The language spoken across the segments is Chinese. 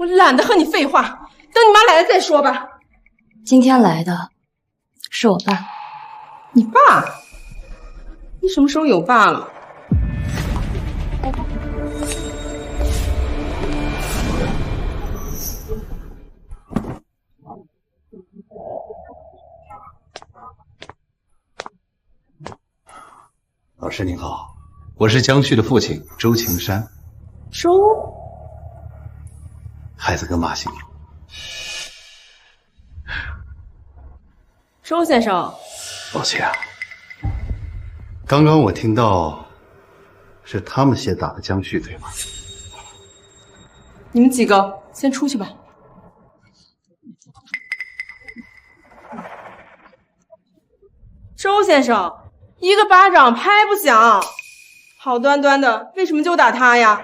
我懒得和你废话，等你妈来了再说吧。今天来的是我爸。你爸？你什么时候有爸了？老师您好，我是江旭的父亲周晴山。周？孩子跟妈姓。周先生，抱歉啊，刚刚我听到是他们先打的江旭，对吗？你们几个先出去吧。周先生，一个巴掌拍不响，好端端的，为什么就打他呀？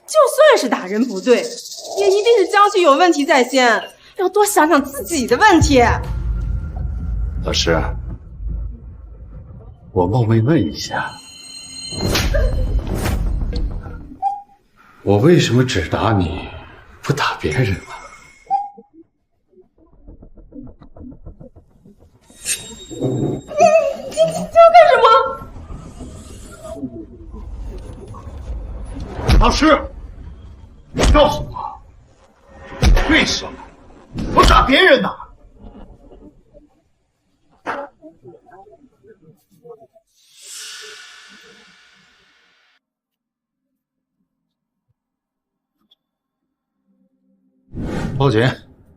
就算是打人不对，也一定是江旭有问题在先，要多想想自己的问题。老师，我冒昧问一下，我为什么只打你，不打别人呢？你要干什么？老师，你告诉我，为什么我打别人呢？报警，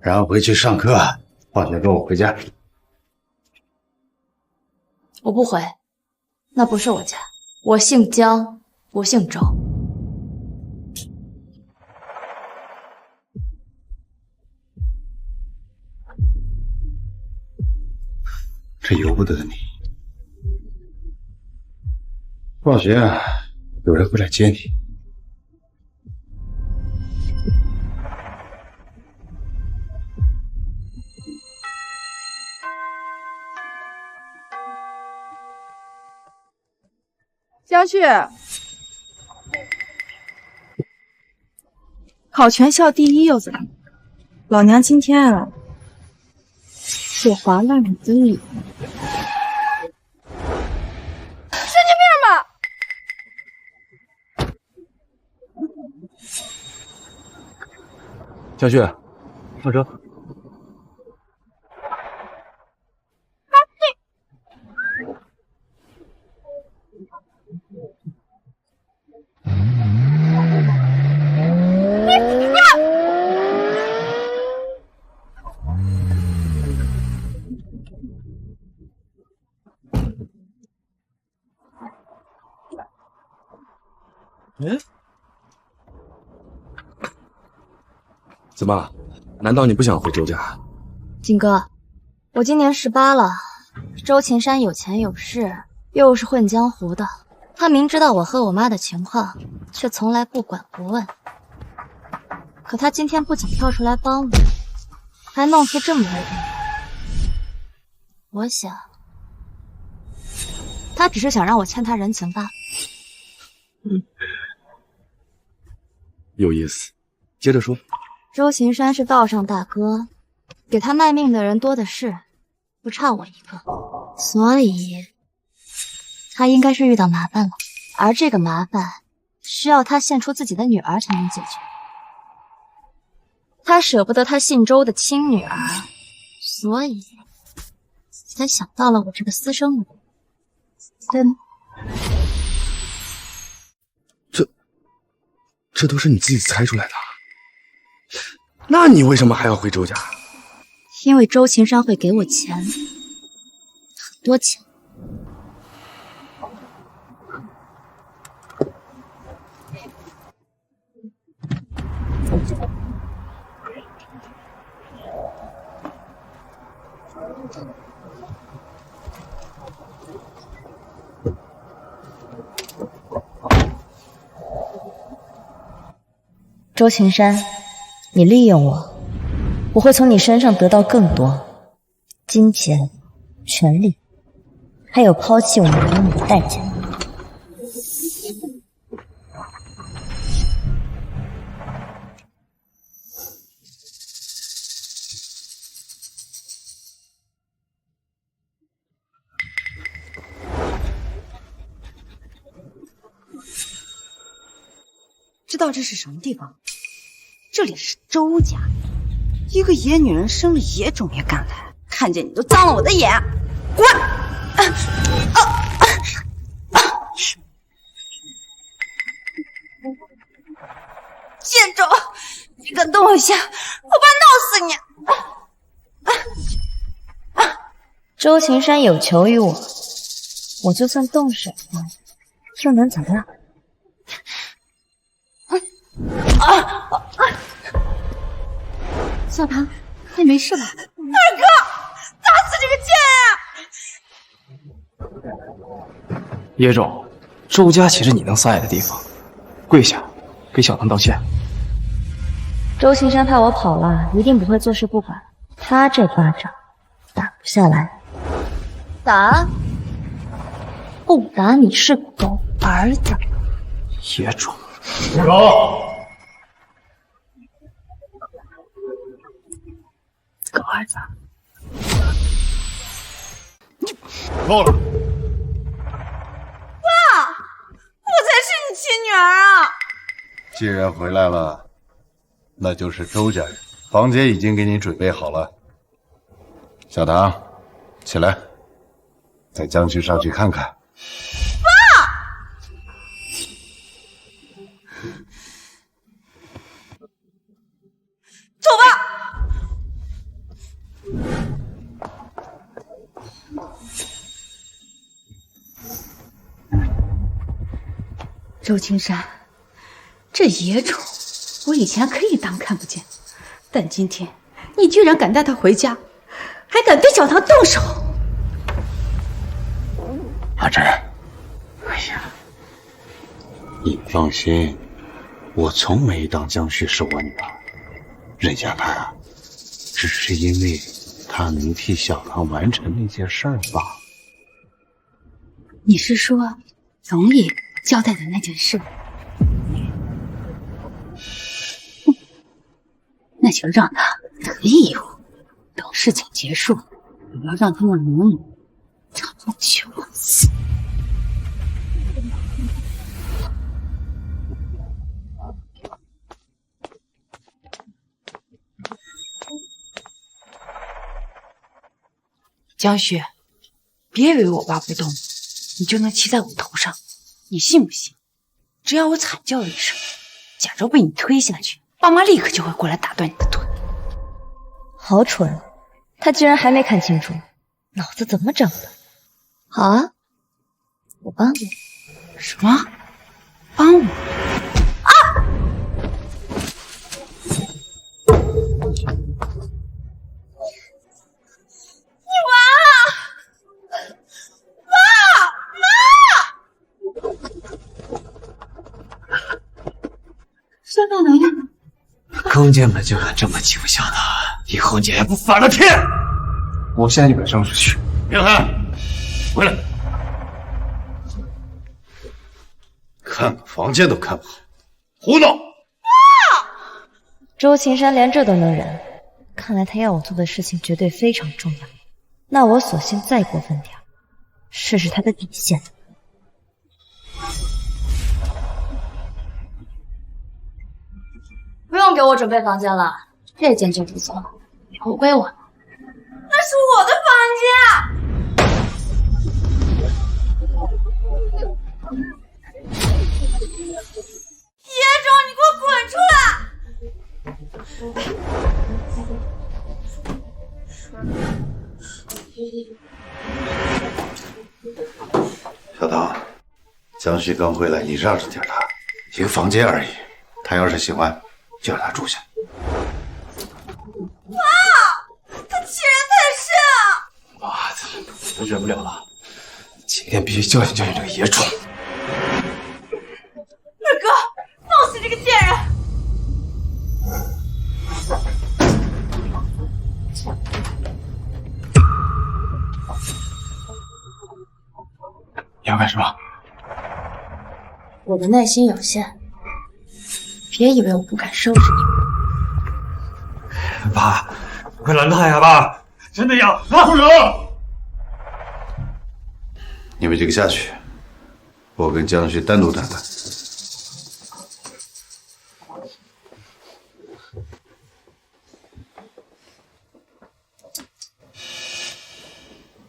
然后回去上课，放学跟我回家。我不回，那不是我家。我姓江，不姓周。这由不得你。放学有人会来接你。江旭，考全校第1又怎么？老娘今天啊，就划烂你的脸！神经病吧！江旭，上车。哎，怎么？难道你不想回周家？金哥，我今年18了。周晴山有钱有势，又是混江湖的，他明知道我和我妈的情况，却从来不管不问。可他今天不仅跳出来帮我，还弄出这么个人来。我想，他只是想让我欠他人情罢了。有意思，接着说。周晴山是道上大哥，给他卖命的人多的是，不差我一个，所以他应该是遇到麻烦了，而这个麻烦需要他献出自己的女儿才能解决。他舍不得他姓周的亲女儿，所以才想到了我这个私生女，对吗？这都是你自己猜出来的？那你为什么还要回周家？因为周晴山会给我钱，很多钱。周晴山，你利用我，我会从你身上得到更多金钱、权利，还有抛弃我母女的代价。道这是什么地方？这里是周家，一个野女人生了野种也敢来，看见你都脏了我的眼！滚！贱种，你敢动我一下，我爸闹死你！周秦山有求于我，我就算动手了，又能怎么样？小唐，你没事吧？二哥，打死这个贱人！野种，周家岂是你能撒野的地方？跪下，给小唐道歉。周秦山怕我跑了，一定不会坐视不管。他这巴掌打不下来，打不打你是狗儿子。野种，住手！狗儿子，够了！爸，我才是你亲女儿啊！既然回来了，那就是周家人。房间已经给你准备好了。小唐，起来，带江旭上去看看。走吧。周青山，这野种，我以前可以当看不见，但今天你居然敢带他回家，还敢对小唐动手！阿珍，哎呀，你放心，我从没当江旭是我女儿，认下她啊，只是因为她能替小唐完成那件事儿罢了。你是说总理交代的那件事？那就让他得意乎，等事情结束，我要让他们母女长久死。江旭，别以为我爸不动，你就能骑在我头上。你信不信？只要我惨叫一声，假如被你推下去，爸妈立刻就会过来打断你的腿。好蠢，他居然还没看清楚，脑子怎么长的？好啊，我帮你。什么？帮我？山大男人，刚进门就敢这么欺负小唐，以后你还不反了天！我现在就给扔出去。别看，回来！看个房间都看不好，胡闹！周秦山连这都能忍，看来他要我做的事情绝对非常重要。那我索性再过分点，试试他的底线。不用给我准备房间了，这间就不错，以后归我。那是我的房间。野种，你给我滚出来！小唐，江旭刚回来，你让着点他，一个房间而已，他要是喜欢，就让他住下。爸，他欺人太甚啊！妈的，我忍不了了，今天必须教训教训这个野种。二哥，弄死这个贱人！你要干什么？我的耐心有限，别以为我不敢收拾你。爸，快拦他呀！爸，真的要！住手！你们几个下去，我跟江旭单独谈谈。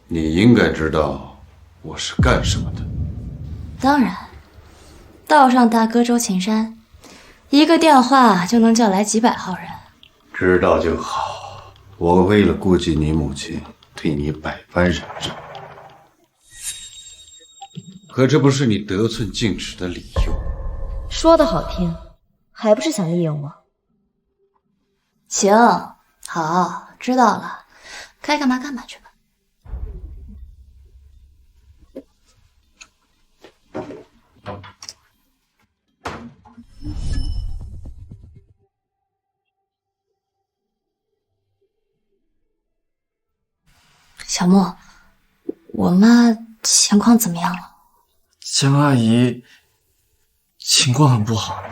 你应该知道我是干什么的。当然，道上大哥周青山，一个电话就能叫来几百号人。知道就好。我为了顾及你母亲，对你百般忍让，可这不是你得寸进尺的理由。说的好听，还不是想利用我？行，好，知道了，该干嘛干嘛去吧。小莫，我妈情况怎么样了？江阿姨情况很不好，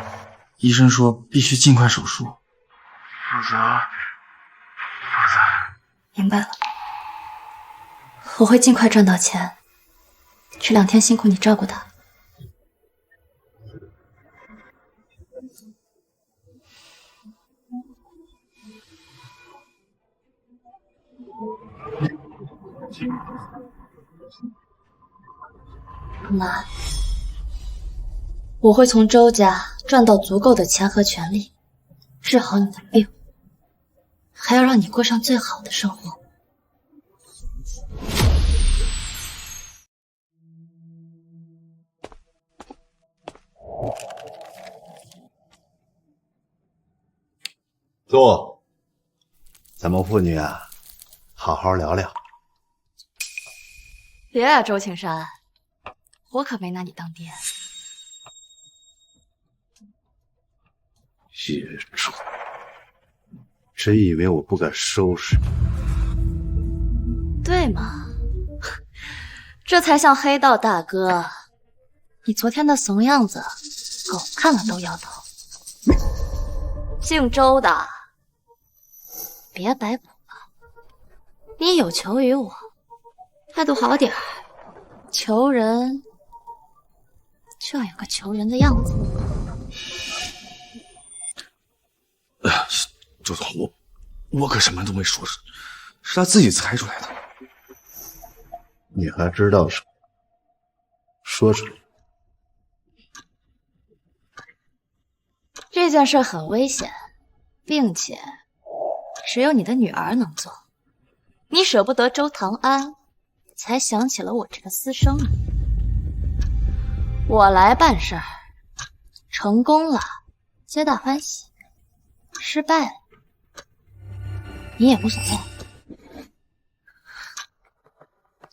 医生说必须尽快手术，否则……明白了，我会尽快赚到钱。这2天辛苦你照顾她。妈，我会从周家赚到足够的钱和权利，治好你的病，还要让你过上最好的生活。坐，咱们父女啊，好好聊聊。别呀，周青山，我可没拿你当爹。野种，真以为我不敢收拾你？对嘛，这才像黑道大哥。你昨天的怂样子，狗看了都摇头。姓周的，别摆谱了，你有求于我，态度好点儿。求人就要有个求人的样子。周总，我可什么都没说，是他自己猜出来的。你还知道什么？说出来。这件事很危险，并且只有你的女儿能做。你舍不得周唐安，才想起了我这个私生女。我来办事儿，成功了，皆大欢喜；失败了，你也无所谓。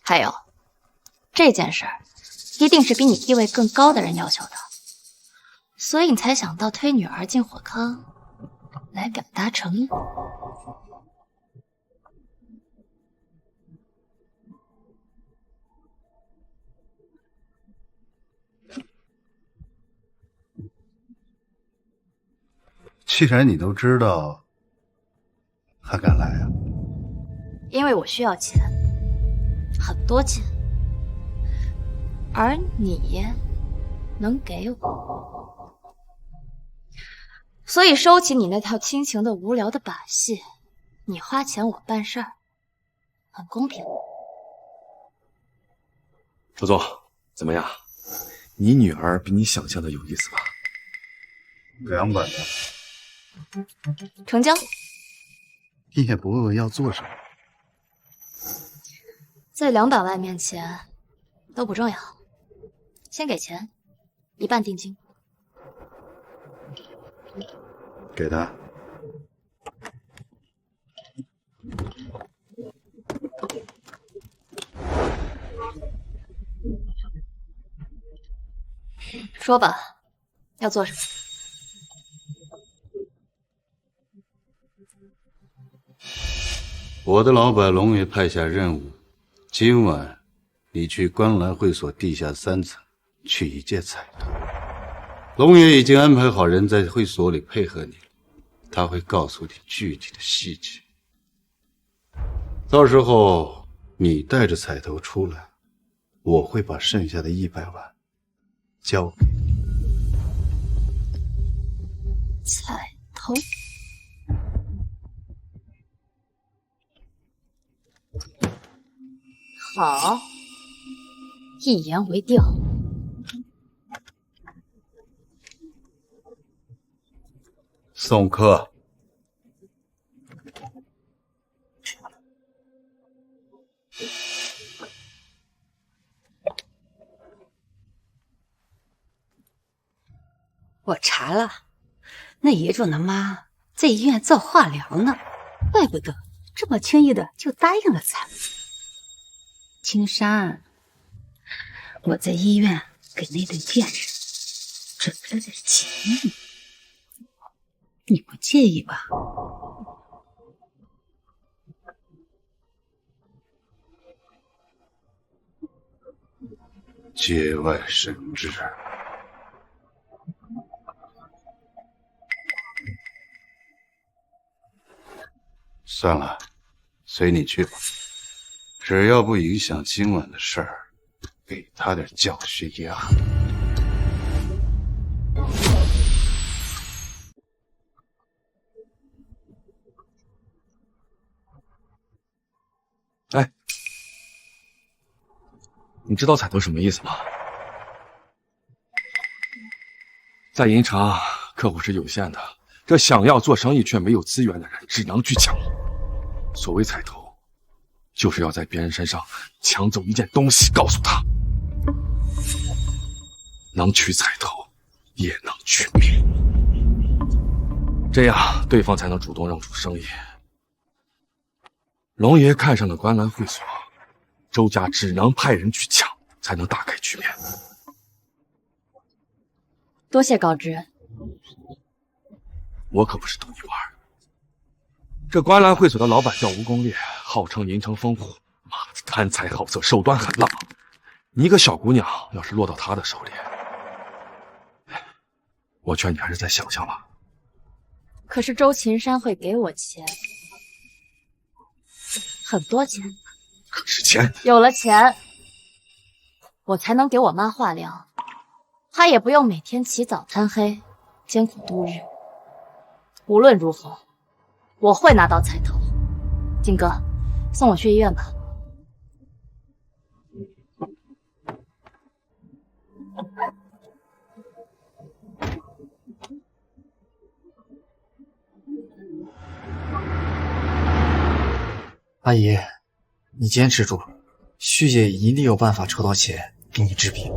还有，这件事儿一定是比你地位更高的人要求的，所以你才想到推女儿进火坑，来表达诚意。既然你都知道，还敢来啊？因为我需要钱，很多钱，而你能给我，所以收起你那套亲情的无聊的把戏，你花钱我办事儿，很公平。周总，怎么样？你女儿比你想象的有意思吧200万，成交。你也不问问要做什么？在200万面前都不重要，先给钱，1半定金。给他。说吧，要做什么？我的老板龙爷派下任务，今晚你去观澜会所地下3层取一件彩头。龙爷已经安排好人在会所里配合你了，他会告诉你具体的细节。到时候你带着彩头出来，我会把剩下的100万交给你。彩头。好，好，一言为定。送客。我查了，那野种的妈在医院做化疗呢，怪不得这么轻易的就答应了咱们。青山，我在医院给那对恋人准备了点情谊，你不介意吧？节外生枝。算了，随你去吧，只要不影响今晚的事儿，给他点教训也好。哎，你知道彩头什么意思吗？在银城，客户是有限的，这想要做生意却没有资源的人，只能去抢。所谓彩头，就是要在别人身上抢走一件东西，告诉他，能取彩头，也能取命，这样对方才能主动让出生意。龙爷看上的观澜会所，周家只能派人去抢，才能打开局面。多谢告知。我可不是逗你玩。这观澜会所的老板叫吴公烈，号称银城风虎，妈的贪财好色，手段狠辣。你一个小姑娘，要是落到他的手里，我劝你还是再想想吧。可是周秦山会给我钱，很多钱。可是钱，有了钱，我才能给我妈化疗，她也不用每天起早贪黑，艰苦度日。无论如何，我会拿到彩头。金哥，送我去医院吧。阿姨，你坚持住，旭姐一定有办法筹到钱给你治病。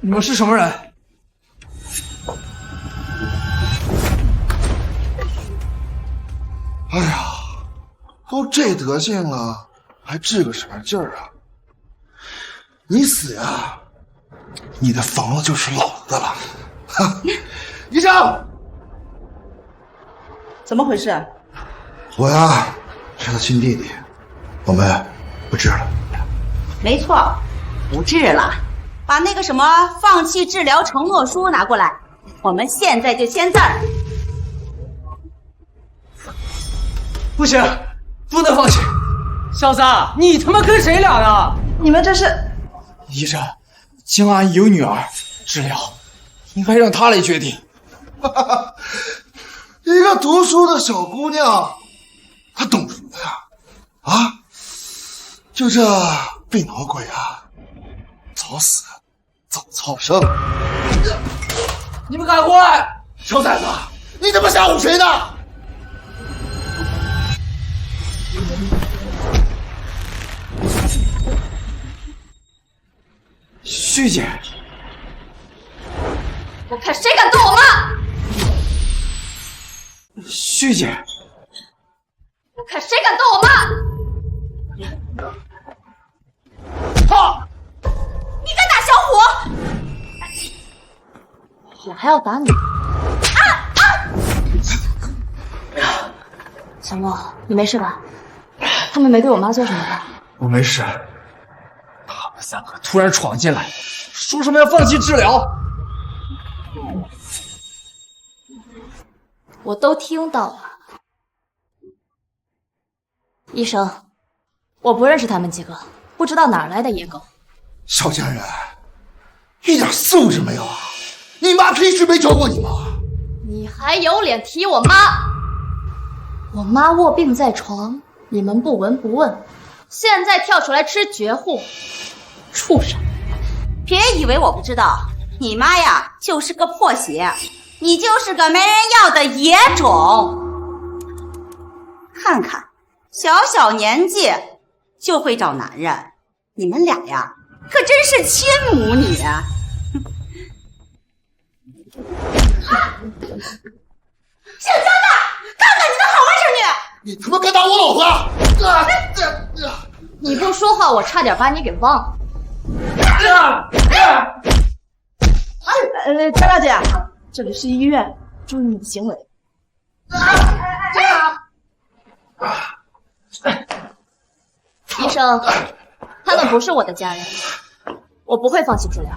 你们是什么人？哎呀，都这德行了，还治个什么劲儿啊？你死呀，你的房子就是老子的了。哈，医生，怎么回事？我呀是他亲弟弟，我们不治了。没错，不治了。把那个什么放弃治疗承诺书拿过来，我们现在就签字儿。不行，不能放弃。小三，你他妈跟谁俩呢？你们这是？医生，江阿姨有女儿，治疗应该让她来决定。一个读书的小姑娘，她懂什么呀？啊，就这病脑鬼啊，早死早超生。你们敢过来！小崽子，你他妈吓唬谁呢？旭姐，我看谁敢动我妈！旭姐，我看谁敢动我妈！操！你敢打小虎？我还要打你！小莫，你没事吧？他们没对我妈做什么吧？我没事。他们三个突然闯进来，说什么要放弃治疗。我都听到了。医生，我不认识他们几个，不知道哪儿来的野狗。小家人，一点素质没有啊！你妈平时没教过你吗？你还有脸提我妈？我妈卧病在床，你们不闻不问，现在跳出来吃绝户，畜生！别以为我不知道，你妈呀就是个破鞋，你就是个没人要的野种。看看，小小年纪就会找男人，你们俩呀，可真是亲母女啊！姓姜的，看看你的好外甥女！你他妈敢打我老子！你不说话，我差点把你给忘了。张大姐，这里是医院，注意你的行为。医生，他们不是我的家人，我不会放弃治疗。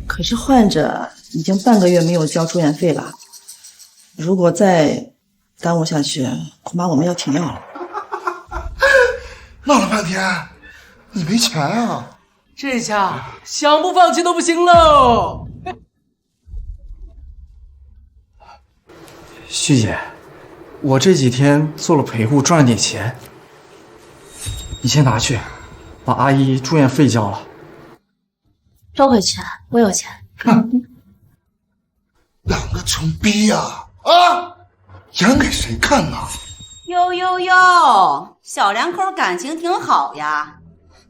可是患者已经半个月没有交住院费了，如果再耽误下去，恐怕我们要停药了。闹了半天，你没钱啊？这下想不放弃都不行喽。徐姐，我这几天做了陪护，赚了点钱，你先拿去，把阿姨住院费交了。收回去，我有钱。两个穷逼呀！啊，演给谁看呢？哟哟哟，小两口感情挺好呀！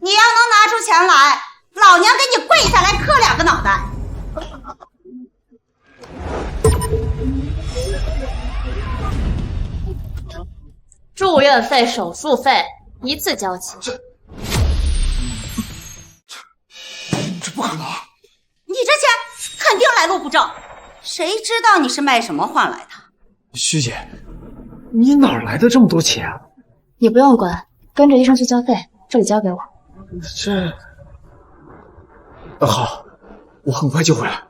你要能拿出钱来，老娘给你跪下来磕2个脑袋！住院费、手术费一次交齐。这不可能！你这钱肯定来路不正，谁知道你是卖什么换来的？徐姐，你哪来的这么多钱啊？你不用管，跟着医生去交费，这里交给我。这……好，我很快就回来。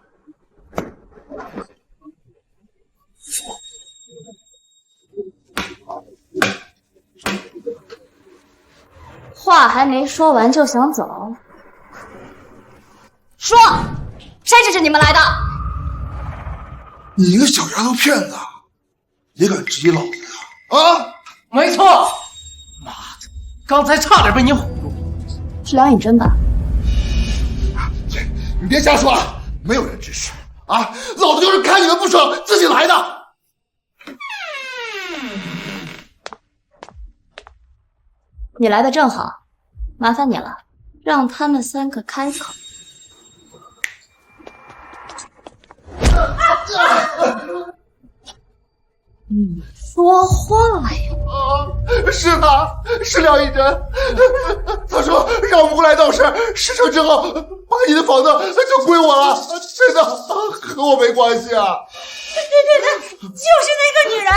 话还没说完就想走？说，谁指使你们来的？你一个小丫头片子，也敢质疑老子呀？啊！没错，妈的，刚才差点被你唬住。是梁颖真吧？你别瞎说了，没有人指使啊！老子就是看你们不爽，自己来的。你来的正好，麻烦你了，让他们3个开口。你说话呀！是他，是梁以真。他说让我们过来闹事，事成之后把你的房子就归我了。真的，和我没关系啊！对，就是那个女人。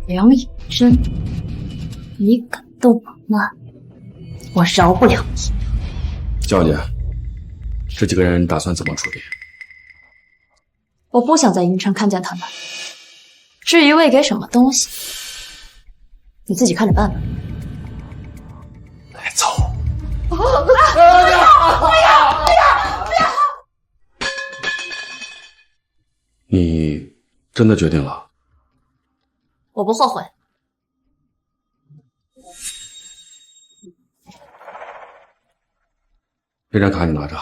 梁以真，你敢动我妈，我饶不了你。娇姐，这几个人打算怎么处理？我不想在云城看见他们。至于喂给什么东西，你自己看着办吧。来走！不要！你真的决定了？我不后悔。这张卡你拿着，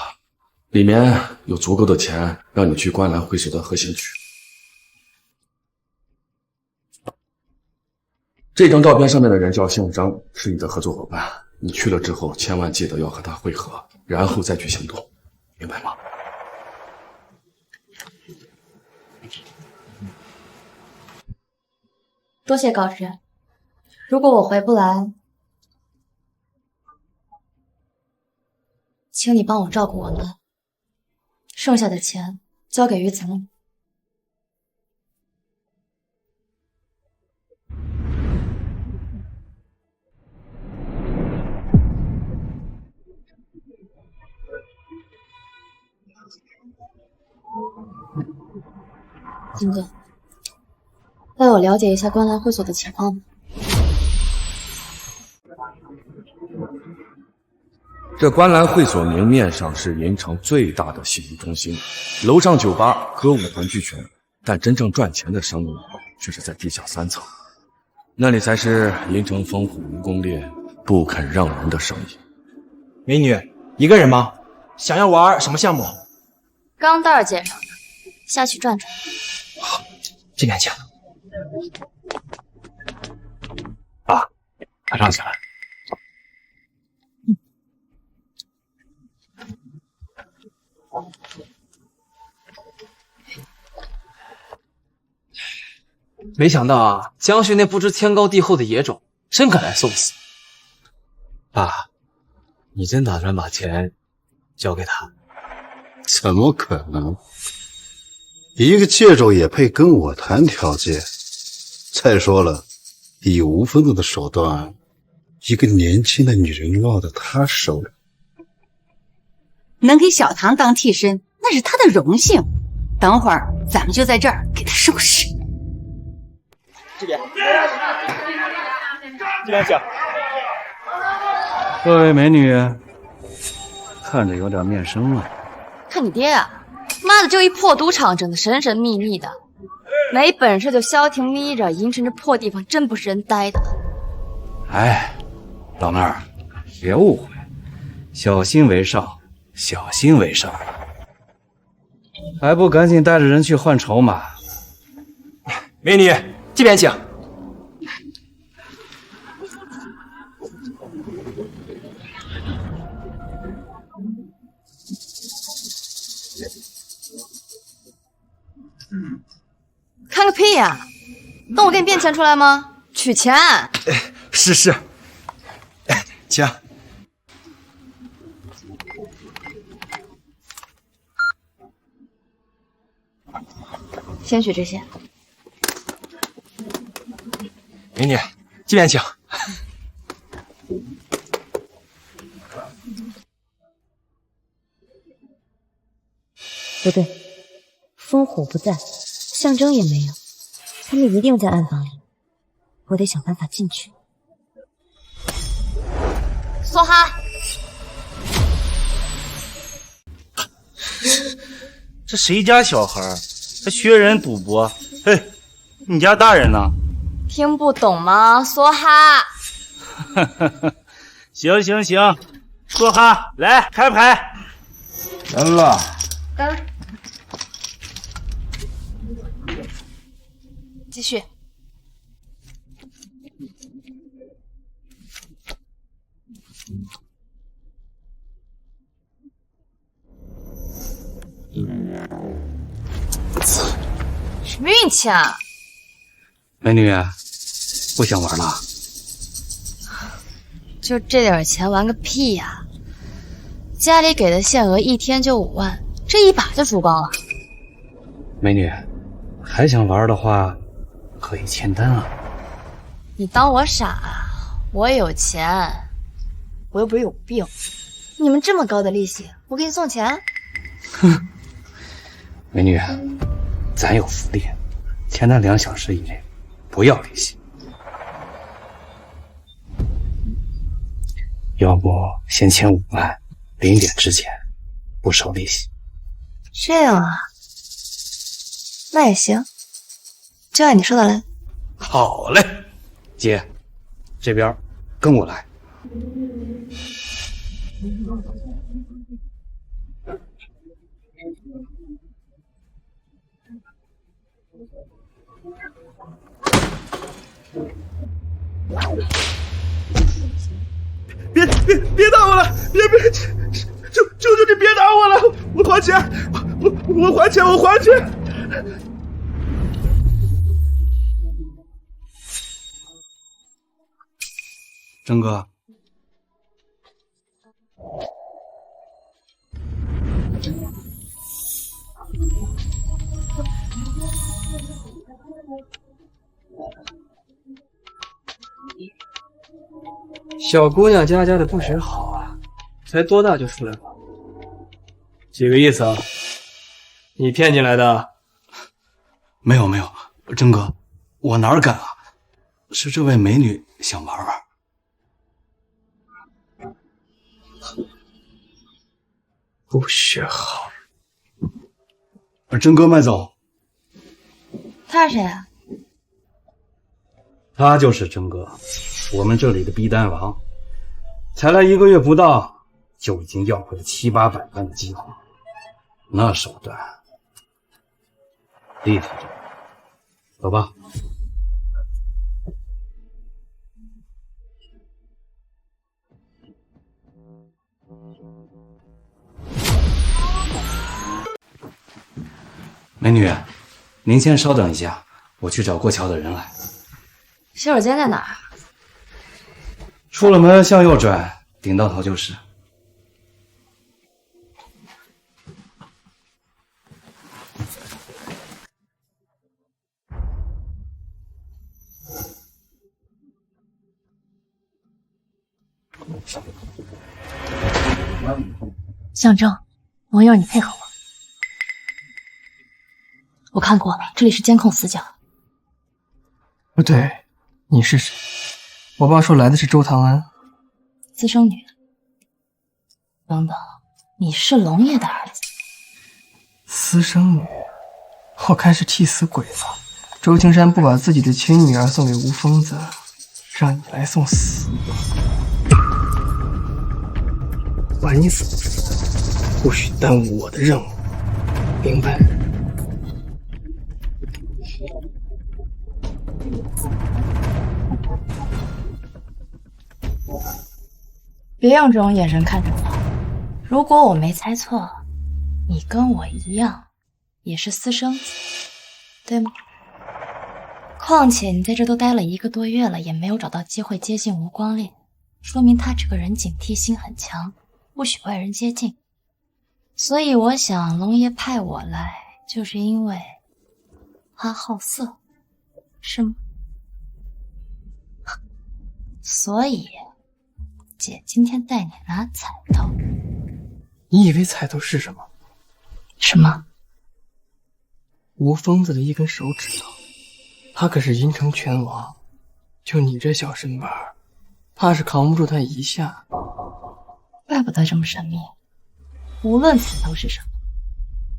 里面有足够的钱让你去观澜会所的核心区。这张照片上面的人叫姓张，是你的合作伙伴。你去了之后，千万记得要和他会合，然后再去行动，明白吗？多谢告知。如果我回不来，请你帮我照顾我妈，剩下的钱交给于子木。金哥，带我了解一下观澜会所的情况吧。这观澜会所明面上是银城最大的洗浴中心，楼上酒吧、歌舞团俱全，但真正赚钱的生意却是在地下3层，那里才是银城烽火蜈蚣猎不肯让人的生意。美女，一个人吗？想要玩什么项目？钢蛋儿介绍的，下去转转。好，这边请。爸，快上起来。没想到啊，江旭那不知天高地厚的野种，真敢来送死。爸，你真打算把钱交给他？怎么可能？一个借种也配跟我谈条件？再说了，以无风的手段，一个年轻的女人落到他手里，能给小唐当替身，那是他的荣幸。等会儿咱们就在这儿给他收拾。这边请。各位美女，看着有点面生啊。看你爹啊，妈的，就一破赌场，整得神神秘秘的，没本事就消停眯着，银城这破地方真不是人待的。哎，老妹儿，别误会，小心为上，小心为上。还不赶紧带着人去换筹码？美女，这边请。看个屁呀！动我给你变钱出来吗？取钱！是，请。先取这些。美女，这边请。不对，烽火不在，象征也没有，他们一定在暗房里，我得想办法进去。梭哈，这谁家小孩还学人赌博？嘿，你家大人呢？听不懂吗？梭哈。行，说哈，来开牌。来了。来了。继续。什么运气啊！美女，不想玩了？就这点钱玩个屁呀！家里给的限额1天就5万，这一把就输光了。美女，还想玩的话，可以签单啊。你当我傻啊？我有钱，我又不是有病。你们这么高的利息，我给你送钱？哼，美女，咱有福利，签单2小时以内，不要利息。要不先签5万，0点之前不收利息。这样啊，那也行，就按你说的来。好嘞，姐，这边跟我来。别打我了！别！求求你别打我了！我还钱！我还钱！我还钱！征哥，小姑娘家的不学好啊，才多大就出来了？几个意思啊？你骗进来的？没有，征哥，我哪敢啊！是这位美女想玩玩。不学好。征哥慢走。他是谁啊？他就是真哥，我们这里的逼单王，才来1个月不到，就已经要回了700-800万的计划，那手段厉害着呢。走吧。美女，您先稍等一下，我去找过桥的人来。洗手间在哪儿？出了门向右转，顶到头就是。象征，我要你配合我。我看过了，这里是监控死角。不对，你是谁？我爸说来的是周唐安，私生女。等等，你是龙爷的儿子？私生女？我看是替死鬼了。周青山不把自己的亲女儿送给吴疯子，让你来送死。管你死不死，不许耽误我的任务，明白？别用这种眼神看着我。如果我没猜错，你跟我一样，也是私生子，对吗？况且你在这都待了1个多月了，也没有找到机会接近吴光烈，说明他这个人警惕心很强，不许外人接近。所以我想龙爷派我来，就是因为他好色，是吗？所以姐今天带你拿彩头。你以为彩头是什么？什么？吴疯子的一根手指头，他可是银城拳王，就你这小身板，怕是扛不住他一下。怪不得这么神秘。无论彩头是什么，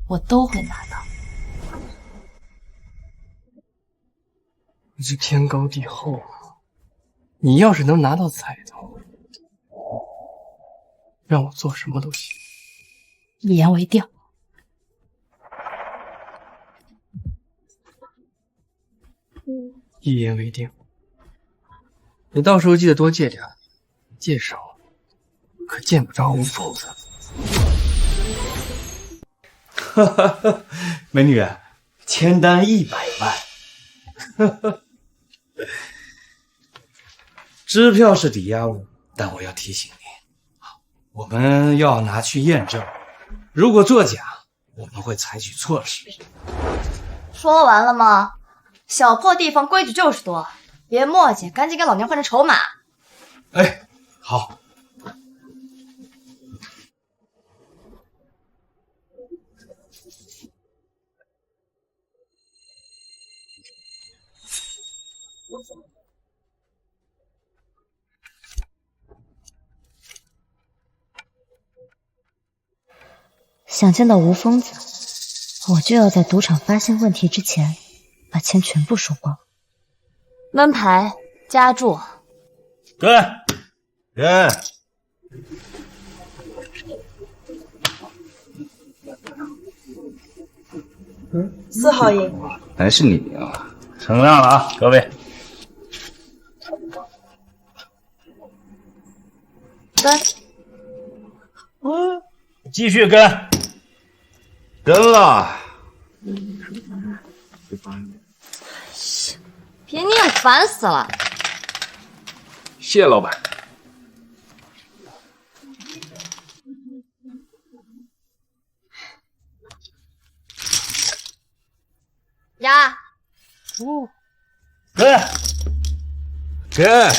我都会拿到。这天高地厚，你要是能拿到彩头，让我做什么都行。一言为定。一言为定。你到时候记得多借点，借少可见不着吴疯子。哈哈哈，美女，签单100万。哈哈，支票是抵押物，但我要提醒你，我们要拿去验证，如果作假，我们会采取措施。说完了吗？小破地方规矩就是多，别墨迹，赶紧给老娘换成筹码。哎，好。想见到吴疯子，我就要在赌场发现问题之前，把钱全部输光。温牌加注，跟。4号赢，还是你赢了，称量了啊，各位。跟。继续跟了。别念，烦死了。谢老板。呀，跟。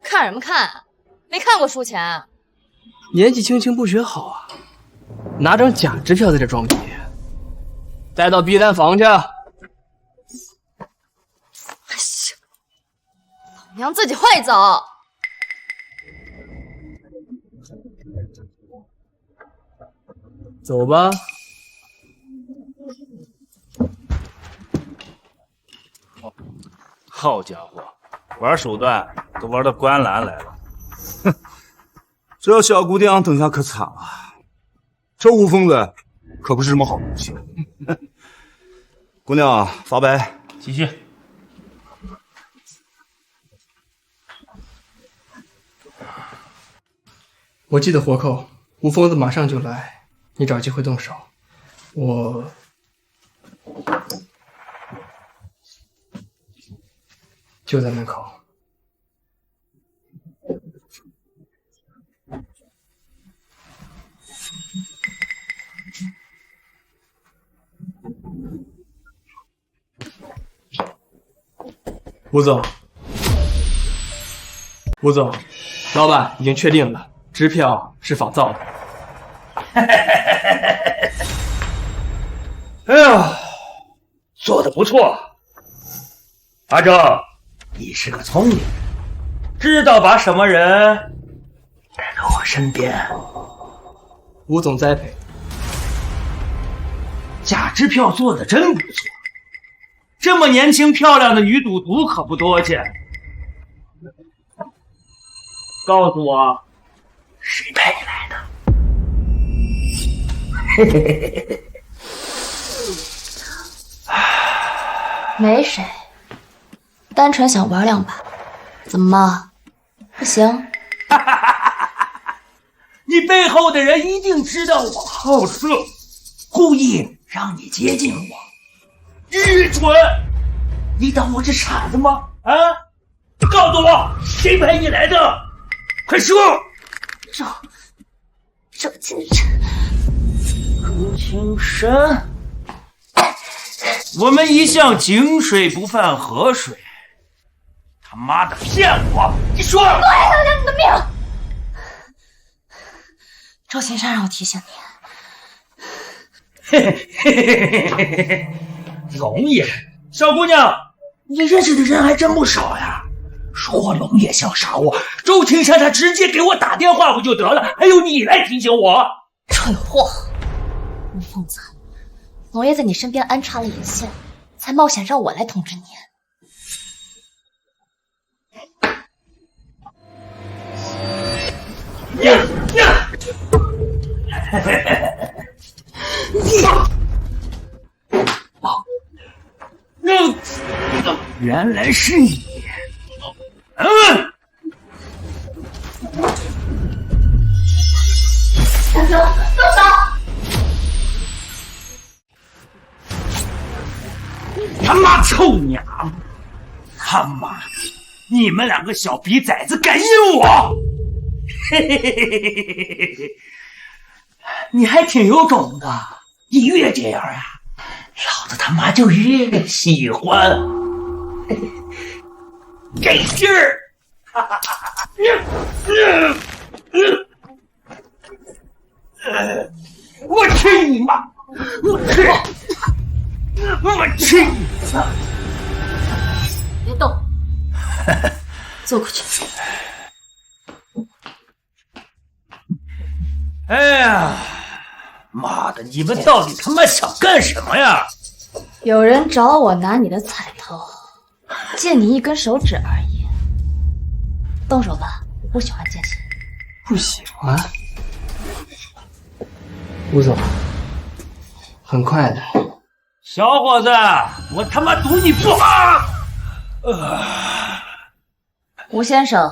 看什么看？没看过输钱啊？年纪轻轻不学好啊，拿张假支票在这装逼，带到逼单房去。娘自己会走。走吧。好家伙，玩手段都玩到观澜来了。哼，这小姑娘等下可惨了。这吴疯子可不是什么好东西。姑娘，发白，继续。我记得活扣，吴疯子马上就来，你找机会动手。我就在门口。吴总，吴总，老板已经确定了，支票是仿造的。哎呀，做得不错，阿正，你是个聪明人，知道把什么人带到我身边。吴总栽培，假支票做得真不错。这么年轻漂亮的女赌徒可不多见。告诉我，谁派你来的？嘿嘿嘿嘿嘿。没谁，单纯想玩两把。怎么，不行？你背后的人一定知道我好色，故意让你接近我。愚蠢！你当我是傻子吗？啊！告诉我，谁派你来的？快说！周青山，周青山，我们一向井水不犯河水。他妈的骗我！你说！我还想要你的命！周青山让我提醒你。嘿嘿嘿嘿嘿嘿嘿。龙爷，小姑娘，你认识的人还真不少呀。如果龙爷想杀我，周青山他直接给我打电话不就得了？还有你来提醒我？蠢货，吴疯子，龙爷在你身边安插了眼线，才冒险让我来通知你。原来是你！大哥，动手！他妈臭娘！他妈的，你们两个小逼崽子敢阴我！嘿嘿嘿嘿嘿嘿嘿！你还挺有种的，你越这样啊，老子他妈就越喜欢。给劲儿！我去你妈！我去你妈！别动，坐过去。哎呀，妈的，你们到底他妈想干什么呀？有人找我拿你的彩头，借你一根手指而已。动手吧，我不喜欢见血。不喜欢？吴总，很快的。小伙子，我他妈赌你不好！吴先生，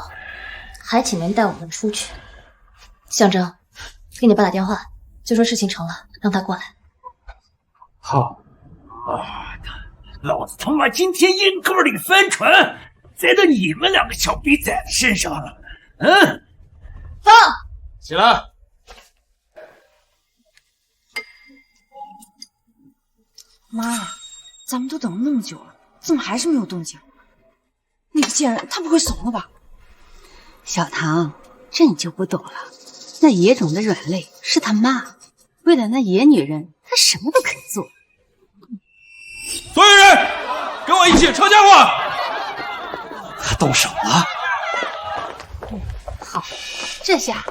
还请您带我们出去。象征，给你爸打电话，就说事情成了，让他过来。好。老子他妈今天阴沟里翻船，栽到你们两个小逼崽子身上了。放起来！妈，咱们都等了那么久了，怎么还是没有动静？那个贱人，他不会怂了吧？小唐，这你就不懂了。那野种的软肋是他妈，为了那野女人，他什么都肯做。所有人，跟我一起抄家伙！动手了。好，这下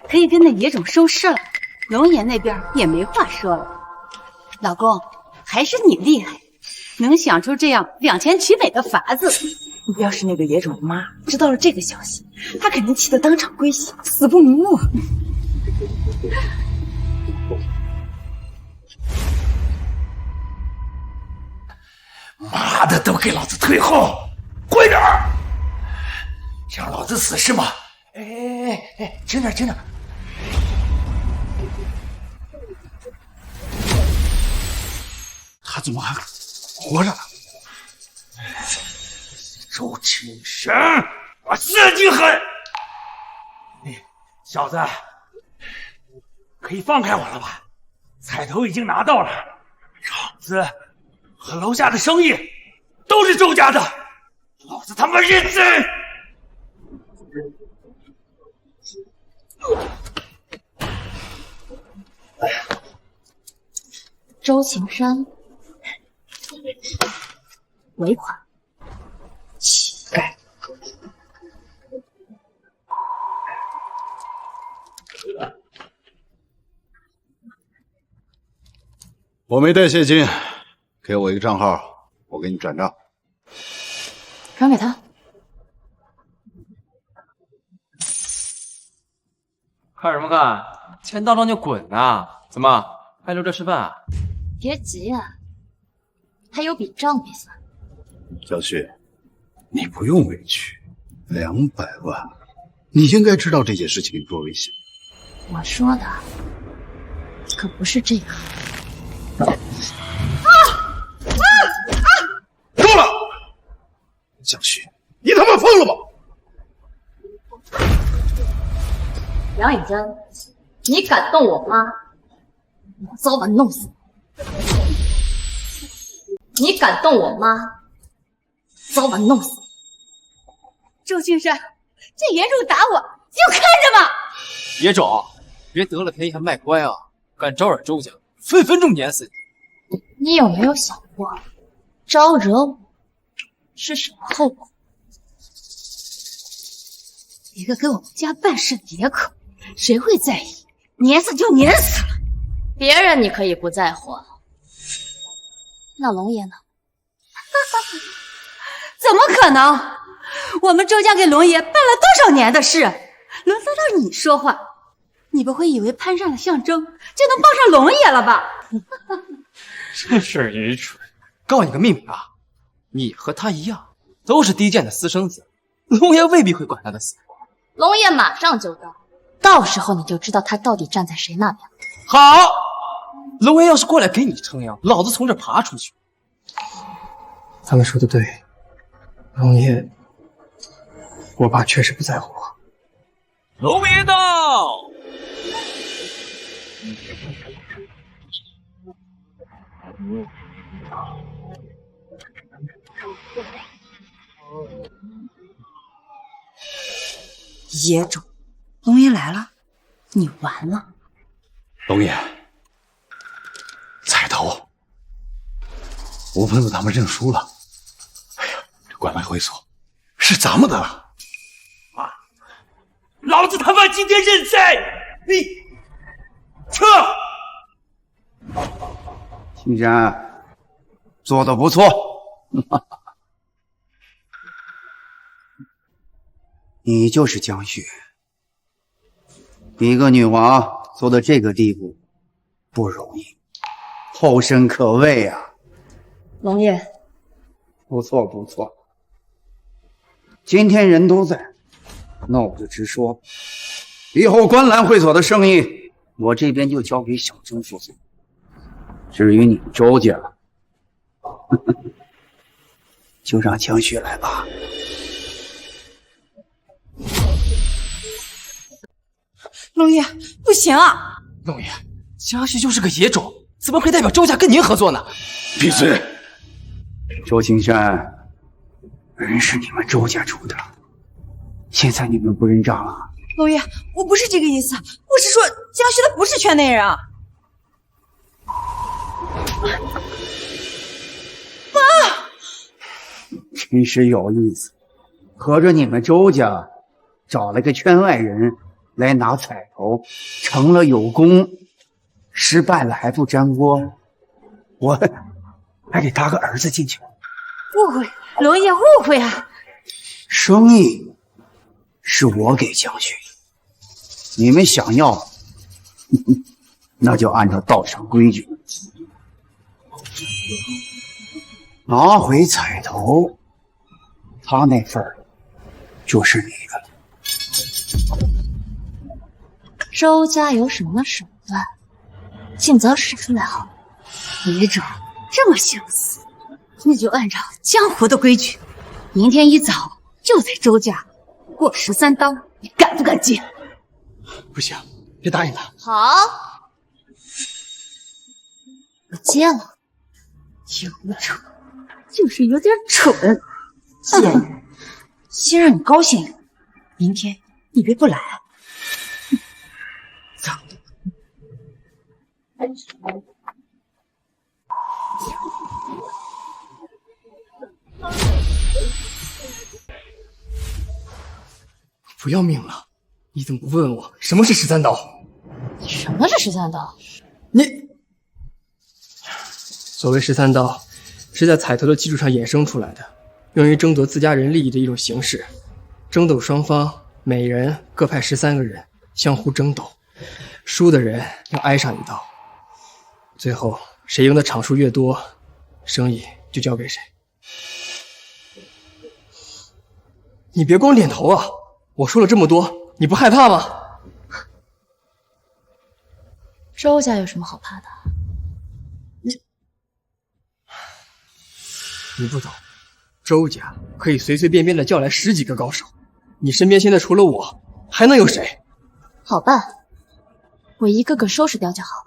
可以跟那野种收尸了，龙爷那边也没话说了。老公，还是你厉害，能想出这样两全其美的法子。要是那个野种的妈知道了这个消息，她肯定气得当场归西，死不瞑目。妈的，都给老子退后，快点儿！让老子死是吗？哎，真的。他怎么还活着？周青山，我自己狠！你小子，可以放开我了吧？彩头已经拿到了，厂子和楼下的生意都是周家的，老子他妈认罪！周青山，尾款，乞丐。我没带现金，给我一个账号，我给你转账。转给他。看什么看？钱到账就滚呐！怎么还留着吃饭啊？别急啊，还有笔账没算。小旭，你不用委屈，200万，你应该知道这件事情多危险。我说的可不是这个。够了！小旭，你他妈疯了吧？梁以真，你敢动我妈，我早晚弄死你！你敢动我妈，早晚弄死你！周青山，这野种打我，就看着吧！野种，别得了便宜还卖乖啊！敢招惹周家，分分钟碾死你！你有没有想过，招惹我是什么后果？一个给我们家办事的野口，谁会在意？碾死就碾死了。别人你可以不在乎，那龙爷呢？怎么可能？我们周家给龙爷办了多少年的事，轮得到你说话？你不会以为攀上了象征就能傍上龙爷了吧？真是愚蠢！告诉你个秘密啊，你和他一样，都是低贱的私生子，龙爷未必会管他的死活。龙爷马上就到，到时候你就知道他到底站在谁那边。好，龙爷要是过来给你撑腰，老子从这爬出去。他们说的对，龙爷，我爸确实不在乎我。龙爷到！野种，龙爷来了，你完了！龙爷，彩头，吴疯子他们认输了。哎呀，这关外会所是咱们的了。老子他妈今天认栽！你撤！青山做得不错，你就是江雪，一个女王做到这个地步不容易，后生可畏啊！龙爷，不错不错，今天人都在，那我就直说，以后观澜会所的生意，我这边就交给小曾负责。至于你们周家，就让江雪来吧。龙爷，不行啊！龙爷，江旭就是个野种，怎么会代表周家跟您合作呢？闭嘴！周青山，人是你们周家出的，现在你们不认账了？龙爷，我不是这个意思，我是说江旭他不是圈内人啊。妈，真是有意思。合着你们周家找了个圈外人来拿彩头，成了有功，失败了还不沾锅，我还得搭个儿子进去。误会，龙爷误会啊！生意是我给江雪，你们想要，那就按照道上规矩，拿回彩头，他那份儿就是你的。周家有什么手段，尽早使出来好。野种这么想死，那就按照江湖的规矩，明天一早就在周家过13刀，你敢不敢接？不行，别答应他。好，我接了。有种，就是有点蠢。姐，先让你高兴，明天你别不来。走。不要命了？你怎么不问我什么是13刀？什么是13刀？所谓13刀，是在彩头的基础上衍生出来的，用于争夺自家人利益的一种形式。争斗双方每人各派13个人相互争斗，输的人要挨上一刀。最后谁赢的场数越多，生意就交给谁。你别光点头啊！我说了这么多，你不害怕吗？周家有什么好怕的？你不懂，周家可以随随便便的叫来10几个高手，你身边现在除了我，还能有谁？好办，我一个个收拾掉就好了。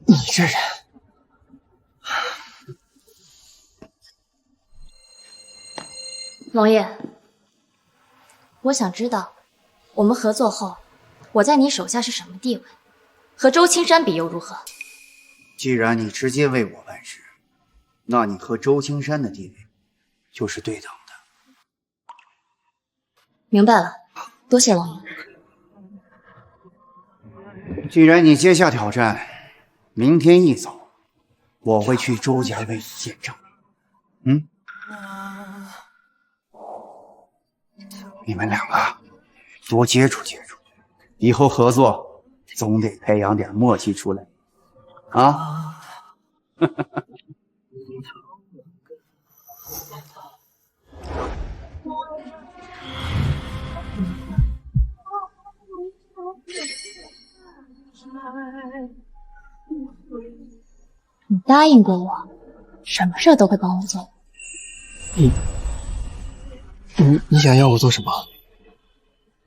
你这人，龙爷，我想知道，我们合作后，我在你手下是什么地位？和周青山比又如何？既然你直接为我办事，那你和周青山的地位就是对等的。明白了，多谢龙爷。既然你接下挑战，明天一早，我会去周家为你见证。你们两个多接触接触，以后合作总得培养点默契出来啊！你答应过我，什么事都会帮我做。你想要我做什么？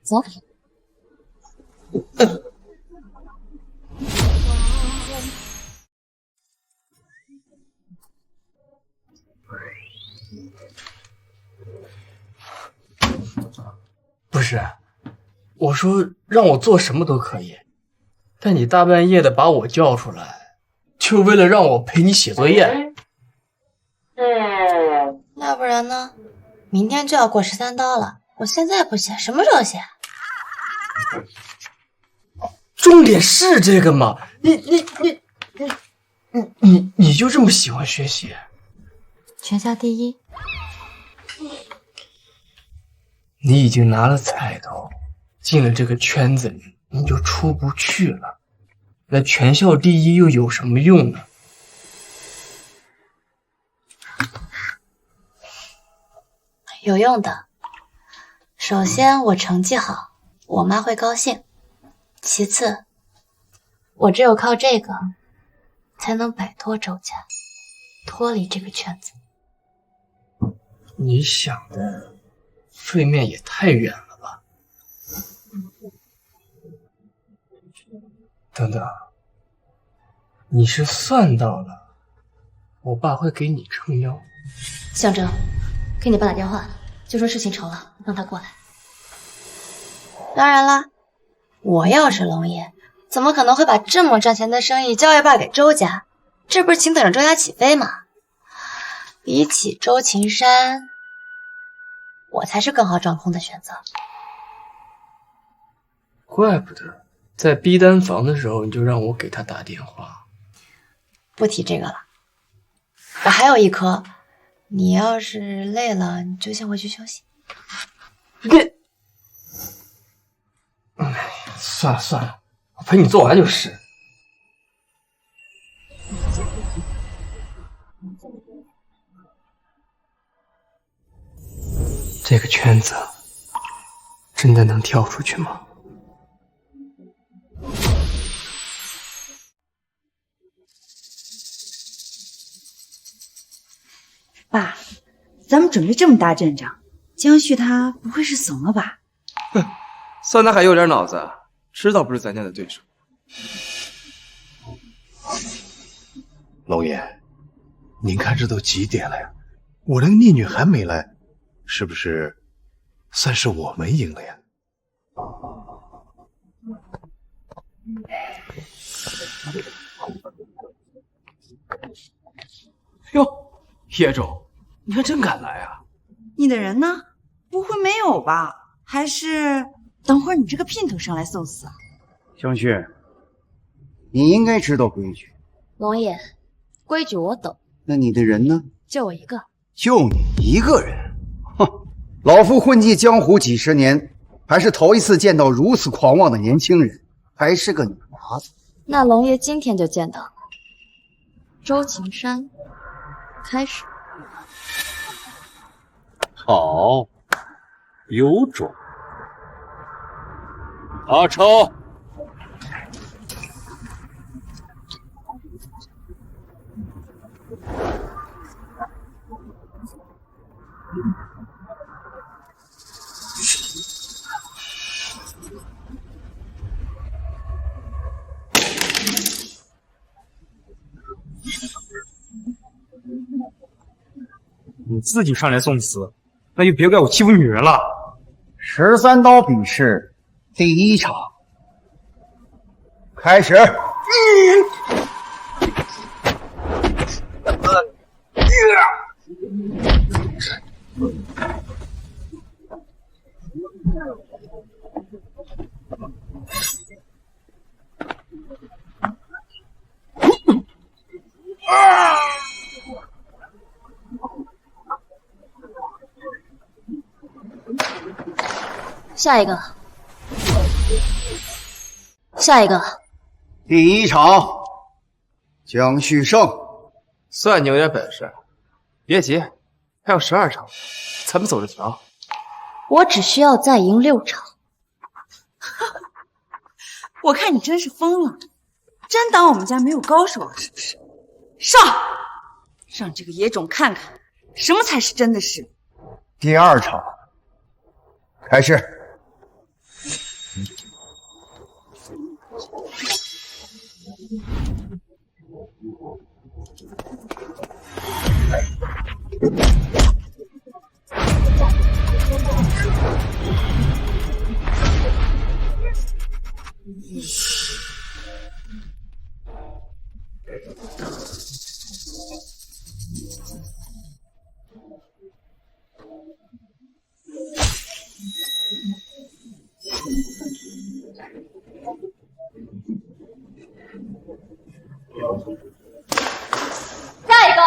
走。不是，我说让我做什么都可以，但你大半夜的把我叫出来，就为了让我陪你写作业？要不然呢？明天就要过13刀了，我现在不写，什么时候写？重点是这个嘛？你就这么喜欢学习？全校第一。你已经拿了彩头，进了这个圈子里，你就出不去了。那全校第一又有什么用呢？有用的。首先，我成绩好，我妈会高兴。其次，我只有靠这个，才能摆脱周家，脱离这个圈子。你想的对面也太远了吧？等等，你是算到了我爸会给你撑腰？象征，给你爸打电话，就说事情成了，让他过来。当然啦，我要是龙爷，怎么可能会把这么赚钱的生意交一半给周家？这不是请等着周家起飞吗？比起周秦山，我才是更好掌控的选择。怪不得在逼单房的时候，你就让我给他打电话。不提这个了。还有一颗，你要是累了，你就先回去休息。算了算了，我陪你做完就是。这个圈子真的能跳出去吗？爸，咱们准备这么大阵仗，江旭他不会是怂了吧？哼，算他还有点脑子，知道不是咱家的对手。龙爷，您看这都几点了呀？我那个孽女还没来，是不是算是我们赢了呀？哟，叶总，你还真敢来啊！你的人呢？不会没有吧？还是等会儿你这个姘头上来送死？江旭，你应该知道规矩。龙爷，规矩我懂。那你的人呢？就我一个。就你一个人？哼！老夫混迹江湖几十年，还是头一次见到如此狂妄的年轻人，还是个女娃子。那龙爷今天就见到了。周晴山，开始。好，有种！阿超，你自己上来送死，那就别怪我欺负女人了。13刀比试第一场开始。下一个，下一个。第一场，江旭胜。算你有点本事，别急，还有12场，咱们走着瞧。我只需要再赢6场。我看你真是疯了，真当我们家没有高手了是不是？上，让这个野种看看什么才是真的实力。第二场开始。下一个，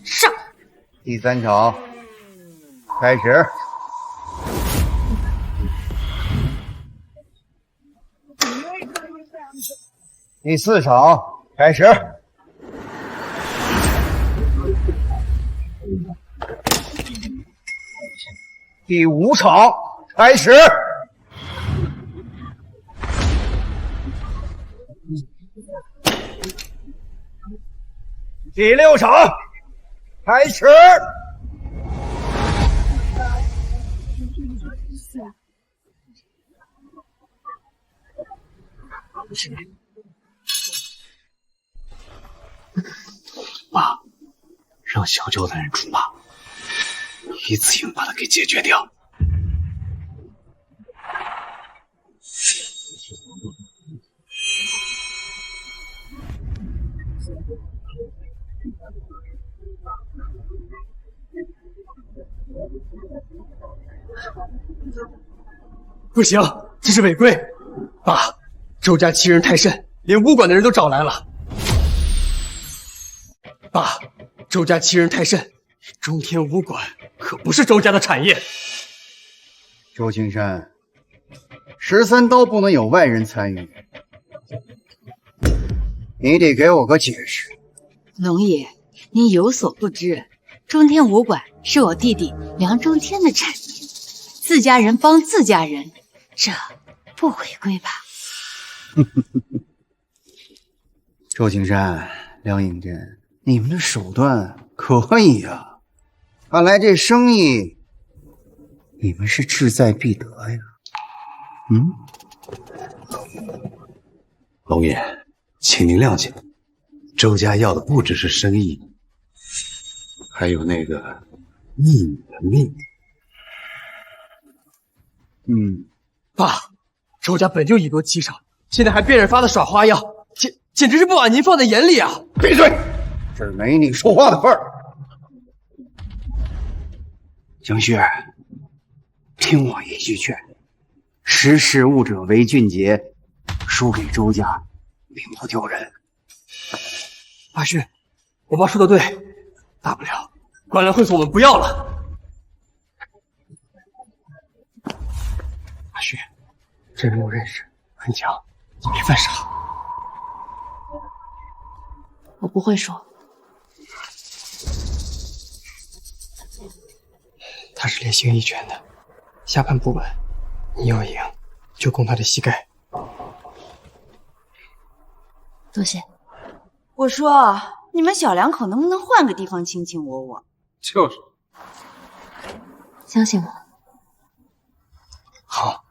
上。第三场开始。第四场开始。第五场开始。第6场开始。爸，让小九的人出马，一次性把他给解决掉。不行，这是违规。爸，周家欺人太甚，连武馆的人都找来了。爸，周家欺人太甚，中天武馆可不是周家的产业。周青山，13刀不能有外人参与，你得给我个解释。龙爷，您有所不知，中天武馆是我弟弟梁中天的产业，自家人帮自家人，这不违规吧？周青山、梁颖真，你们的手段可以呀！看来这生意你们是志在必得呀。龙爷，请您谅解，周家要的不只是生意，还有那个逆女的命。爸，周家本就以多欺少，现在还变着法的耍花样，简直是不把您放在眼里啊！闭嘴，这儿没你说话的份儿。江旭，听我一句劝，识时务者为俊杰，输给周家并不丢人。阿旭，我爸说的对，大不了观澜会所我们不要了。阿旭，这人我认识，很强，你别犯傻。我不会说。他是练形意拳的，下盘不稳，你要赢就攻他的膝盖。多谢。我说，你们小两口能不能换个地方卿卿我我？就是，相信我。好。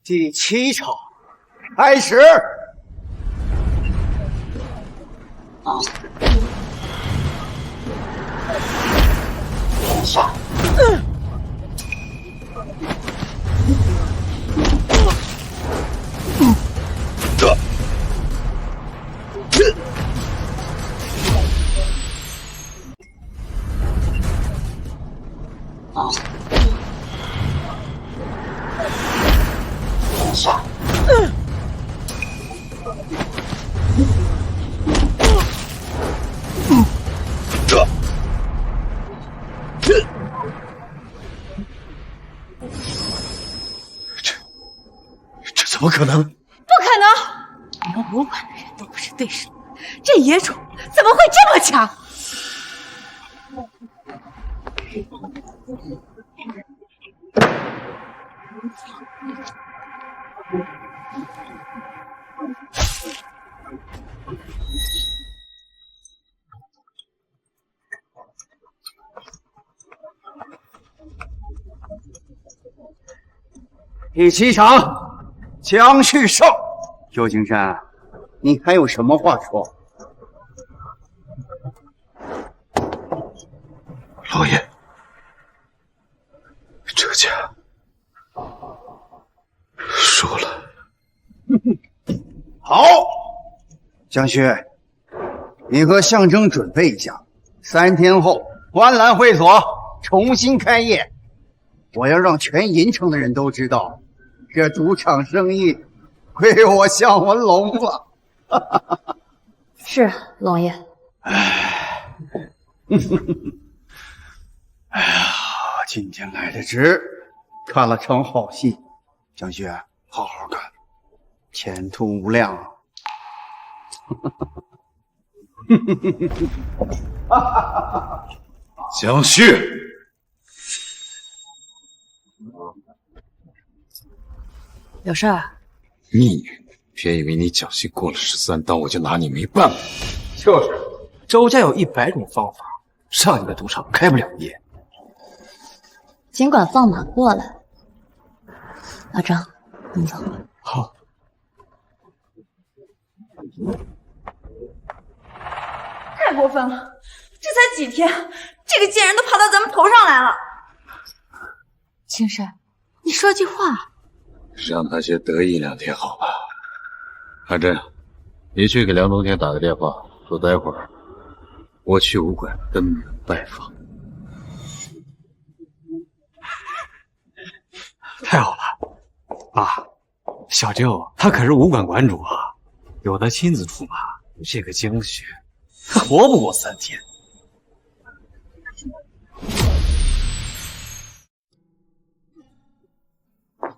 第7场开始。这怎么可能？不可能！你们武馆的人都不是对手，这野种怎么会这么强？第7场，江旭胜。周青山，你还有什么话说？老爷，这家输了。好，江旭，你和象征准备一下，3天后观澜会所重新开业。我要让全银城的人都知道，这赌场生意归我向文龙了。是龙爷。哎呀，今天来的值，看了场好戏。江旭，好好干，前途无量啊！江旭，有事儿？逆女，别以为你侥幸过了13刀，我就拿你没办法。就是，周家有100种方法让你的赌场开不了业。尽管放马过来。老张，我们走。好。太过分了！这才几天，这个贱人都爬到咱们头上来了。青山，你说句话。让他先得意2天好吧。阿珍，你去给梁中天打个电话，说待会儿我去武馆登门拜访。太好了，爸，小舅他可是武馆馆主啊，有他亲自出马，这个江雪活不过3天。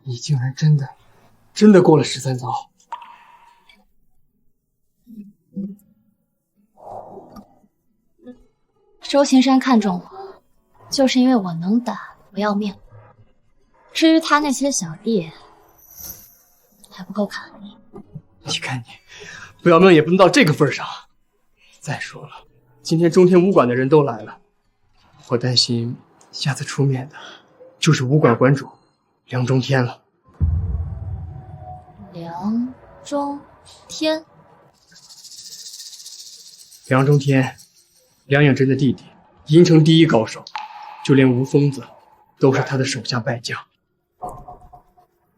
你竟然真的过了13遭。周青山看中我，就是因为我能打，不要命。至于他那些小弟，还不够砍。你看你，不要命也不能到这个份上。再说了，今天中天武馆的人都来了，我担心下次出面的就是武馆馆主梁中天了。梁中天，梁中天，梁颖真的弟弟，银城第1高手，就连吴疯子都是他的手下败将。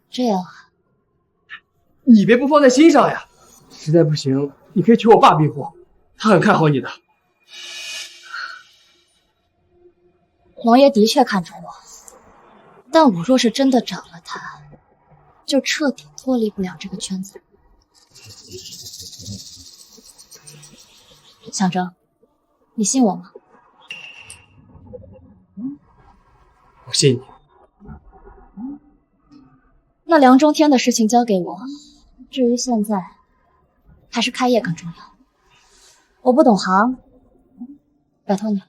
这样啊？你别不放在心上呀！实在不行，你可以求我爸庇护，他很看好你的。龙爷的确看中我，但我若是真的找了他，就彻底脱离不了这个圈子。象征，你信我吗？我信你。那梁中天的事情交给我，至于现在，还是开业更重要。我不懂行，拜托你了。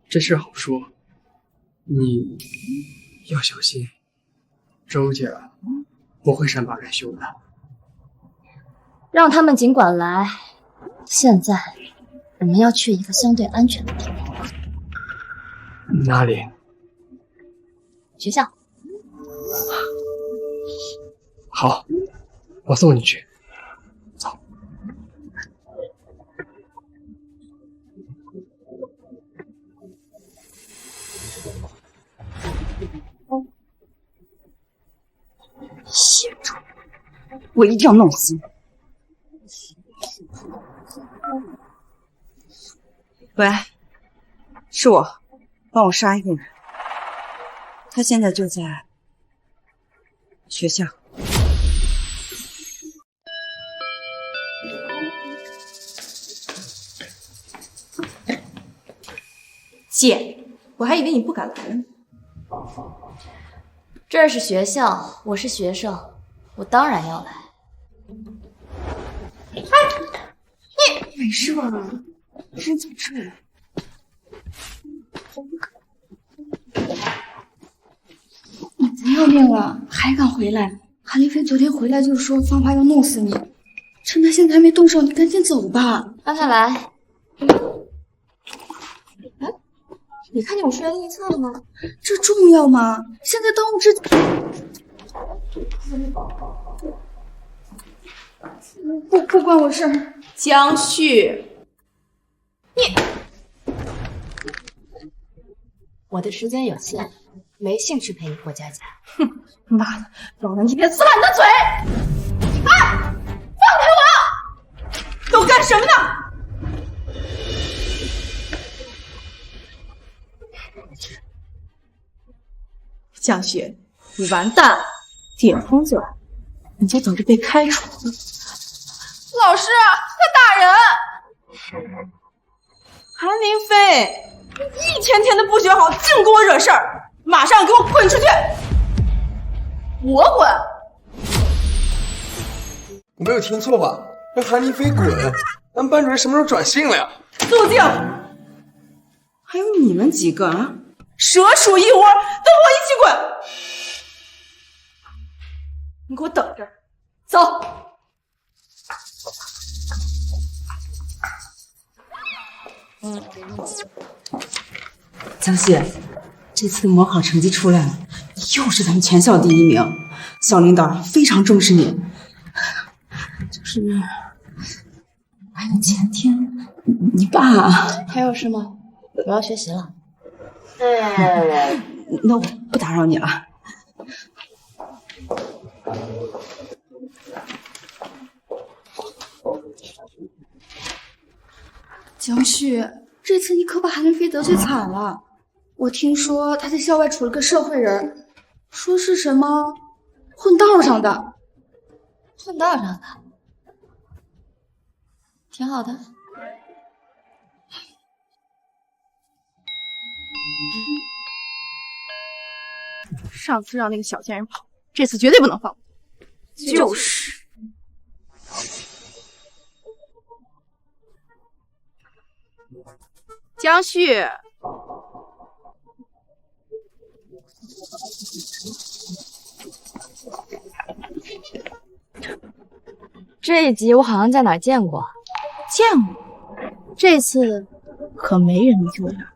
这事好说，你要小心，周家不会善罢甘休的。让他们尽管来。现在，我们要去一个相对安全的地方。哪里？学校。好，我送你去。走。邪种，我一定要弄死你！喂，是我，帮我杀一个人，他现在就在学校。姐，我还以为你不敢来呢。这是学校，我是学生，我当然要来。你没事吧？人怎么这样？你不要命了，还敢回来？韩立飞昨天回来就说方华要弄死你，趁他现在还没动手，你赶紧走吧。让他来。你看见我睡在内侧了吗？这重要吗？现在当务之急。不关我事儿。江旭，我的时间有限，没兴趣陪你过家家。哼，妈的，老娘今天撕烂你的嘴！哎，放开我！都干什么呢？江雪，你完蛋了！点风嘴，你就等着被开除了。老师，他打人！韩林飞，你一天天的不学好，净给我惹事儿！马上给我滚出去！我滚！我没有听错吧？让韩林飞滚！咱们班主任什么时候转性了呀？肃静！还有你们几个啊，蛇鼠一窝，都给我一起滚！你给我等着，走！江西，这次模考成绩出来了，你又是咱们全校第1名，校领导非常重视你。就是还有前天你爸还有事吗？我要学习了。那我不打扰你了。江旭，这次你可把韩林飞得罪惨了。我听说他在校外处了个社会人，说是什么混道上的。混道上的，挺好的。上次让那个小贱人跑，这次绝对不能放过。就是。江旭，这一集我好像在哪儿见过。见过，这次可没人救呀。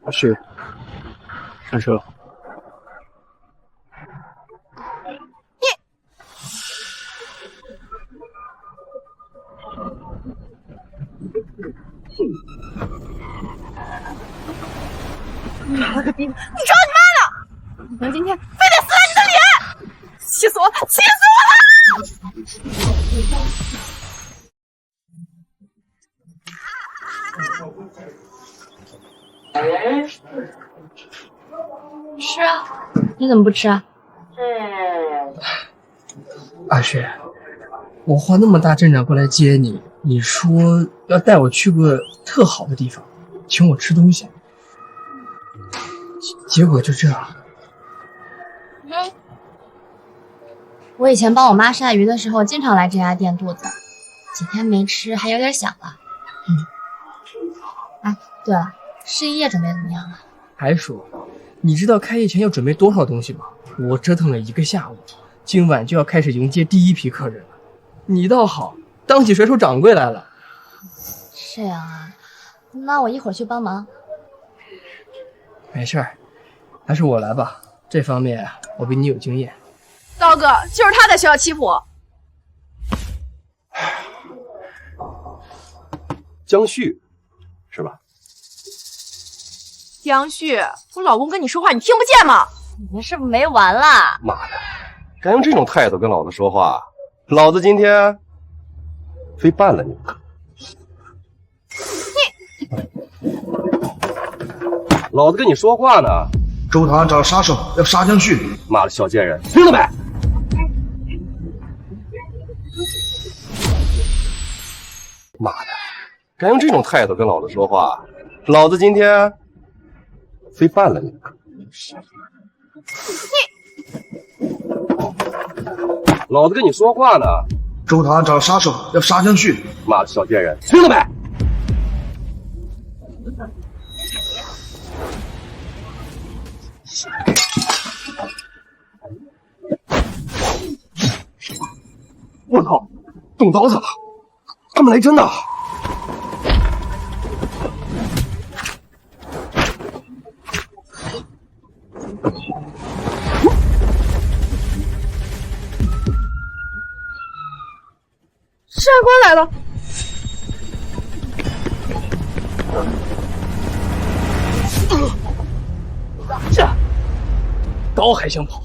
阿旭，上车。你我个逼！你瞅你妈呢！你们今天非得撕烂你的脸！气死我了！气死我了！吃啊，你怎么不吃啊？阿雪，我花那么大阵仗过来接你，你说要带我去个特好的地方，请我吃东西，结果就这样。我以前帮我妈杀鱼的时候，经常来这家店肚子，几天没吃，还有点想了。哎，对了，试衣夜准备怎么样了？还说，你知道开业前要准备多少东西吗？我折腾了1个下午，今晚就要开始迎接第一批客人了。你倒好，当起甩手掌柜来了。这样啊，那我一会儿去帮忙。没事儿，还是我来吧，这方面我比你有经验。刀哥，就是他在学校欺负我。江旭，是吧？江旭，我老公跟你说话，你听不见吗？你们是不是没完了？妈的，敢用这种态度跟老子说话，老子今天非办了你！老子跟你说话呢。周堂找杀手，要杀江旭。妈的，小贱人，听到没？妈的，敢用这种态度跟老子说话，老子今天非办了你！老子跟你说话呢。周堂找杀手，要杀江旭。妈的，小贱人，听到没？我操，动刀子了！他们来真的！治安官来了！这刀还想跑？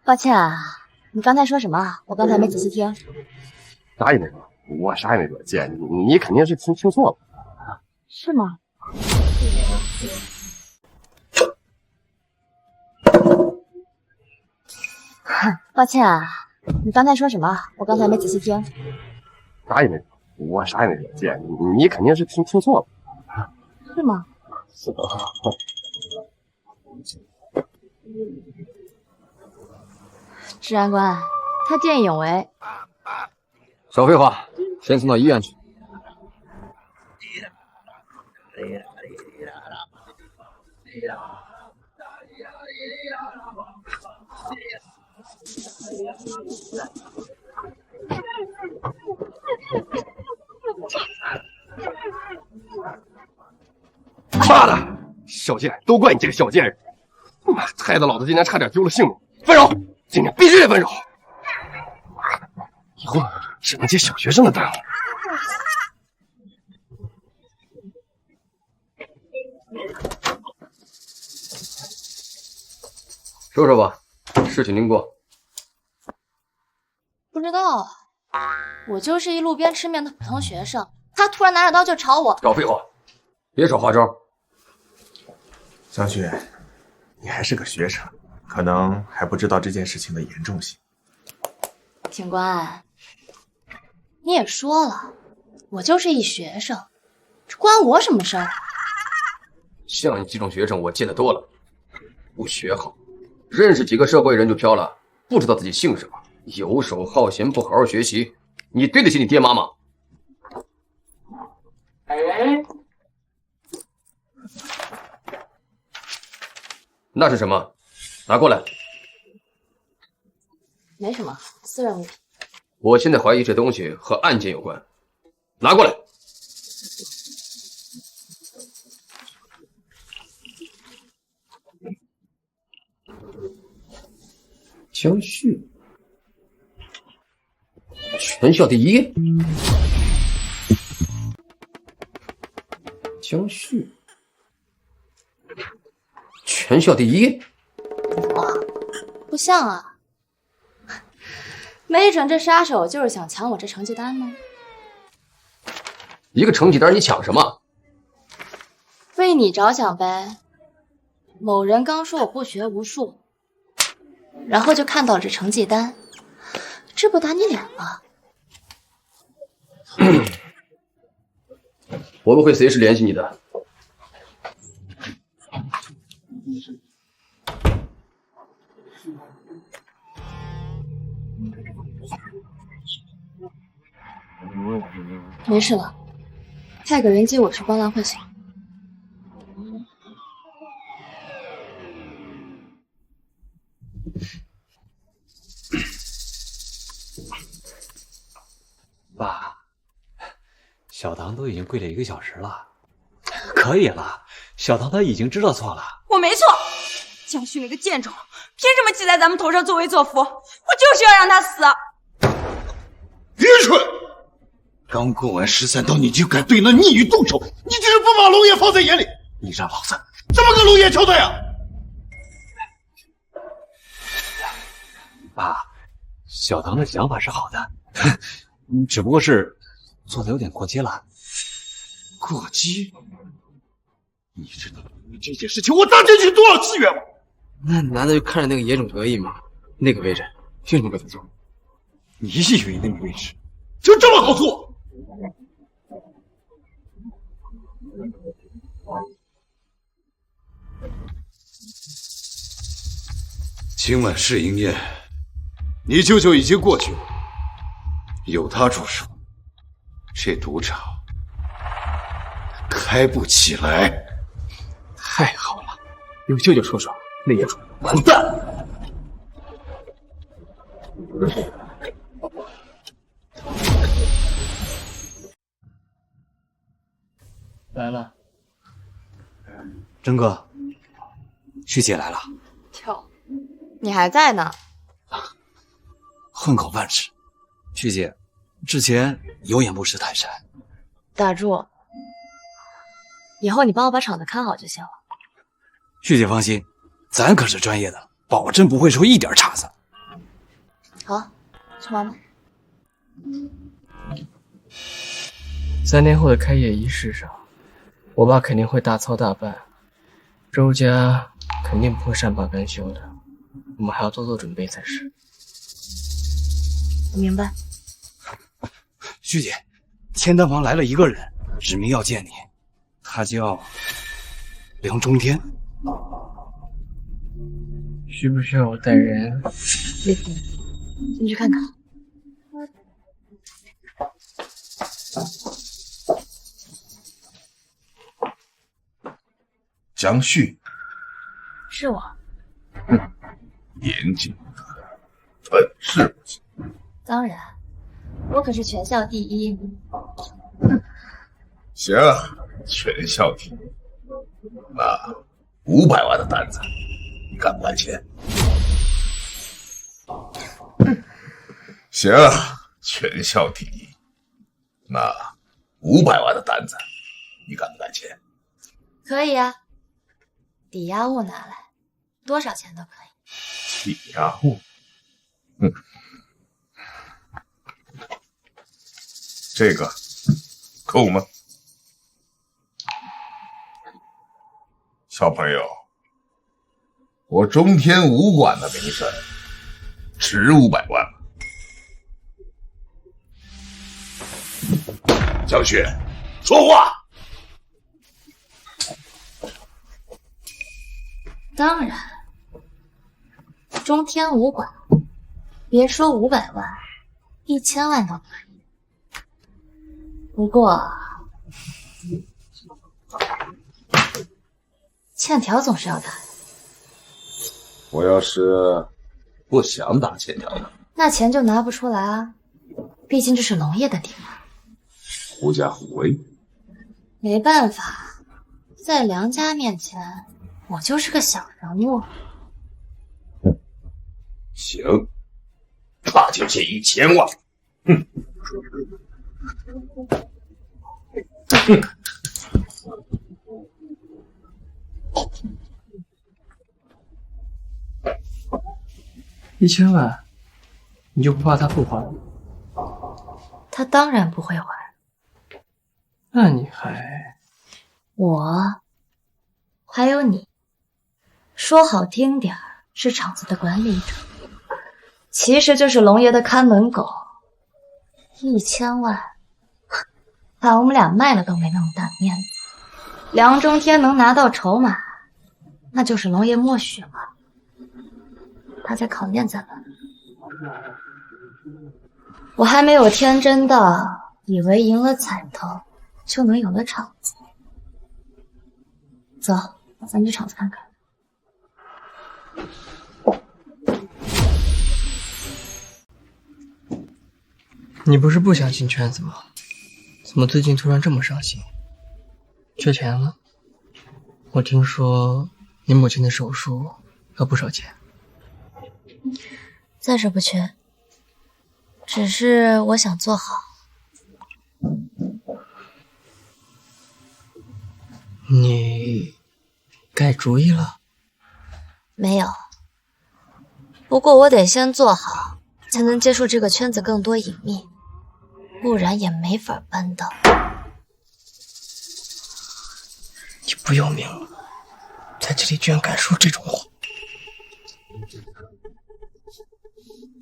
抱歉啊，你刚才说什么？我刚才没仔细听。啥也没说，我啥也没说，姐，你肯定是听错了。是吗？抱歉啊，你刚才说什么？我刚才没仔细听。啥也没说，我啥也没说，姐，你肯定是听错了。是吗？是的。治安官，他见义勇为。少废话，先送到医院去。妈的，小贱，都怪你这个小贱人！妈，害得老子今天差点丢了性命。分手！今天必须得分手，以后只能接小学生的单了。说说吧，事情经过。不知道，我就是一路边吃面的普通学生，他突然拿着刀就朝我。少废话，别耍花招。江旭，你还是个学生，可能还不知道这件事情的严重性。警官，你也说了，我就是一学生，这关我什么事儿？像你这种学生，我见得多了，不学好，认识几个社会人就飘了，不知道自己姓什么，游手好闲，不好好学习，你对得起你爹妈吗？那是什么？拿过来。没什么，私人物品。我现在怀疑这东西和案件有关，拿过来。江旭，全校第一。江旭，全校第一。不像啊。没准这杀手就是想抢我这成绩单呢。一个成绩单你抢什么？为你着想呗。某人刚说我不学无术，然后就看到了这成绩单，这不打你脸吗？我们会随时联系你的。没事了，派个人接我去观澜会所。爸，小唐都已经跪了1个小时了，可以了，小唐他已经知道错了。我没错，江旭那个贱种，凭什么骑在咱们头上作威作福？我就是要让他死！愚蠢！刚过完13刀，你就敢对那逆女动手，你这是不把龙爷放在眼里！你让老子怎么跟龙爷交代啊？爸，小唐的想法是好的，只不过是做的有点过激了。过激？你知道因为这件事情我搭进去多少资源吗？那男的就看着那个野种得意吗？那个位置凭什么给他做？你以为那个位置就这么好做？今晚试营宴，你舅舅已经过去了，有他驻守，这赌场开不起来。太好了，有舅舅说说，那野种完蛋！来了，真哥，旭姐来了。跳，你还在呢？混口饭吃。旭姐，之前有眼不识泰山。打住，以后你帮我把场子看好就行了。旭姐放心，咱可是专业的，保证不会出一点差错。好，去忙吧。 3天后的开业仪式上，我爸肯定会大操大办，周家肯定不会善罢甘休的，我们还要多做准备才是。我明白。旭姐，天丹房来了一个人，指明要见你，他叫梁中天。需不需要我带人？别急，进去看看。 江旭，是我。严谨的，本事不行。当然，我可是全校第一。行，全校第一。那500万的单子，你敢不敢签？行，全校第一。那500万的单子，你敢不敢签？可以啊，抵押物拿来，多少钱都可以。抵押物，这个够吗？小朋友，我中天武馆的名声值500万。江雪，说话。当然，中天武馆，别说500万，1000万都可以。不过，欠条总是要打的。我要是不想打欠条的，那钱就拿不出来啊，毕竟这是龙爷的地盘。狐假虎威。没办法，在梁家面前，我就是个小人物。行，那就这1000万。哼。1000万，你就不怕他不还？他当然不会还。那你还……我，还有你，说好听点儿是场子的管理者，其实就是龙爷的看门狗。1000万，把我们俩卖了都没那么大面子。梁中天能拿到筹码，那就是龙爷默许了。他在考验咱们。我还没有天真的以为赢了彩头就能有了场子。走，咱去场子看看。你不是不想进圈子吗？怎么最近突然这么伤心？缺钱了？我听说你母亲的手术要不少钱。暂时不缺，只是我想做好。你改主意了？没有，不过我得先做好，才能接触这个圈子更多隐秘，不然也没法办到。你不要命了？在这里居然敢说这种话！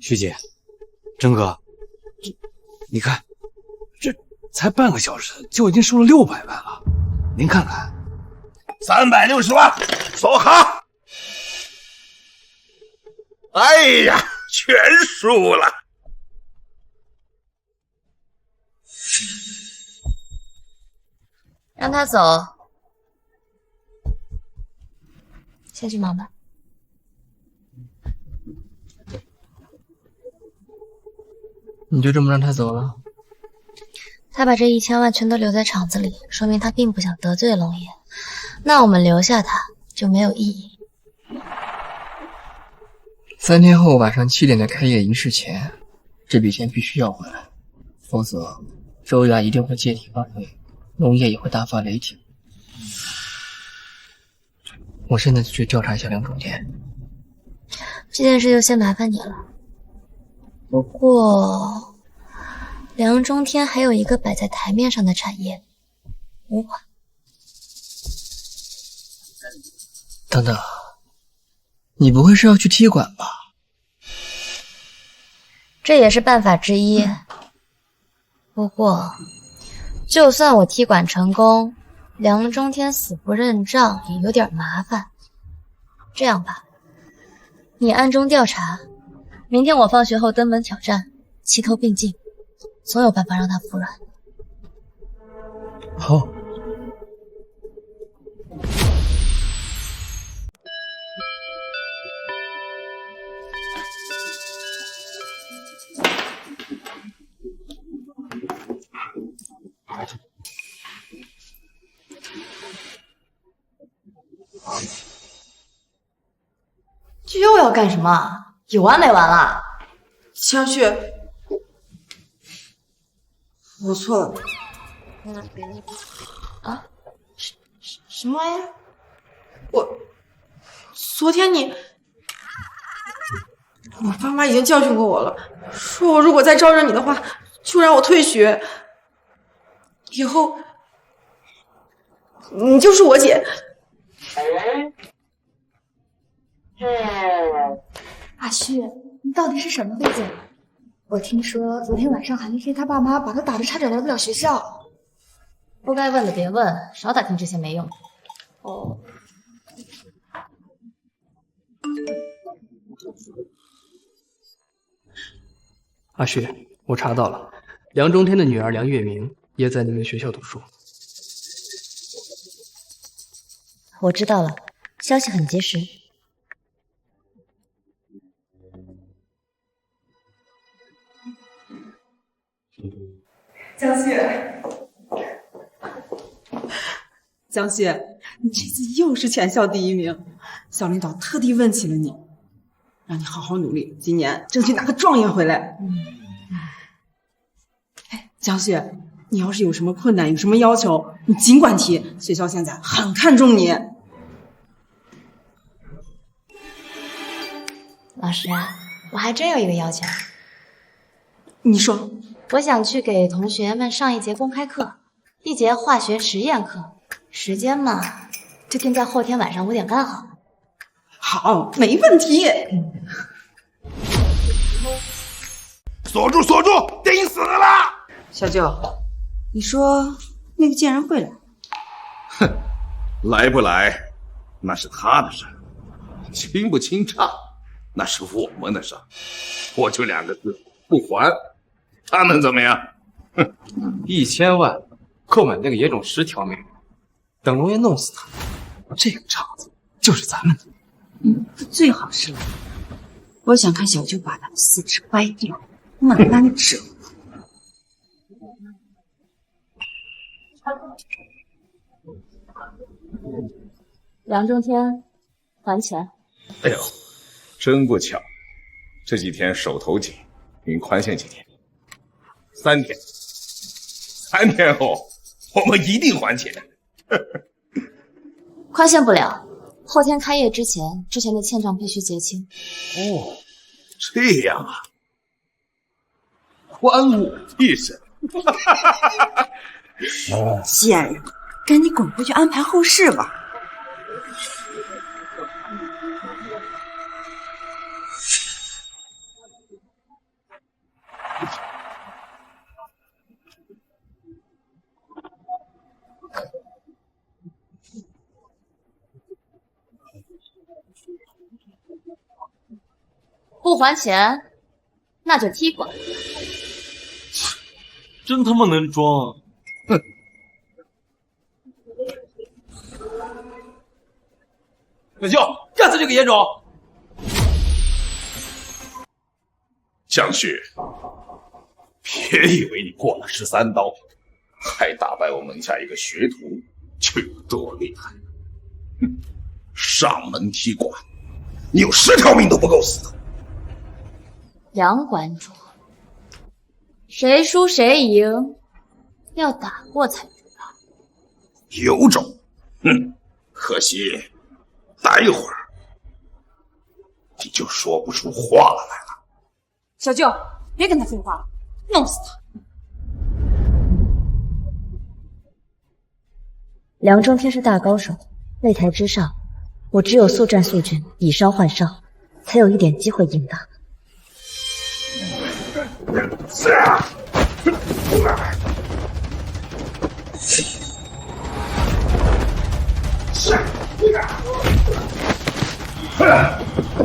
徐姐，真哥，你看，这才半个小时就已经收了600万了，您看看，360万，说好。哎呀，全输了。让他走，先去忙吧。你就这么让他走了？他把这1000万全都留在厂子里，说明他并不想得罪龙爷。那我们留下他就没有意义。3天后晚上7点的开业仪式前，这笔钱必须要回来，否则周雅一定会借题发挥，龙爷也会大发雷霆。我现在就去调查一下梁中天。这件事就先麻烦你了。不过，梁中天还有一个摆在台面上的产业——武馆。等等，你不会是要去踢馆吧？这也是办法之一。不过，就算我踢馆成功，梁中天死不认账也有点麻烦。这样吧，你暗中调查，明天我放学后登门挑战，齐头并进，总有办法让他服软。好。这又要干什么？有完没完了？江旭，我错了。啊？什么玩意儿？昨天我爸妈已经教训过我了，说我如果再招惹你的话，就让我退学。以后你就是我姐。阿旭，你到底是什么背景？我听说昨天晚上韩立飞他爸妈把他打得差点来不了学校。不该问的别问，少打听这些没用的。哦。阿旭，我查到了，梁中天的女儿梁月明也在你们学校读书。我知道了，消息很及时。江旭，江旭，你这次又是全校第1名，校领导特地问起了你，让你好好努力，今年争取拿个状元回来。哎，江旭，你要是有什么困难，有什么要求，你尽管提，学校现在很看重你。老师，我还真有一个要求。你说。我想去给同学们上一节公开课，一节化学实验课，时间嘛，就定在后天晚上5点半好了。好，没问题。锁住，锁住，钉死了！小舅，你说那个贱人会来？哼，来不来，那是他的事儿；清不清唱，那是我们的事儿。我就2个字，不还。他能怎么样？哼，1000万购买那个野种10条命，等龙爷弄死他，这个场子就是咱们的。最好是了。我想看小舅把他的4肢掰掉，慢慢折。梁中天，还钱。哎呦，真不巧，这几天手头紧，您宽限几天？3天，3天后我们一定还钱。宽限不了，后天开业之前的欠账必须结清。哦，这样啊，关我屁事！贱人，赶紧滚回去安排后事吧。不还钱，那就踢馆。真他妈能装！哼！小舅，干死这个野种！江旭，别以为你过了13刀，还打败我门下一个学徒，就有多厉害。哼！上门踢馆，你有10条命都不够死的。梁馆主，谁输谁赢，要打过才知道。有种！可惜待会儿你就说不出话来了。小舅，别跟他废话了，弄死他！梁中天是大高手，擂台之上，我只有速战速决，以伤换伤，才有一点机会赢他。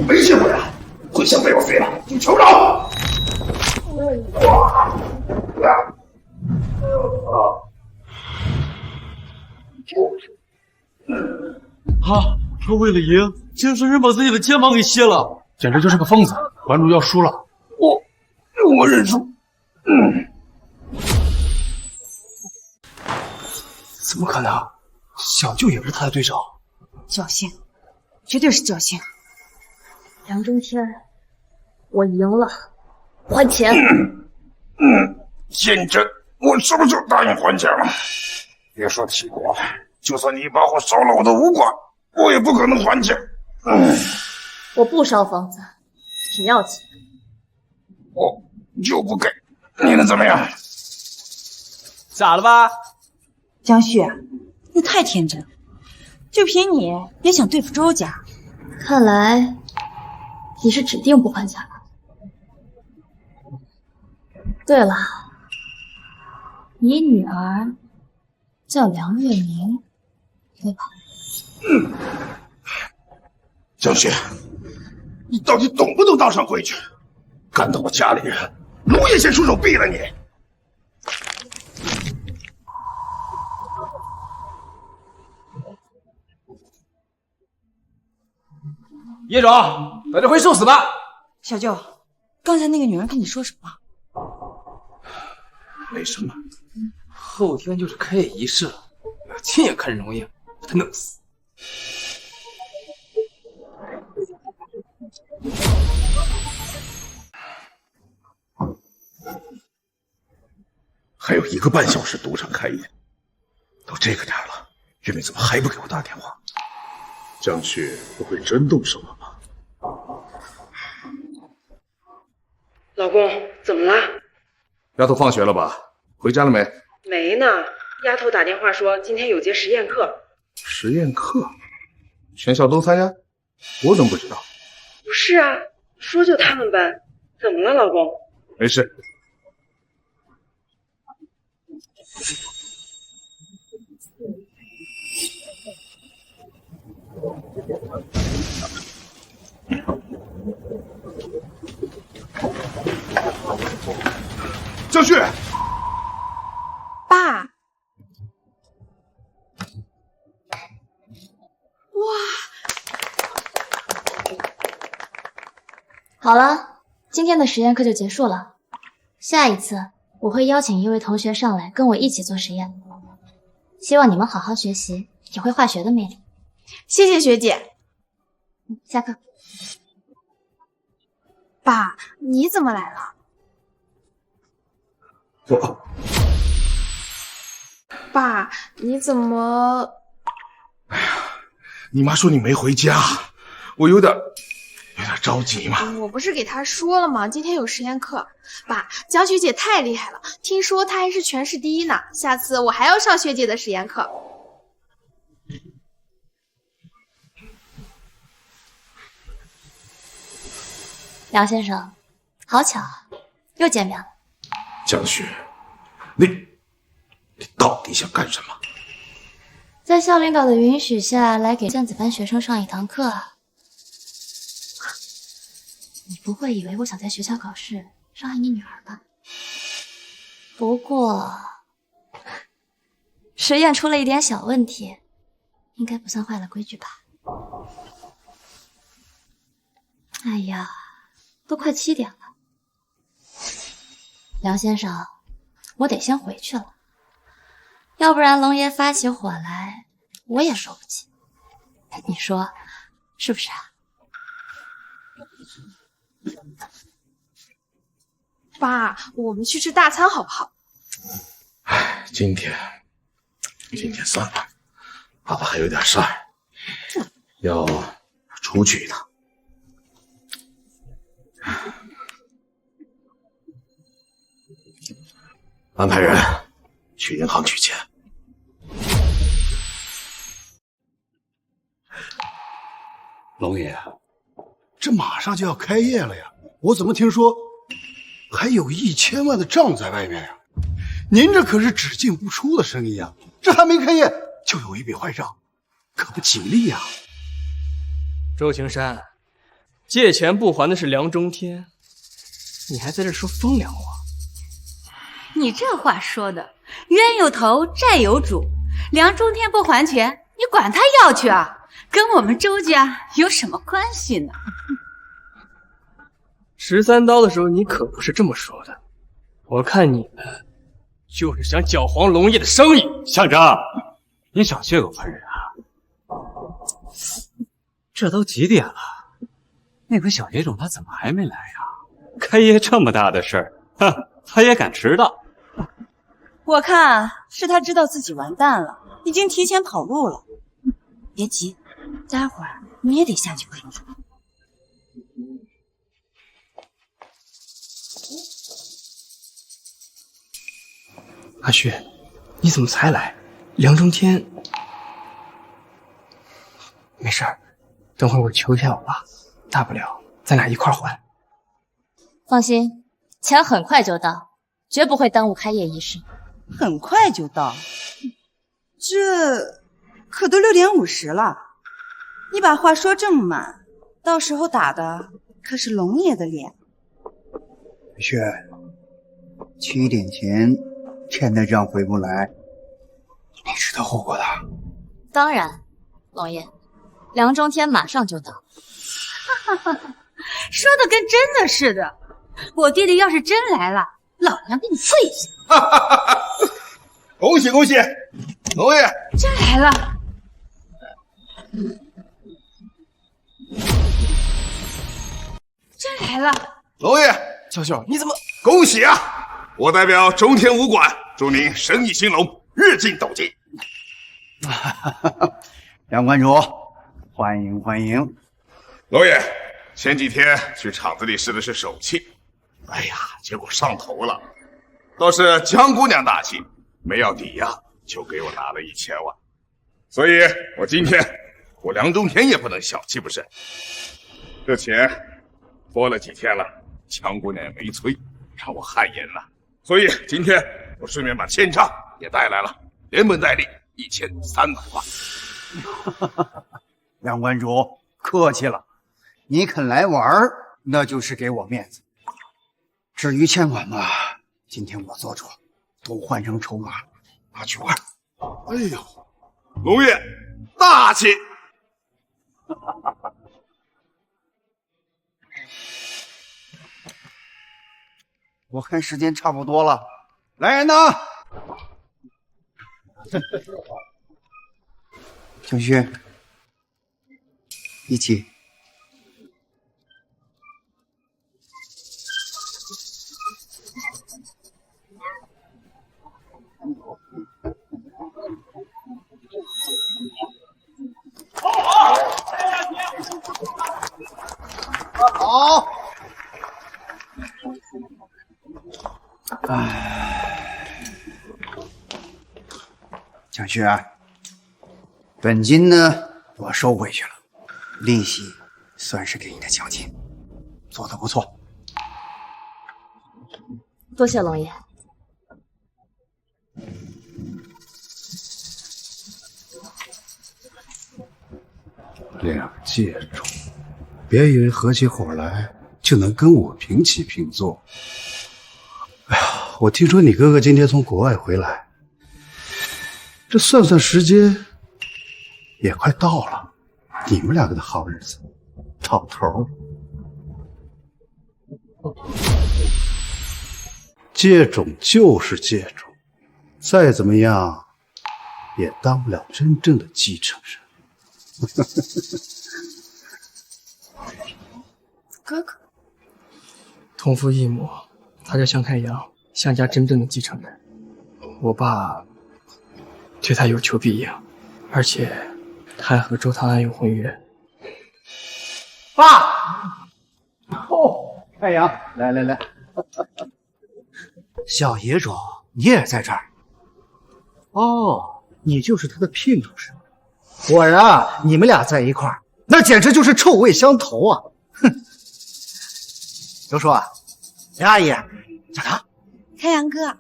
没机会了，会想被我废了，就瞅瞅！啊！他为了赢，竟然把自己的肩膀给卸了，简直就是个疯子！馆主要输了，我认输。怎么可能？小舅也不是他的对手。侥幸，绝对是侥幸。梁中天，我赢了，还钱。简直我什么时候答应还钱了？别说提国了，就算你把我烧了我的武馆，我也不可能还钱。我不烧房子，只要钱。我就不给，你能怎么样？咋了吧？江旭，你太天真了，就凭你也想对付周家？看来你是指定不还钱了。对了，你女儿叫梁月明，对吧？江雪，你到底懂不懂道上规矩？干到我家里人，龙爷先出手毙了你！叶总，把这回受死吧！小舅，刚才那个女人跟你说什么？没什么。后天就是开业仪式了，我要亲眼看着龙爷把他弄死。还有1个半小时赌场开业，都这个点了，月明怎么还不给我打电话？江旭不会真动手了吧？老公，怎么了？丫头放学了吧？回家了没？没呢，丫头打电话说今天有节实验课。实验课，全校都参加？我怎么不知道？不是啊，说就他们班，怎么了，老公？没事。江旭，爸，好了，今天的实验课就结束了。下一次我会邀请一位同学上来跟我一起做实验，希望你们好好学习，体会化学的魅力。谢谢学姐。下课。爸，你怎么来了？爸，你怎么？你妈说你没回家，我有点着急嘛。我不是给她说了吗？今天有实验课。爸，江学姐太厉害了，听说她还是全市第1呢。下次我还要上学姐的实验课。梁先生，好巧啊，又见面了。江旭，你到底想干什么？在校领导的允许下来给尖子班学生上一堂课。你不会以为我想在学校搞事伤害你女儿吧？不过实验出了一点小问题，应该不算坏了规矩吧？哎呀，都快7点了。梁先生，我得先回去了，要不然龙爷发起火来，我也受不起。你说是不是啊？爸，我们去吃大餐好不好？今天算了，爸爸还有点事儿，要出去一趟。安排人去银行取钱。龙爷，这马上就要开业了呀，我怎么听说还有1000万的账在外面呀？您这可是只进不出的生意啊，这还没开业就有一笔坏账，可不吉利呀。周青山，借钱不还的是梁中天，你还在这说风凉话？你这话说的，冤有头债有主，梁中天不还钱，你管他要去啊？跟我们周家有什么关系呢？13刀的时候你可不是这么说的，我看你们就是想搅黄龙业的生意。乡长，你少血口喷人啊！这都几点了？那个小野种他怎么还没来呀？开业这么大的事儿，哼，他也敢迟到？我看是他知道自己完蛋了，已经提前跑路了。别急，待会儿你也得下去陪他。阿雪，你怎么才来？梁中天，没事儿，等会儿我求一下我爸，大不了咱俩一块儿还。放心，钱很快就到，绝不会耽误开业仪式。很快就到，这可都6点50了。你把话说这么满，到时候打的可是龙爷的脸。雪，7点前欠的账回不来，你知道后果的。当然，龙爷，梁中天马上就到。哈哈哈，说的跟真的似的。我弟弟要是真来了，老娘给你啐一下！哈哈哈！恭喜恭喜，龙爷真来了！真来了！龙爷，小秀，你怎么？恭喜啊！我代表中天武馆祝您生意兴隆，日进斗金。梁馆主，欢迎欢迎。龙爷，前几天去厂子里试的是手气，哎呀，结果上头了。倒是江姑娘大气，没要抵押就给我拿了1000万，所以我今天我梁中天也不能小气不是。这钱拖了几天了，江姑娘也没催，让我汗颜了。所以今天我顺便把欠账也带来了，连本带利1300万。梁馆主客气了，你肯来玩，那就是给我面子。至于欠款嘛，今天我做主，都换成筹码，拿去玩。哎呦，龙爷大气！我看时间差不多了，来人呐！小旭，一起。好。蒋旭，本金呢我收回去了，利息算是给你的奖金，做得不错。多谢龙爷。两界种，别以为合起伙来就能跟我平起平坐。哎呀，我听说你哥哥今天从国外回来，这算算时间也快到了，你们两个的好日子到头。借种就是借种，再怎么样也当不了真正的继承人。哥哥，同父异母，他叫向开阳，向家真正的继承人。我爸对他有求必应，而且他还和周唐安有婚约。爸，哦，开阳，来来来，小野种，你也在这儿？哦，你就是他的姘头是吗？果然啊，你们俩在一块儿，那简直就是臭味相投啊！哼，周叔啊，杨阿姨，小唐，开阳哥，哎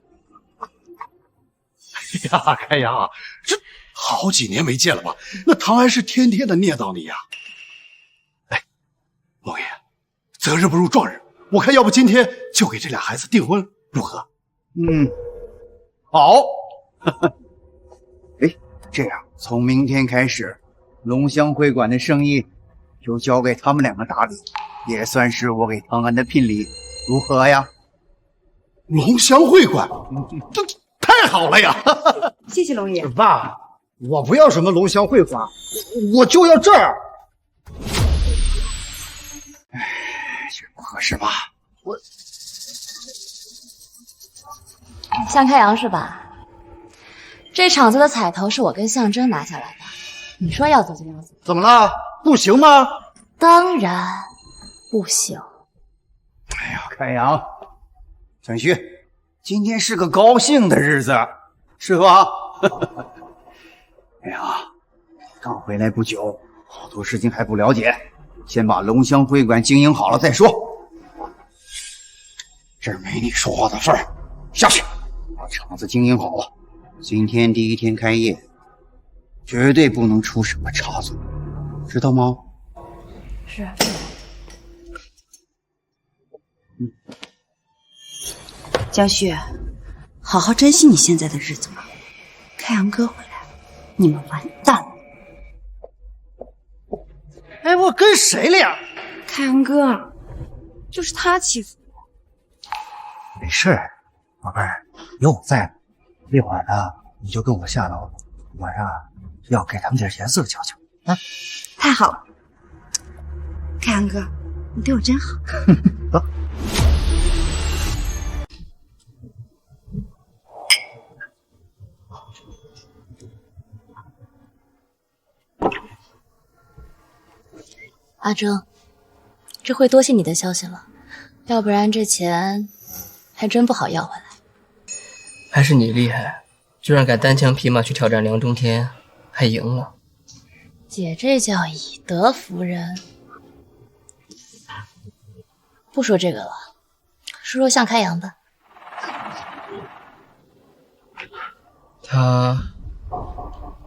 呀，开阳啊，这好几年没见了吧？那唐安是天天的念叨你呀。哎，龙爷，择日不如撞日，我看要不今天就给这俩孩子订婚，如何？嗯，好。哎，这样从明天开始，龙香会馆的生意就交给他们两个打理，也算是我给唐安的聘礼，如何呀？龙香会馆，这太好了呀！谢谢龙爷。爸，我不要什么龙香会馆，我就要这儿。哎，这不合适吧？向开阳是吧？这场子的彩头是我跟象征拿下来的，你说要走就要走。怎么了？不行吗？当然不行。哎呀，开阳，小旭，今天是个高兴的日子，是吧？哎呀，刚回来不久，好多事情还不了解，先把龙香会馆经营好了再说。这儿没你说话的事儿，下去把场子经营好了。今天第一天开业，绝对不能出什么差错，知道吗？是。江旭，好好珍惜你现在的日子吧。开阳哥回来了，你们完蛋了。哎，我跟谁俩？开阳哥，就是他欺负我。没事，宝贝儿，有我在呢。一会儿呢，你就跟我下楼，我呀要给他们点颜色瞧瞧。啊，太好了，开阳哥，你对我真好。走。阿征，这回多谢你的消息了，要不然这钱还真不好要回来。还是你厉害，居然敢单枪匹马去挑战梁中天，还赢了。姐这叫以德服人。不说这个了，说说向开阳吧。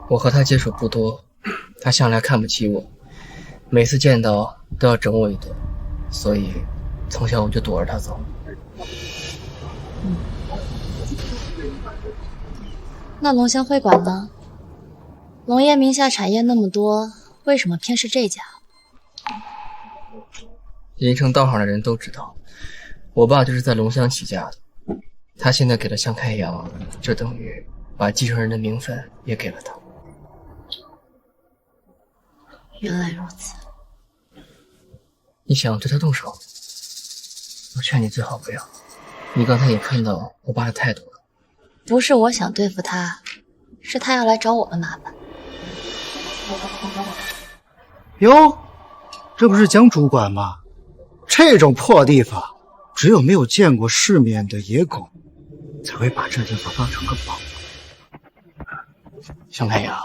我和他接触不多，他向来看不起我，每次见到都要整我一顿，所以从小我就躲着他走。那龙香会馆呢？龙爷名下产业那么多，为什么偏是这家？银城道行的人都知道，我爸就是在龙香起家的。他现在给了向开阳，就等于把继承人的名分也给了他。原来如此。你想对他动手？我劝你最好不要。你刚才也看到我爸的态度了。不是我想对付他，是他要来找我们麻烦。哟，这不是江主管吗？这种破地方，只有没有见过世面的野狗才会把这地方当成个宝。向开阳，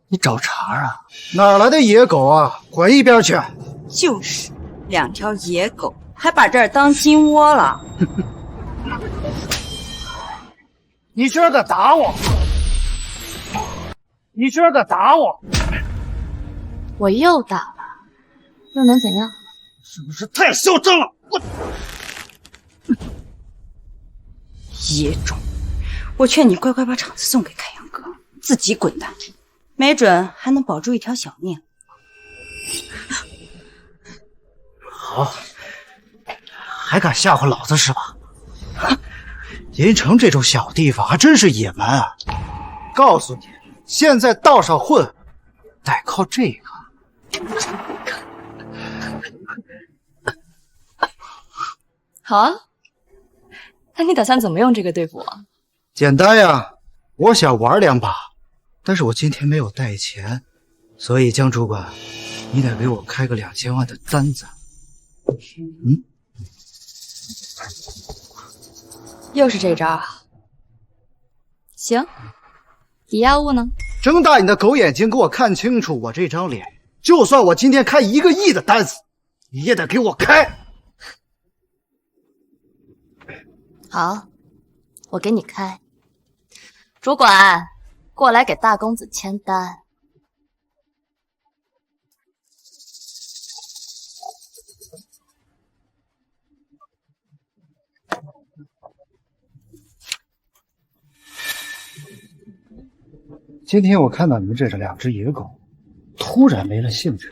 你找茬啊？哪来的野狗啊？滚一边去！就是两条野狗，还把这儿当金窝了。你今儿个打我！你今儿个打我！我又打了，又能怎样？是不是太嚣张了？我野种！我劝你乖乖把场子送给开阳哥，自己滚蛋，没准还能保住一条小命。好，还敢吓唬老子是吧？银城这种小地方还真是野蛮啊！告诉你，现在道上混，得靠这个。好啊，那你打算怎么用这个对付我？简单呀，我想玩两把，但是我今天没有带钱，所以江主管，你得给我开个2000万的单子。嗯。又是这招啊！行，抵押物呢？睁大你的狗眼睛，给我看清楚我这张脸！就算我今天开1个亿的单子，你也得给我开！好，我给你开。主管，过来给大公子签单。今天我看到你们这2只野狗，突然没了兴趣。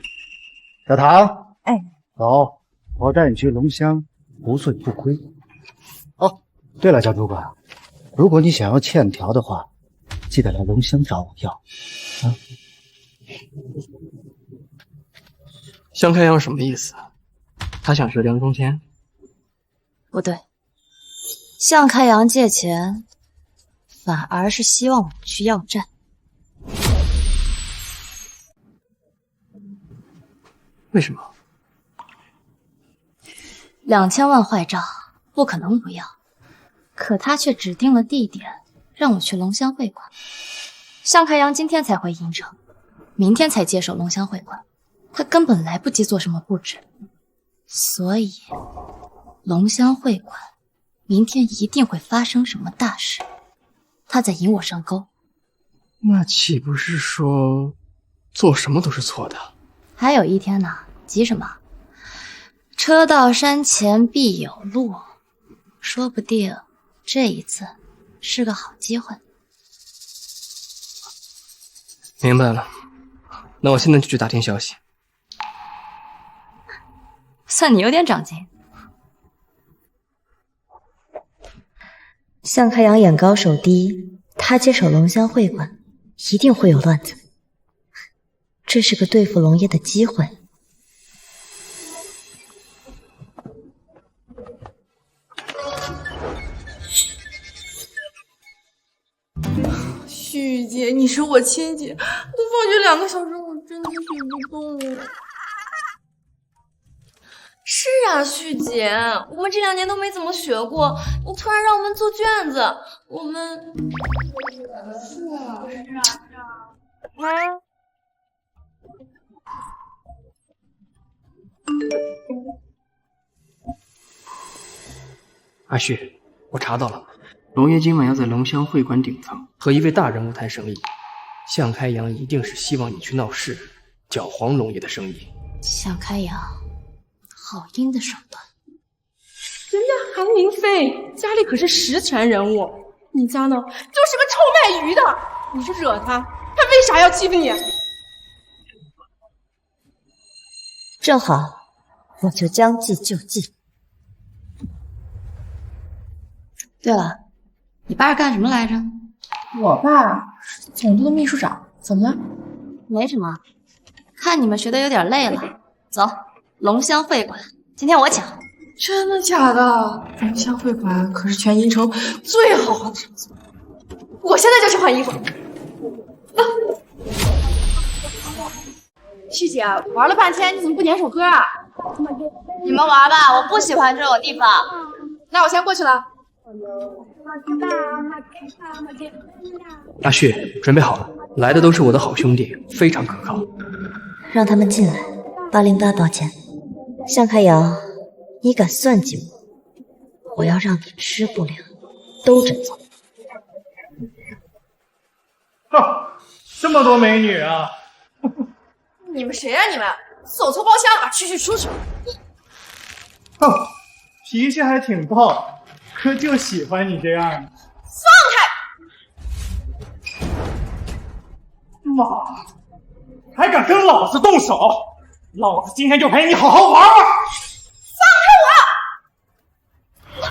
小唐，哎，走，我带你去龙香，不醉不归。哦，对了，江主管，如果你想要欠条的话，记得来龙香找我要。啊，向开阳什么意思？他想是梁中天？不对，向开阳借钱，反而是希望我去要债。为什么？2000万坏账不可能不要，可他却指定了地点，让我去龙香会馆。向开阳今天才回银城，明天才接手龙香会馆，他根本来不及做什么布置，所以龙香会馆明天一定会发生什么大事，他在引我上钩。那岂不是说做什么都是错的？还有一天呢，急什么？车到山前必有路，说不定这一次是个好机会。明白了，那我现在就去打听消息。算你有点长进。向开阳眼高手低，他接手龙香会馆，一定会有乱子。这是个对付龙爷的机会。旭姐，你是我亲姐，都放学2个小时，我真的举不动了。是啊，旭姐，我们这2年都没怎么学过，你突然让我们做卷子，我们是啊。阿旭，我查到了，龙爷今晚要在龙香会馆顶层和一位大人物谈生意，向开阳一定是希望你去闹事，搅黄龙爷的生意。向开阳，好阴的手段！人家韩林飞家里可是实权人物，你家呢就是个臭卖鱼的，你是惹他，他为啥要欺负你？正好，我就将计就计。对了，你爸是干什么来着？我爸是总督的秘书长，怎么了？没什么，看你们学的有点累了，走，龙香会馆，今天我抢。真的假的？龙香会馆可是全银城最豪华的场所，我现在就去换衣服。旭姐，玩了半天，你怎么不点首歌啊？你们玩吧，我不喜欢这种地方。那我先过去了。阿旭，准备好了，来的都是我的好兄弟，非常可靠。让他们进来。808抱歉，向开阳，你敢算计我，我要让你吃不了兜着走。这么多美女啊！你们谁啊？你们走错包厢了，去出去！脾气还挺暴，可就喜欢你这样的。放开！妈，还敢跟老子动手！老子今天就陪你好好玩玩！放开我！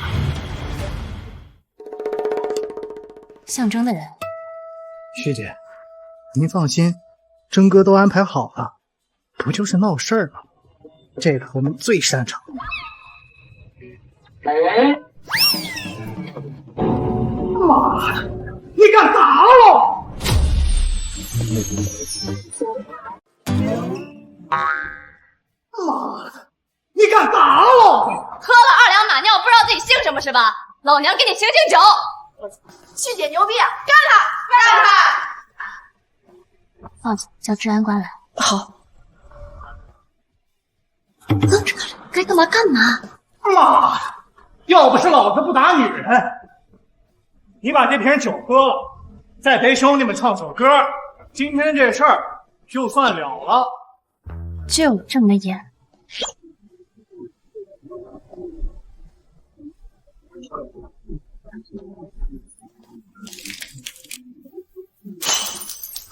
象征的人，师姐，您放心，征哥都安排好了，不就是闹事儿吗？这个我们最擅长。妈的，你敢打我！妈的，你敢打我！喝了2两马尿，不知道自己姓什么是吧？老娘给你醒醒酒！旭姐牛逼，干他！干他！放下，叫治安官来。好。该干嘛干嘛。妈的，要不是老子不打女人，你把这瓶酒喝了，再陪兄弟们唱首歌，今天这事儿就算了了。就这么演。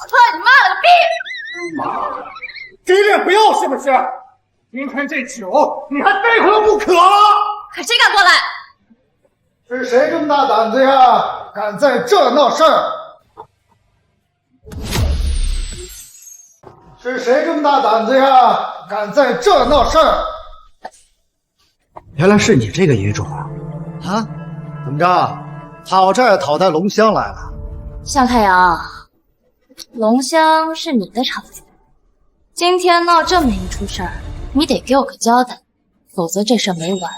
操你妈了个逼！妈，给脸不要是不是？今天这酒你还非喝不可了！可谁敢过来？是谁这么大胆子呀？敢在这闹事儿？是谁这么大胆子呀？敢在这闹事儿？原来是你这个野种啊！啊，怎么着？讨债讨到龙香来了？向太阳，龙香是你的场子，今天闹这么一出事儿，你得给我个交代，否则这事儿没完。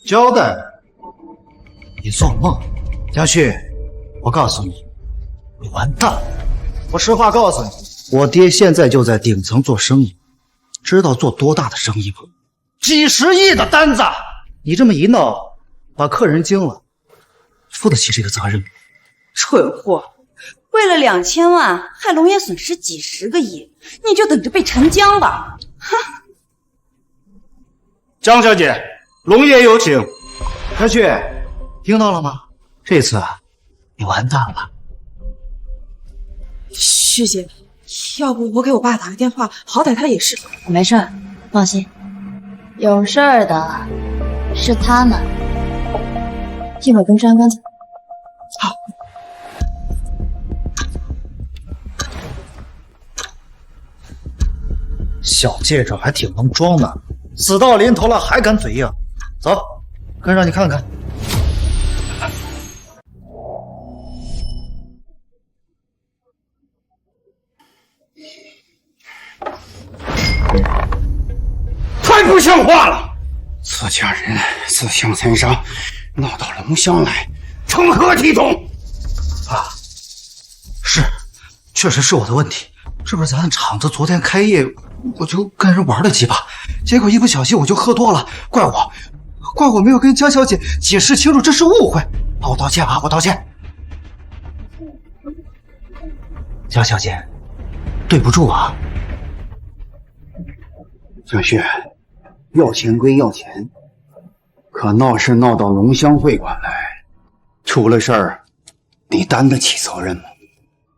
交代？你做梦！江旭，我告诉你，你完蛋了。我实话告诉你，我爹现在就在顶层做生意，知道做多大的生意不？几十亿的单子，你这么一闹，把客人惊了，负得起这个责任吗？蠢货！为了2000万，害龙爷损失几十个亿，你就等着被沉江吧！哼！张小姐，龙爷有请。江旭，听到了吗？这次啊，你完蛋了。旭姐，要不我给我爸打个电话，好歹他也是……没事儿，放心。有事儿的是他们，一会儿跟治安官走。好。小借着还挺能装的，死到临头了还敢嘴硬。走，跟上去看看。太不像话了！自家人自相残杀，闹到龙香来，成何体统？啊，是，确实是我的问题。是不是咱的厂子昨天开业，我就跟人玩了几把，结果一不小心我就喝多了，怪我没有跟江小姐解释清楚，这是误会，我道歉啊，我道歉。江小姐，对不住啊。小旭，要钱归要钱，可闹事闹到龙香会馆来，出了事儿，你担得起责任吗？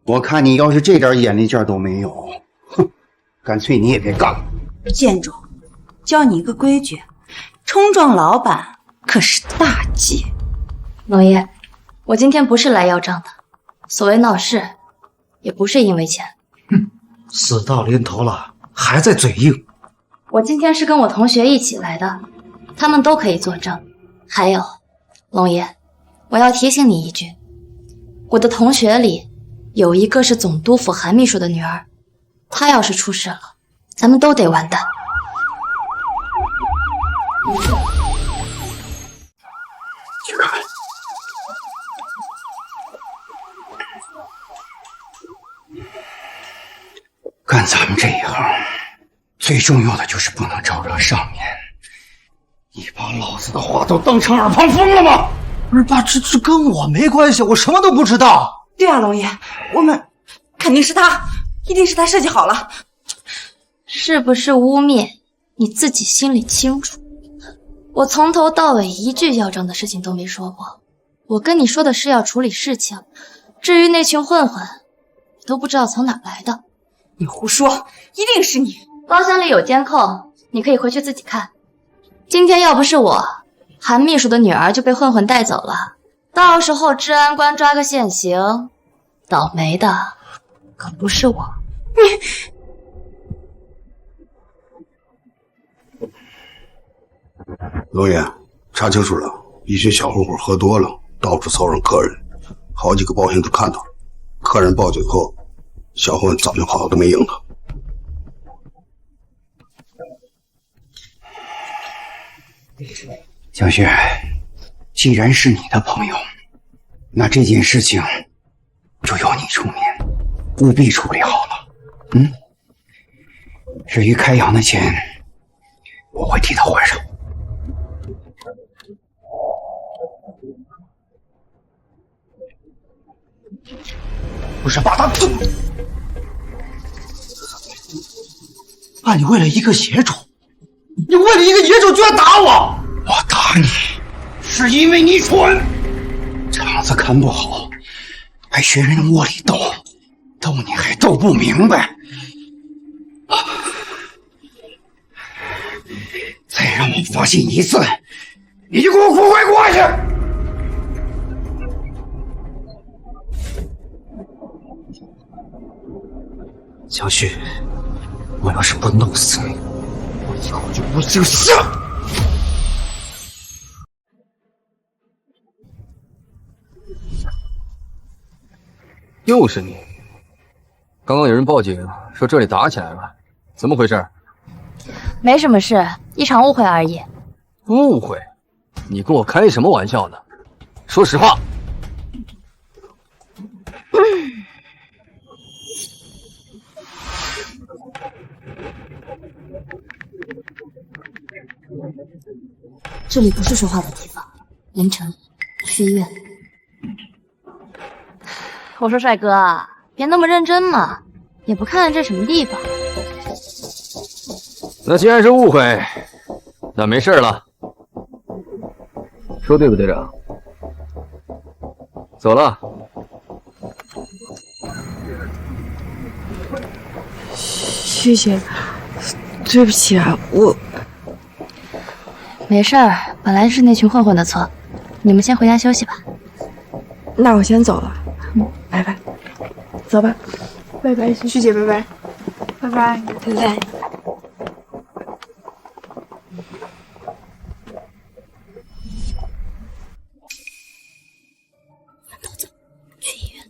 我看你要是这点眼力劲儿都没有，哼，干脆你也别干了。建主，教你一个规矩，冲撞老板可是大忌。龙爷，我今天不是来要账的，所谓闹事，也不是因为钱。死到临头了，还在嘴硬。我今天是跟我同学一起来的，他们都可以作证。还有，龙爷，我要提醒你一句，我的同学里有一个是总督府韩秘书的女儿，她要是出事了，咱们都得完蛋。去看。干咱们这一行，最重要的就是不能招惹上面。你把老子的话都当成耳旁风了吗？不是爸，这跟我没关系，我什么都不知道。对啊，龙爷，我们肯定是他，一定是他设计好了。是不是污蔑，你自己心里清楚。我从头到尾一句要账的事情都没说过，我跟你说的是要处理事情，至于那群混混，都不知道从哪来的。你胡说，一定是你。包厢里有监控，你可以回去自己看。今天要不是我，韩秘书的女儿就被混混带走了，到时候治安官抓个现行，倒霉的可不是我。龙爷，查清楚了，一群小混混喝多了，到处骚扰客人，好几个保险都看到了。客人报警后，小混混早就跑了，都没影了。小雪，既然是你的朋友，那这件事情就由你出面，务必处理好了。至于开洋的钱，我会替他还上。不是把他爸，你为了一个野种，你为了一个野种居然打我！我打你是因为你蠢，场子看不好，还学人窝里斗，斗你还斗不明白。再让我发现一次，你就给我滚回过去！小旭，我要是不弄死你，我以后就不姓夏。又是你！刚刚有人报警说这里打起来了，怎么回事？没什么事，一场误会而已。误会？你跟我开什么玩笑呢？说实话。这里不是说话的地方。凌晨，去医院。我说帅哥，别那么认真嘛，也不看看这什么地方。那既然是误会，那没事了。说对不，队长？走了。谢谢，对不起啊，我没事儿，本来是那群混混的错，你们先回家休息吧。那我先走了，拜拜，走吧，拜拜，旭姐，拜拜，拜拜，拜拜。去医院。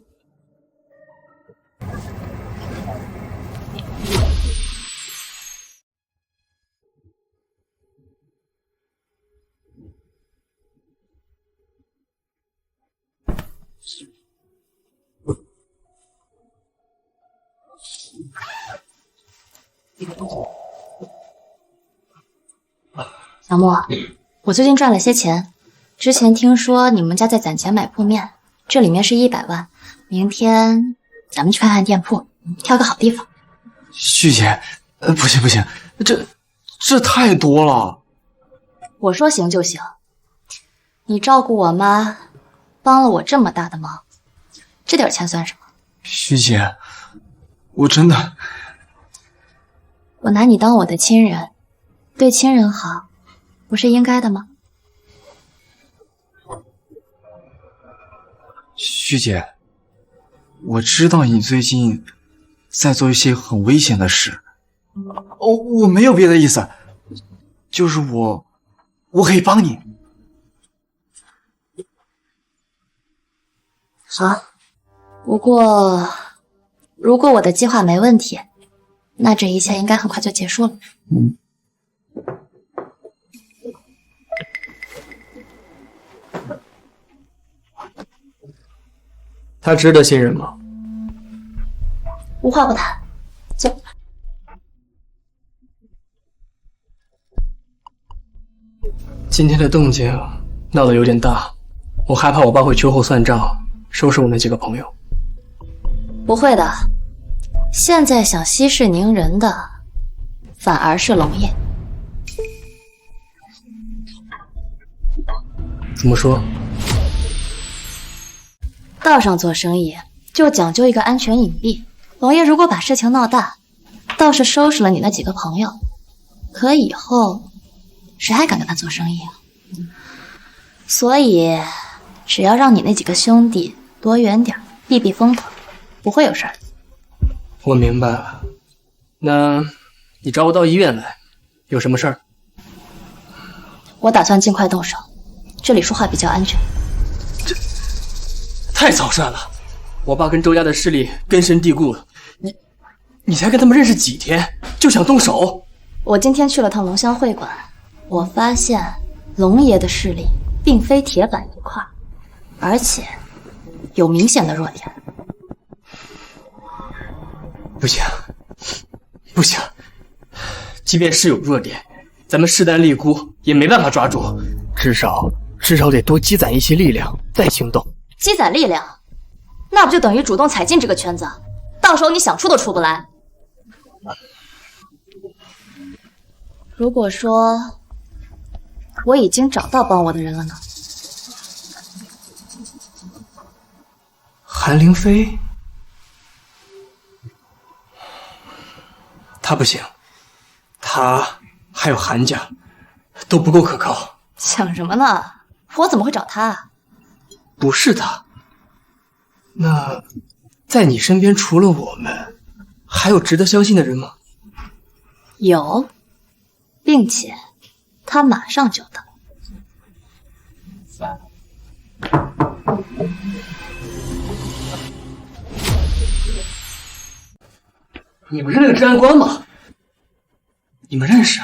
小莫，我最近赚了些钱。之前听说你们家在攒钱买铺面，这里面是100万。明天咱们去看看店铺，挑个好地方。旭姐，不行，这太多了。我说行就行。你照顾我妈，帮了我这么大的忙，这点钱算什么？旭姐，我真的，我拿你当我的亲人，对亲人好，不是应该的吗？旭姐，我知道你最近在做一些很危险的事，我没有别的意思，就是我可以帮你。好，不过如果我的计划没问题，那这一切应该很快就结束了。他值得信任吗？无话不谈，走。今天的动静闹得有点大，我害怕我爸会秋后算账，收拾我那几个朋友。不会的，现在想息事宁人的反而是龙爷。怎么说？道上做生意就讲究一个安全隐蔽。龙爷如果把事情闹大，倒是收拾了你那几个朋友，可以后谁还敢跟他做生意啊？所以只要让你那几个兄弟躲远点，避避风头，不会有事儿。我明白了。那你找我到医院来，有什么事儿？我打算尽快动手，这里说话比较安全。太草率了！我爸跟周家的势力根深蒂固，你才跟他们认识几天就想动手？我今天去了趟龙香会馆，我发现龙爷的势力并非铁板一块，而且有明显的弱点。不行，即便是有弱点，咱们势单力孤也没办法抓住，至少得多积攒一些力量再行动。积攒力量，那不就等于主动踩进这个圈子？到时候你想出都出不来。如果说我已经找到帮我的人了呢？韩凌飞，他不行，他还有韩家都不够可靠。想什么呢？我怎么会找他？不是他。那在你身边除了我们，还有值得相信的人吗？有，并且他马上就到。你们是那个治安官吗？你们认识？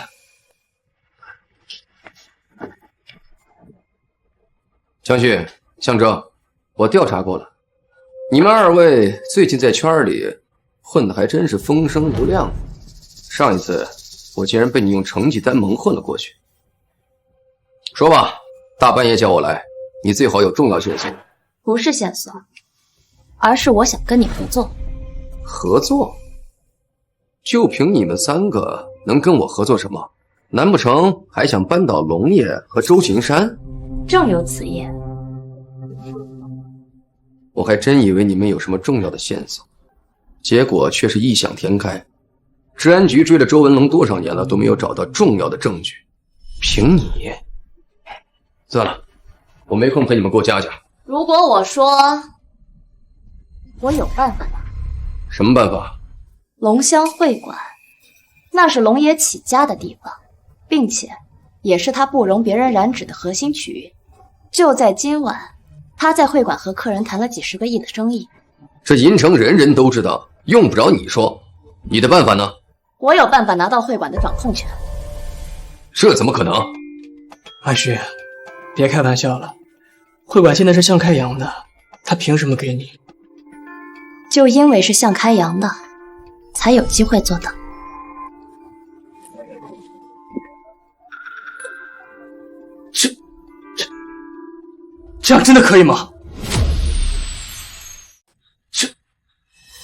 江旭、向征，我调查过了，你们二位最近在圈里混得还真是风声无量。上一次我竟然被你用成绩单蒙混了过去。说吧，大半夜叫我来，你最好有重要线索。不是线索，而是我想跟你合作。合作？就凭你们三个能跟我合作什么？难不成还想扳倒龙爷和周秦山？正有此意。我还真以为你们有什么重要的线索，结果却是异想天开。治安局追了周文龙多少年了，都没有找到重要的证据。凭你，算了，我没空陪你们过家家。如果我说我有办法呢？什么办法？龙香会馆，那是龙爷起家的地方，并且也是他不容别人染指的核心区域。就在今晚，他在会馆和客人谈了几十个亿的生意。这银城人人都知道，用不着你说。你的办法呢？我有办法拿到会馆的掌控权。这怎么可能？阿旭，别开玩笑了，会馆现在是向开阳的，他凭什么给你？就因为是向开阳的，才有机会做到。这样真的可以吗？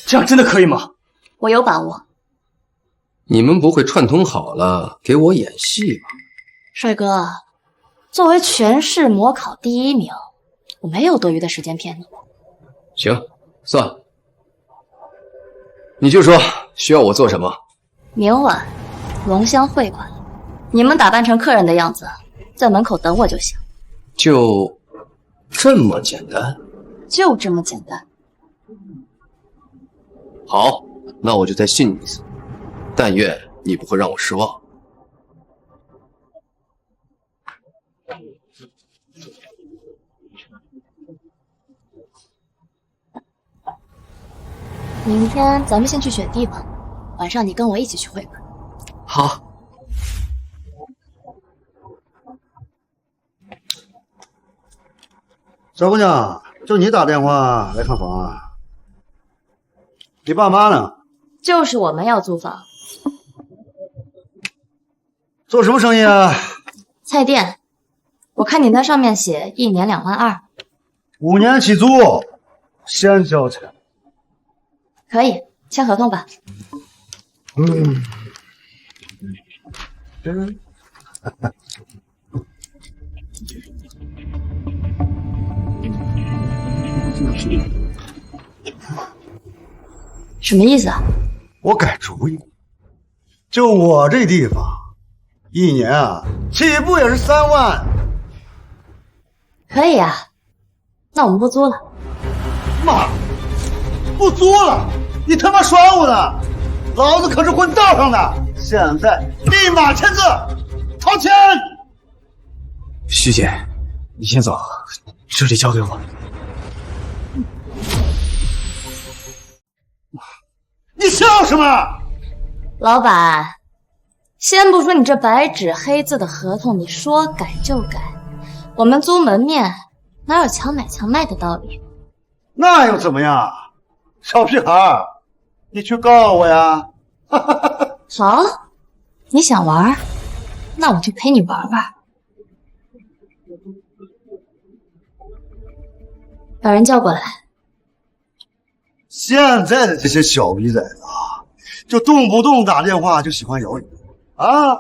这样真的可以吗？我有把握。你们不会串通好了给我演戏吧？帅哥，作为全市模考第1名，我没有多余的时间骗你。行，算了。你就说需要我做什么？明晚龙香会馆，你们打扮成客人的样子，在门口等我就行。就这么简单？就这么简单。好，那我就再信你一次，但愿你不会让我失望。明天咱们先去选地方，晚上你跟我一起去会馆。好。小姑娘，就你打电话来看房啊？你爸妈呢？就是我们要租房。做什么生意啊？菜店。我看你那上面写1年2万2。5年起租，先交钱。可以，签合同吧。什么意思啊？我改主意，就我这地方，1年啊，起步也是3万。可以啊，那我们不租了。妈，不租了？你他妈耍我呢？老子可是混道上的，现在立马签字，掏钱。徐姐，你先走，这里交给我。你笑什么？老板，先不说你这白纸黑字的合同，你说改就改，我们租门面哪有强买强卖的道理？那又怎么样？小屁孩，你去告我呀！好，你想玩，那我就陪你玩玩。把人叫过来。现在的这些小逼崽子啊，就动不动打电话就喜欢摇你啊！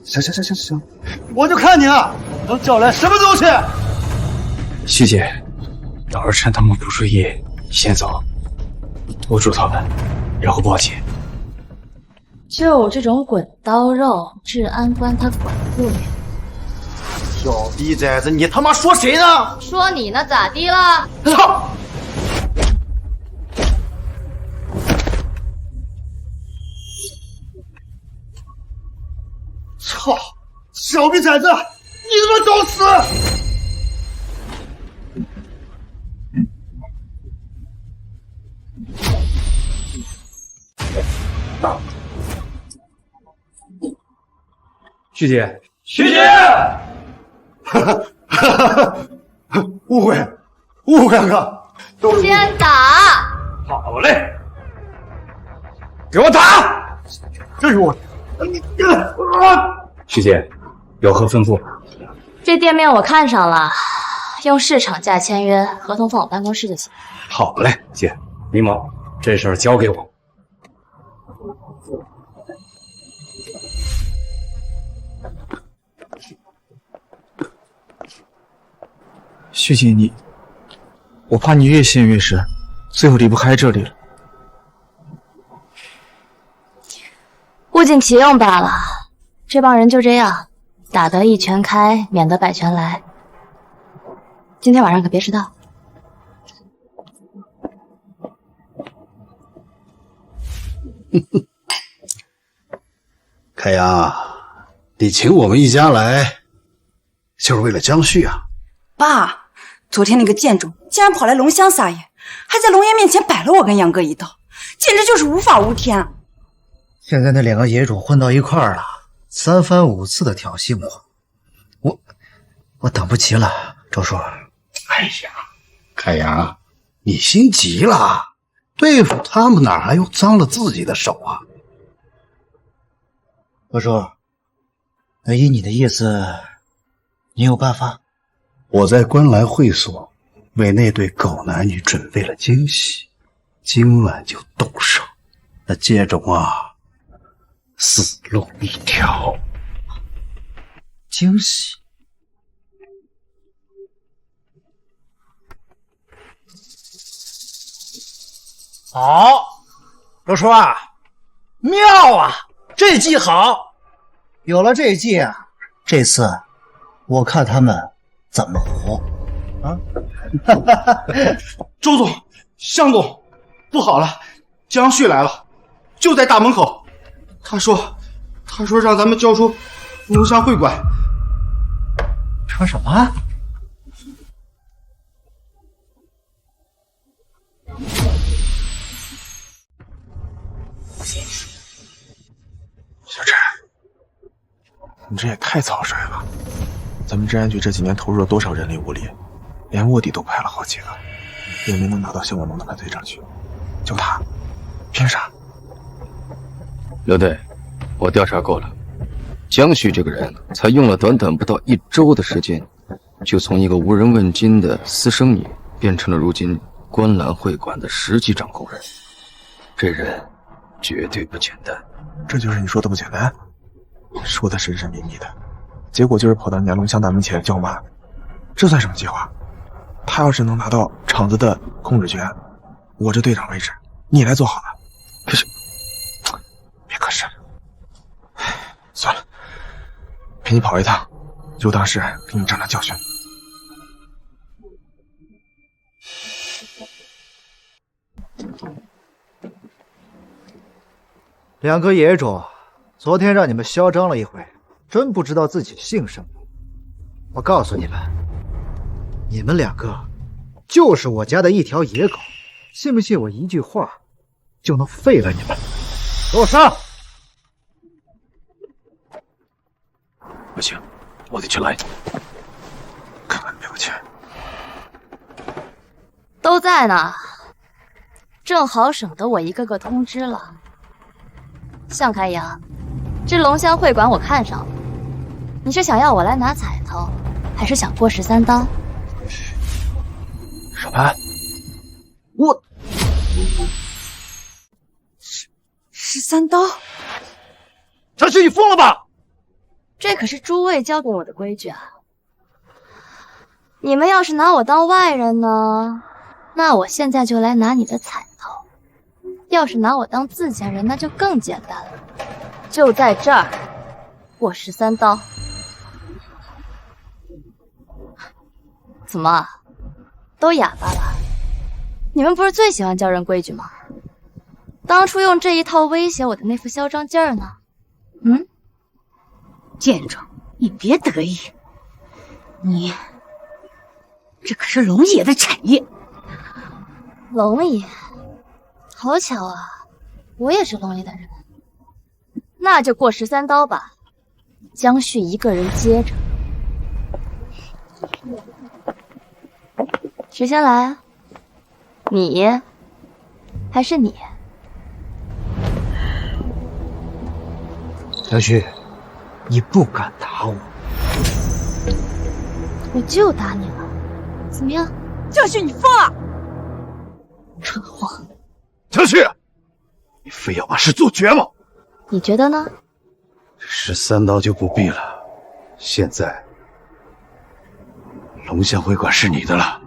行，我就看你啊，能叫来什么东西。徐姐，到时候趁他们不注意，你先走，拖住他们，然后报警。就这种滚刀肉，治安官他管不了。小逼崽子，你他妈说谁呢？说你呢，咋地了？操！操！小逼崽子，你他妈找死！旭姐，徐姐，误会了，先打。好嘞，给我打！这是我。旭姐，有何吩咐？这店面我看上了，用市场价签约，合同放我办公室就行。好嘞，姐，李某，这事儿交给我。旭姐，我怕你越陷越深，最后离不开这里了。物尽其用罢了。这帮人就这样，打得一拳开，免得百拳来。今天晚上可别迟到。开阳，你请我们一家来，就是为了江旭啊？爸，昨天那个贱种竟然跑来龙香撒野，还在龙爷面前摆了我跟杨哥一道，简直就是无法无天。现在那两个野种混到一块儿了，三番五次的挑衅我等不及了，周叔。哎呀，开阳，你心急了，对付他们哪还用脏了自己的手啊？周叔，那依你的意思，你有办法？我在观澜会所为那对狗男女准备了惊喜，今晚就动手。那接种啊，死路一条。惊喜？好，周叔啊，妙啊，这计好。有了这计啊，这次我看他们怎么活啊！周总、向总，不好了，江旭来了，就在大门口。他说让咱们交出龙香会馆。说什么？小陈，你这也太草率了。咱们治安局这几年投入了多少人力物力，连卧底都派了好几个，也没能拿到向广东的犯罪证据。就他，凭啥？刘队，我调查过了，江旭这个人才用了短短不到1周的时间，就从一个无人问津的私生女变成了如今观澜会馆的实际掌控人。这人绝对不简单。这就是你说的不简单？说的神神秘秘的，结果就是跑到人家龙香大门前叫骂，这算什么计划？他要是能拿到厂子的控制权，我这队长位置你来做好了。可是，别可是了，算了，陪你跑一趟，就当是给你长长教训。两个野种，昨天让你们嚣张了一回，真不知道自己姓什么。我告诉你们，你们两个就是我家的一条野狗，信不信我一句话就能废了你们？给我上！不行，我得去拦你，看看表情。都在呢，正好省得我一个个通知了。向开阳，这龙香会馆我看上了，你是想要我来拿彩头，还是想过13刀？什么？我13刀？张旭，你疯了吧？这可是诸位教给我的规矩啊！你们要是拿我当外人呢，那我现在就来拿你的彩头；要是拿我当自家人，那就更简单了，就在这儿，过13刀。怎么，都哑巴了？你们不是最喜欢教人规矩吗？当初用这一套威胁我的那副嚣张劲儿呢？贱种，你别得意，你这可是龙爷的产业。龙爷，好巧啊，我也是龙爷的人。那就过13刀吧。江旭一个人接着。谁先来啊？你还是你？江旭，你不敢打我，我就打你了，怎么样？江旭，你疯了！蠢货！江旭，你非要把事做绝吗？你觉得呢？13刀就不必了，现在龙象会馆是你的了。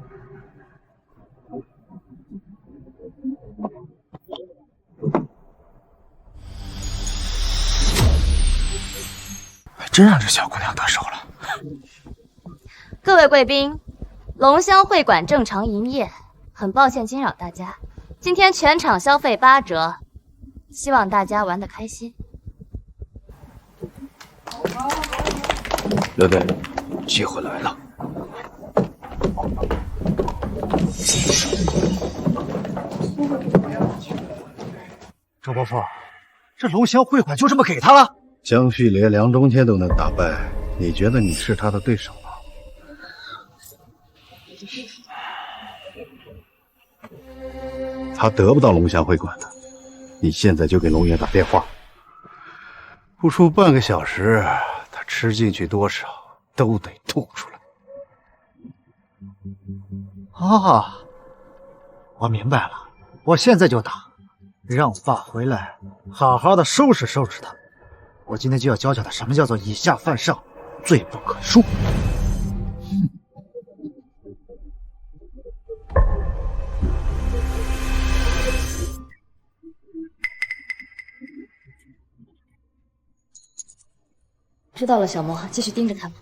真让这小姑娘得手了。各位贵宾，龙香会馆正常营业，很抱歉惊扰大家。今天全场消费8折，希望大家玩得开心。刘队，机会来了。周伯父，这龙香会馆就这么给他了？江旭连梁中天都能打败，你觉得你是他的对手吗？他得不到龙翔会馆的，你现在就给龙岩打电话，不出半个小时，他吃进去多少都得吐出来。啊，我明白了，我现在就打，让我爸回来好好的收拾收拾他。我今天就要教教他什么叫做以下犯上，罪不可恕。知道了，小莫，继续盯着他们。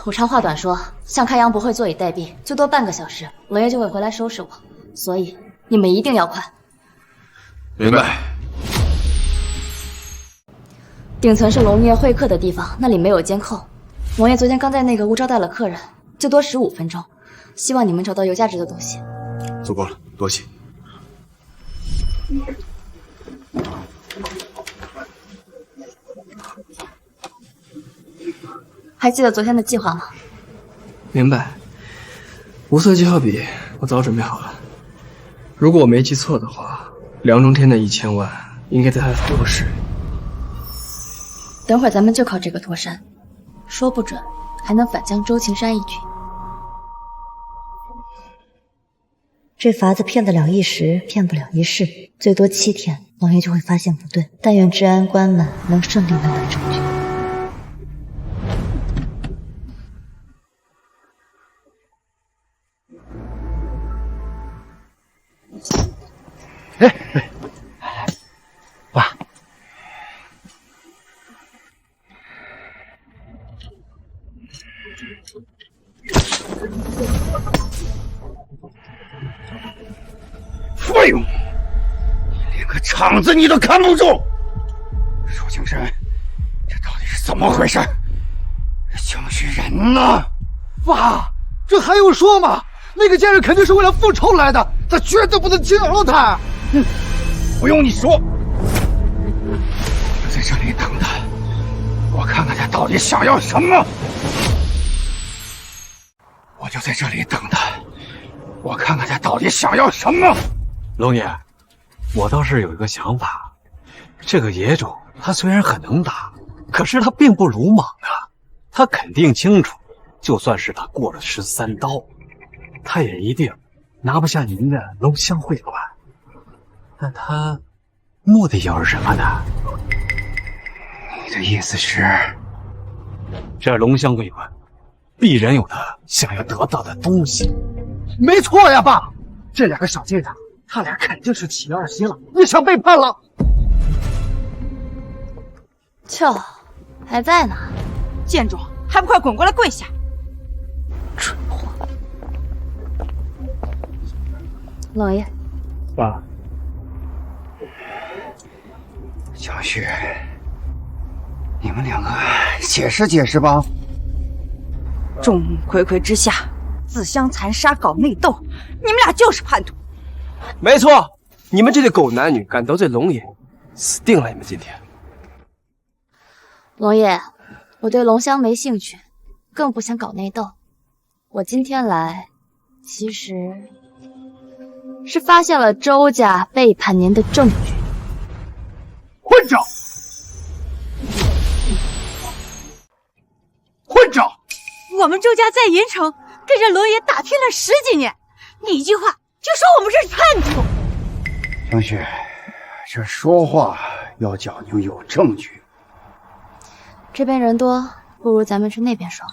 我长话短说，向开阳不会坐以待毙，最多半个小时，龙爷就会回来收拾我，所以你们一定要快。明白。顶层是龙爷会客的地方，那里没有监控。龙爷昨天刚在那个屋招待了客人，最多15分钟，希望你们找到有价值的东西。足够了，多谢。还记得昨天的计划吗？明白。无色记号笔我早准备好了。如果我没记错的话，梁中天的1000万应该在他的服务室。等会儿咱们就靠这个脱山，说不准还能反将周青山一军。这法子骗得了一时，骗不了一世，最多7天，王爷就会发现不对。但愿治安官们能顺利拿到证据。爸，废物！你连个场子你都看不住！楚青山，这到底是怎么回事？江旭人呢？爸，这还用说吗？那个贱人肯定是为了复仇来的，咱绝对不能轻饶了他。不用你说，我就在这里等他，我看看他到底想要什么。我就在这里等他，我看看他到底想要什么。龙爷，我倒是有一个想法，这个野种他虽然很能打，可是他并不鲁莽啊，他肯定清楚，就算是他过了13刀，他也一定拿不下您的龙香会馆。那他目的又是什么呢？你的意思是，这龙香会馆必然有他想要得到的东西。没错呀，爸，这2个小贱人，他俩肯定是起了2心了，你想背叛了。俏，还在呢。贱种，还不快滚过来跪下！蠢货！老爷，爸，小旭，你们2个解释解释吧。众目睽睽之下，自相残杀，搞内斗，你们俩就是叛徒。没错，你们这对狗男女敢得罪龙爷，死定了！你们今天。龙爷，我对龙香没兴趣，更不想搞内斗。我今天来，其实是发现了周家背叛您的证据。混账！混账！我们周家在银城跟着龙爷打拼了10几年，你一句话就说我们这是叛徒。江雪，这说话要讲究有证据。这边人多，不如咱们去那边说。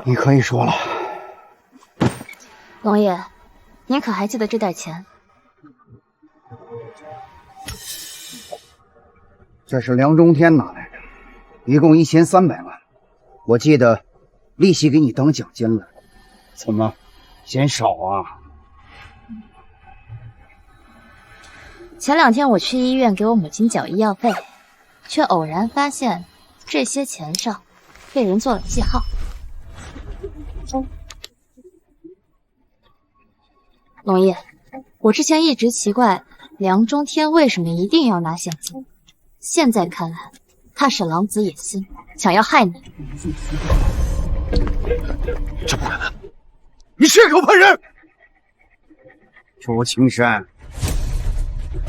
你可以说了。龙爷，您可还记得这袋钱？这是梁中天拿来的，一共1300万。我记得利息给你当奖金了，怎么嫌少啊？前2天我去医院给我母亲缴医药费，却偶然发现这些钱上被人做了记号。龙爷，我之前一直奇怪梁中天为什么一定要拿现金，现在看来，他是狼子野心，想要害你。这不可能！你血口喷人！周青山，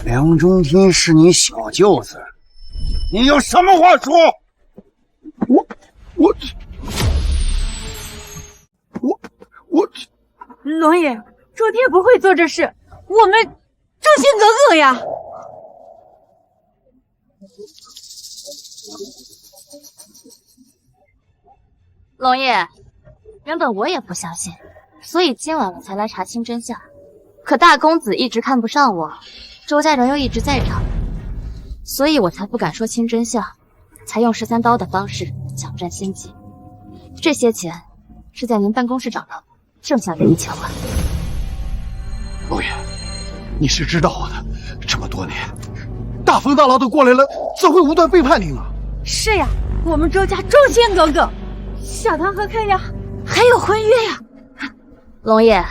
梁中天是你小舅子，你有什么话说？龙爷，周天不会做这事，我们忠心耿耿呀。龙爷，原本我也不相信，所以今晚我才来查清真相。可大公子一直看不上我，周家人又一直在场，所以我才不敢说清真相，才用13刀的方式抢占先机。这些钱是在您办公室找到的，剩下的1000万。龙爷，你是知道的，这么多年，大风大浪都过来了，怎会无端背叛您啊？是呀，我们周家忠心耿耿，小唐和开阳还有婚约呀。龙爷，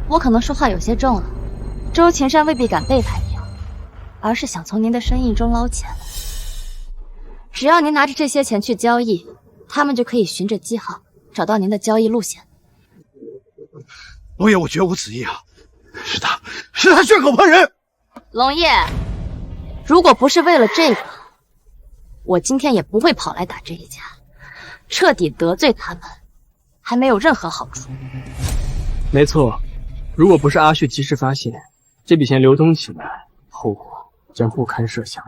我可能说话有些重了，周秦山未必敢背叛您，而是想从您的生意中捞钱。只要您拿着这些钱去交易，他们就可以循着记号找到您的交易路线。龙爷，我绝无此意啊！是他血口喷人！龙爷，如果不是为了这个，我今天也不会跑来打这一架。彻底得罪他们，还没有任何好处。没错，如果不是阿旭及时发现，这笔钱流通起来，后果将不堪设想。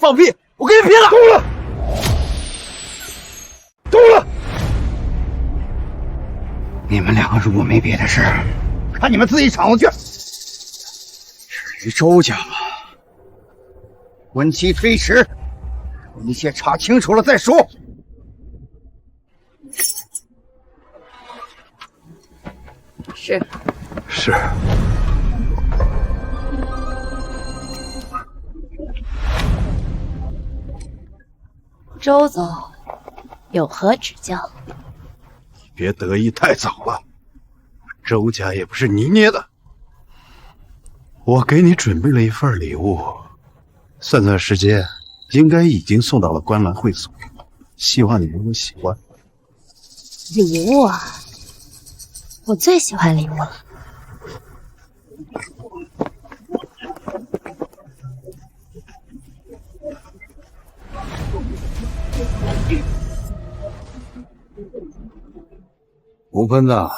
放屁！我跟你拼了！动了！你们2个如果没别的事，看你们自己敞去。至于周家嘛，婚期推迟，一切查清楚了再说。是。周总，有何指教？别得意太早了，周家也不是你捏的。我给你准备了一份礼物，算算时间，应该已经送到了观澜会所，希望你能够喜欢。礼物啊，我最喜欢礼物了。吴喷子，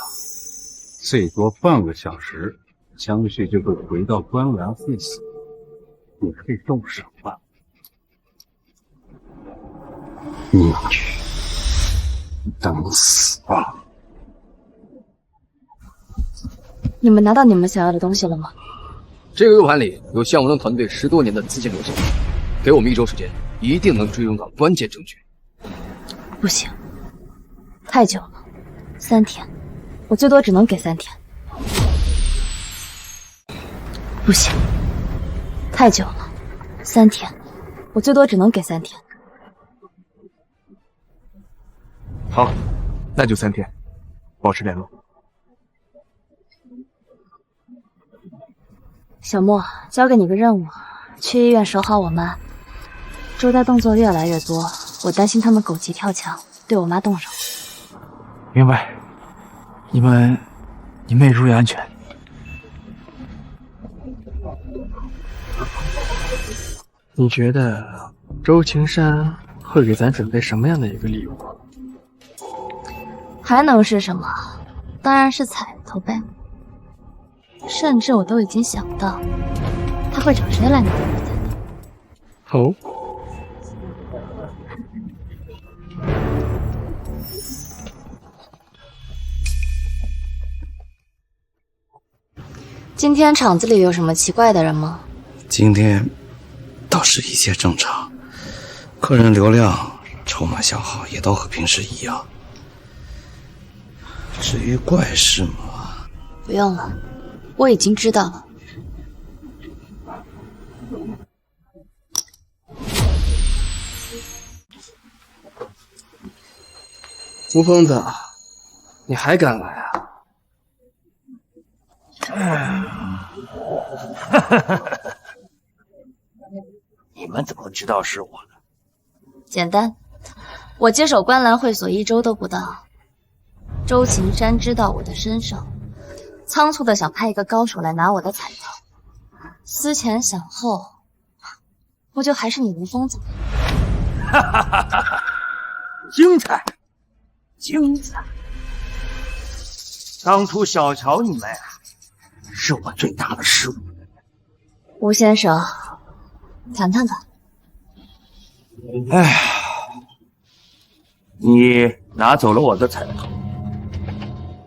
最多半个小时，江旭就会回到观澜会所，你可以动手了。你等死吧！你们拿到你们想要的东西了吗？这个 U 盘里有项目能团队10多年的资金流向，给我们1周时间，一定能追踪到关键证据。不行，太久了，3天，我最多只能给3天。不行，太久了，3天，我最多只能给3天。好，那就3天，保持联络。小莫，交给你个任务，去医院守好我妈。周家动作越来越多，我担心他们狗急跳墙，对我妈动手。明白。你妹注意安全。你觉得周青山会给咱准备什么样的一个礼物？还能是什么？当然是彩头呗。甚至我都已经想到，他会找谁来拿我彩头。哦。今天厂子里有什么奇怪的人吗？今天倒是一切正常，客人流量、筹码消耗也都和平时一样。至于怪事嘛，不用了，我已经知道了。吴疯子，你还敢来啊？你们怎么知道是我呢？简单，我接手观澜会所1周都不到，周秦山知道我的身手，仓促的想派一个高手来拿我的彩头，思前想后，不就还是你吴疯子吗？哈哈哈哈哈！精彩，精彩！当初小瞧你们啊，是我最大的失误。吴先生，谈谈吧。哎，你拿走了我的彩头，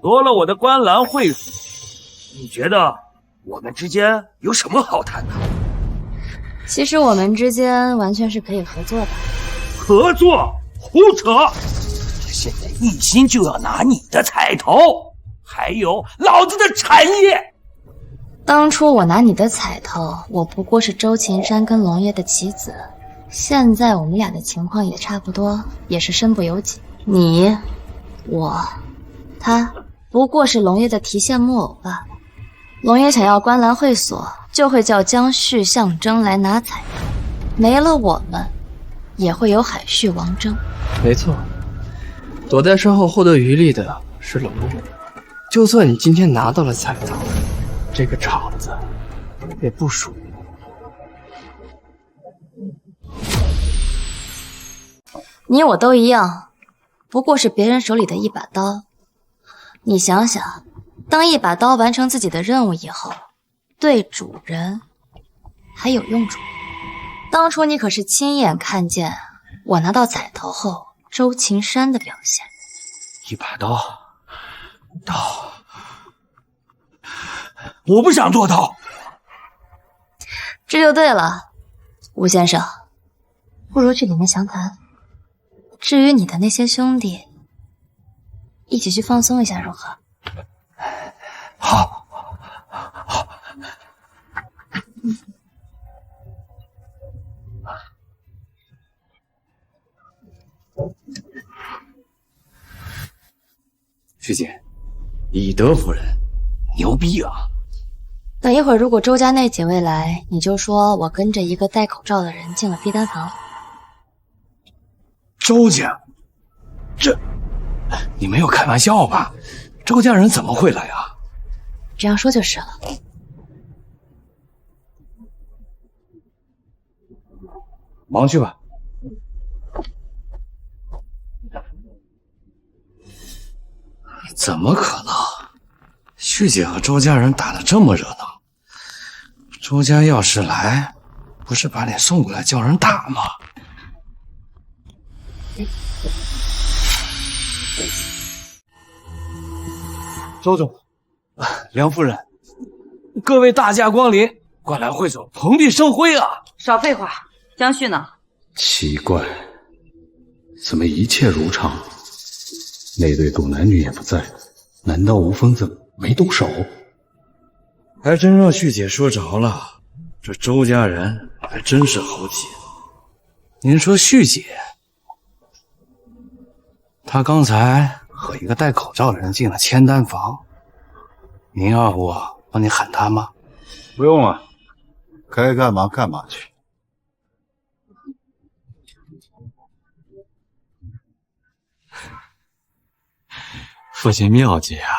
夺了我的观澜会所，你觉得我们之间有什么好谈的？其实我们之间完全是可以合作的。合作？胡扯！现在一心就要拿你的彩头，还有老子的产业。当初我拿你的彩头，我不过是周秦山跟龙爷的棋子，现在我们俩的情况也差不多，也是身不由己。你、我、他，不过是龙爷的提线木偶罢了。龙爷想要观澜会所，就会叫江旭、象征来拿彩头，没了我们，也会有海旭、王峥。没错，躲在身后获得余力的是龙爷。就算你今天拿到了彩头，这个厂子也不属于你我都一样，不过是别人手里的一把刀。你想想，当一把刀完成自己的任务以后，对主人还有用处。当初你可是亲眼看见我拿到彩头后周秦山的表现。一把刀，我不想做刀。这就对了，吴先生，不如去里面详谈。至于你的那些兄弟，一起去放松一下如何？好。师姐，以德服人，牛逼啊！等一会儿，如果周家那几位来，你就说我跟着一个戴口罩的人进了逼单房。周家，这你没有开玩笑吧？周家人怎么会来啊？这样说就是了。忙去吧。怎么可能？旭姐和周家人打得这么热闹，周家要是来，不是把脸送过来叫人打吗？周总，梁夫人，各位大驾光临，观澜会所蓬荜生辉啊！少废话，江旭呢？奇怪，怎么一切如常？那对狗男女也不在，难道吴疯子没动手？还真让旭姐说着了，这周家人还真是猴急。您说旭姐，她刚才和一个戴口罩的人进了签单房，您要我帮你喊她吗？不用了，该干嘛干嘛去。父亲妙计啊！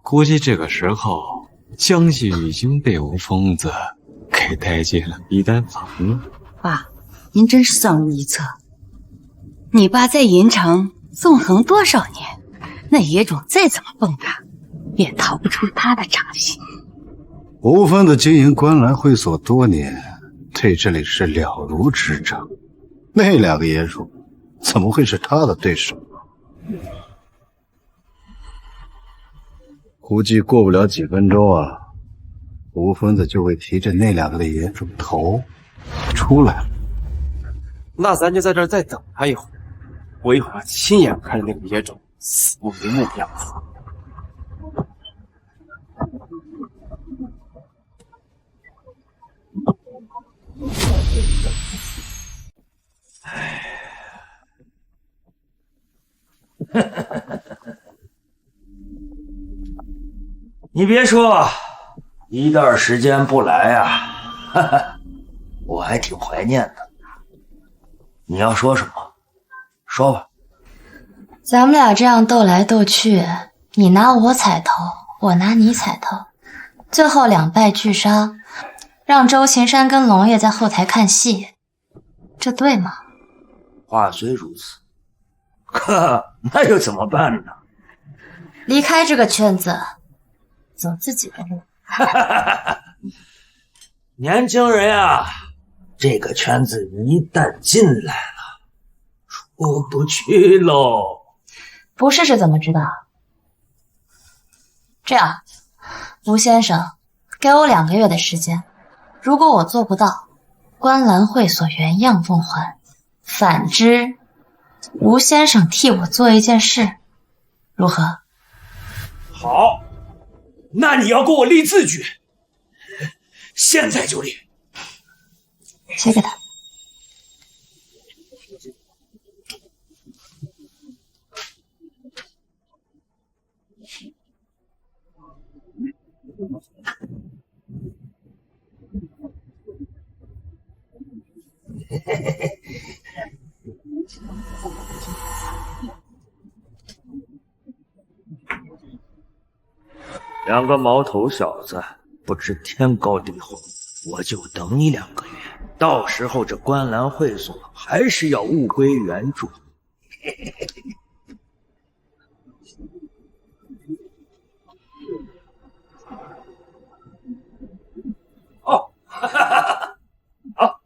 估计这个时候，江旭已经被吴疯子给带进了逼单房了。爸，您真是算无一策。你爸在银城纵横多少年，那野种再怎么蹦跶，也逃不出他的掌心。吴疯子经营观澜会所多年，对这里是了如指掌。那两个野种怎么会是他的对手？估计过不了几分钟啊，吴疯子就会提着那两个的野种头出来了。那咱就在这儿再等他一会儿，我一会儿要亲眼看着那个野种死不瞑目的样子。你别说，一段时间不来啊，我还挺怀念的。你要说什么，说吧。咱们俩这样斗来斗去，你拿我彩头，我拿你彩头，最后两败俱伤，让周秦山跟龙爷在后台看戏，这对吗？话虽如此，可那又怎么办呢？离开这个圈子，走自己的路。年轻人啊，这个圈子一旦进来了，出不去喽。不试试怎么知道？这样，吴先生，给我2个月的时间，如果我做不到，观澜会所原样奉还；反之，吴先生替我做一件事，如何？好，那你要给我立字据，现在就立。写给他。两个毛头小子不知天高地厚，我就等你2个月，到时候这观澜会所还是要物归原主。哦，哈哈哈！好。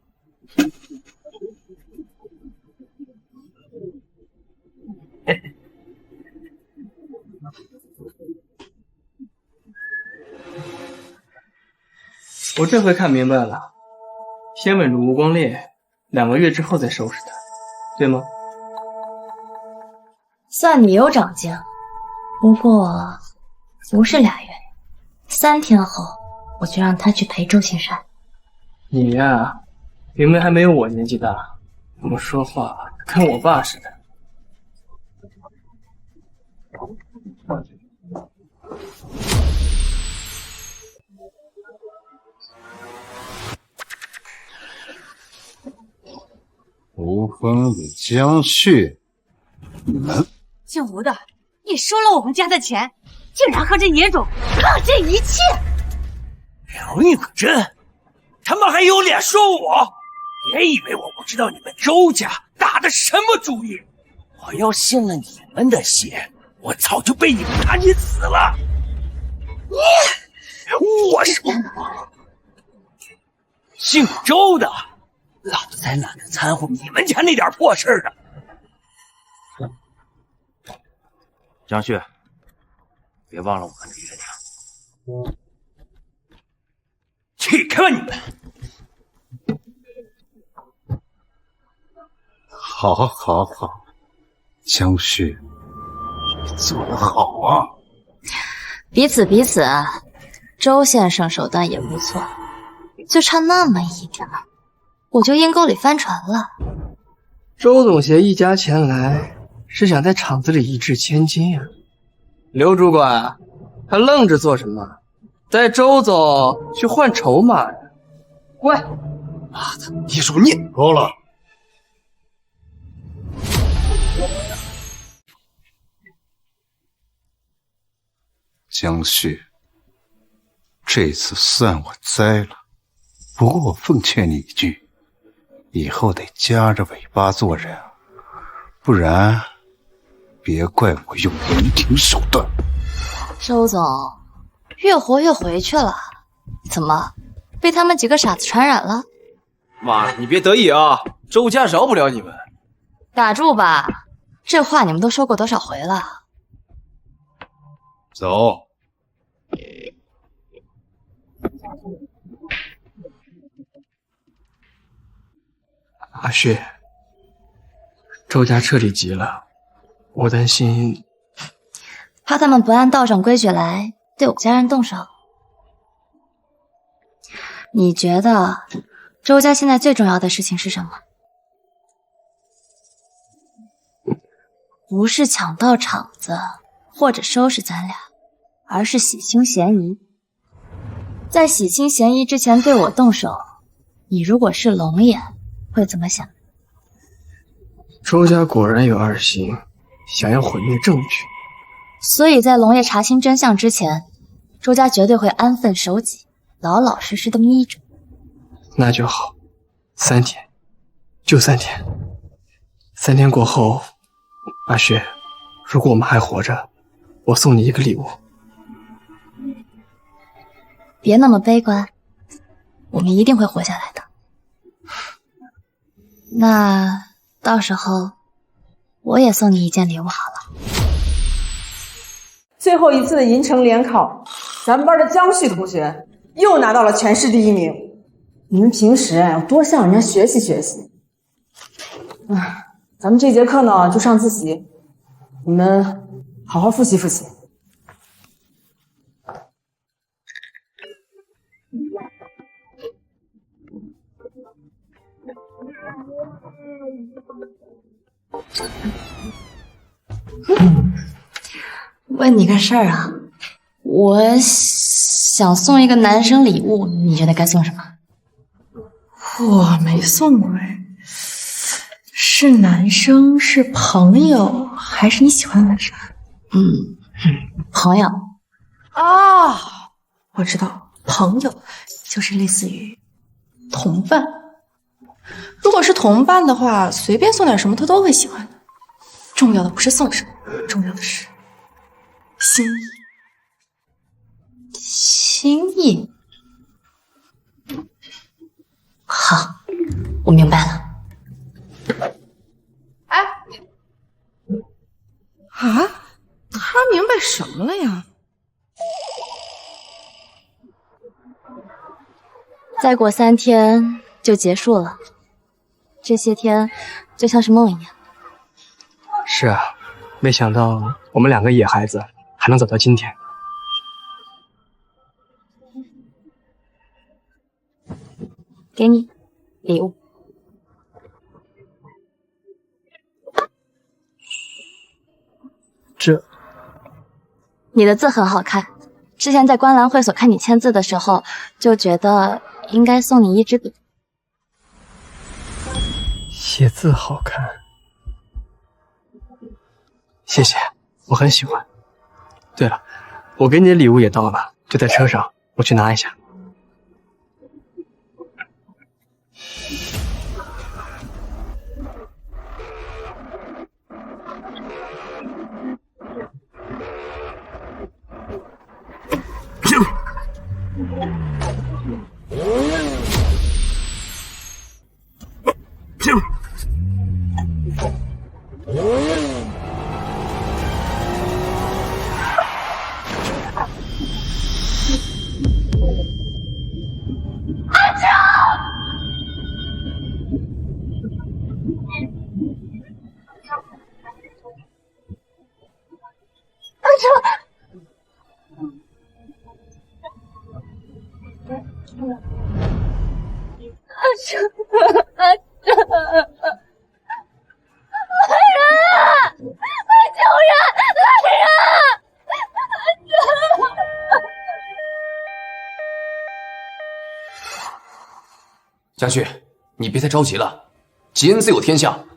我这回看明白了，先稳住吴光烈，2个月之后再收拾他，对吗？算你有长进，不过不是2月，3天后我就让他去陪周秦山。你呀，明明还没有我年纪大，怎么说话跟我爸似的。吴疯子江旭，你们姓吴的，你收了我们家的钱，竟然和这野种沆瀣一气！刘应真，他们还有脸说我？别以为我不知道你们周家打的什么主意！我要信了你们的邪，我早就被你们赶紧死了。我是姓周的，老子才懒得掺和你们家那点破事儿呢。江旭，别忘了我们的约定。去开吧你们！好，好，好，江旭，你做得好啊！彼此，周先生手段也不错，就差那么一点儿，我就阴沟里翻船了。周总协一家前来，是想在厂子里一掷千金呀。刘主管，还愣着做什么？带周总去换筹码呀！喂，妈的，你说你够了。江旭，这次算我栽了。不过我奉劝你一句，以后得夹着尾巴做人，不然别怪我用雷霆手段。周总，越活越回去了，怎么被他们几个傻子传染了？妈，你别得意啊，周家饶不了你们。打住吧，这话你们都说过多少回了？走。阿旭，周家彻底急了，我担心，怕他们不按道上规矩来，对我家人动手。你觉得周家现在最重要的事情是什么？不是抢到场子或者收拾咱俩，而是洗清嫌疑。在洗清嫌疑之前对我动手，你如果是龙眼，会怎么想？周家果然有二心，想要毁灭证据。所以在龙爷查清真相之前，周家绝对会安分守己，老老实实的眯着。那就好，3天，就3天。3天过后，阿雪，如果我们还活着，我送你一个礼物。别那么悲观，我们一定会活下来的。那到时候我也送你一件礼物好了。最后一次的银城联考，咱们班的江旭同学又拿到了全市第1名。你们平时要多向人家学习学习。咱们这节课呢就上自习，你们好好复习复习。问你个事儿啊，我想送一个男生礼物，你觉得该送什么？我没送过哎，是男生，是朋友，还是你喜欢的男生？朋友。啊，我知道，朋友就是类似于同伴。如果是同伴的话，随便送点什么他都会喜欢的。重要的不是送什么，重要的是心意。心意。好，我明白了。哎，啊，他明白什么了呀？再过3天就结束了，这些天就像是梦一样。是啊，没想到我们2个野孩子还能走到今天。给你礼物。这，你的字很好看，之前在观澜会所看你签字的时候，就觉得应该送你一支笔。写字好看，谢谢，我很喜欢。对了，我给你的礼物也到了，就在车上，我去拿一下。江旭，你别太着急了，吉恩自有天相，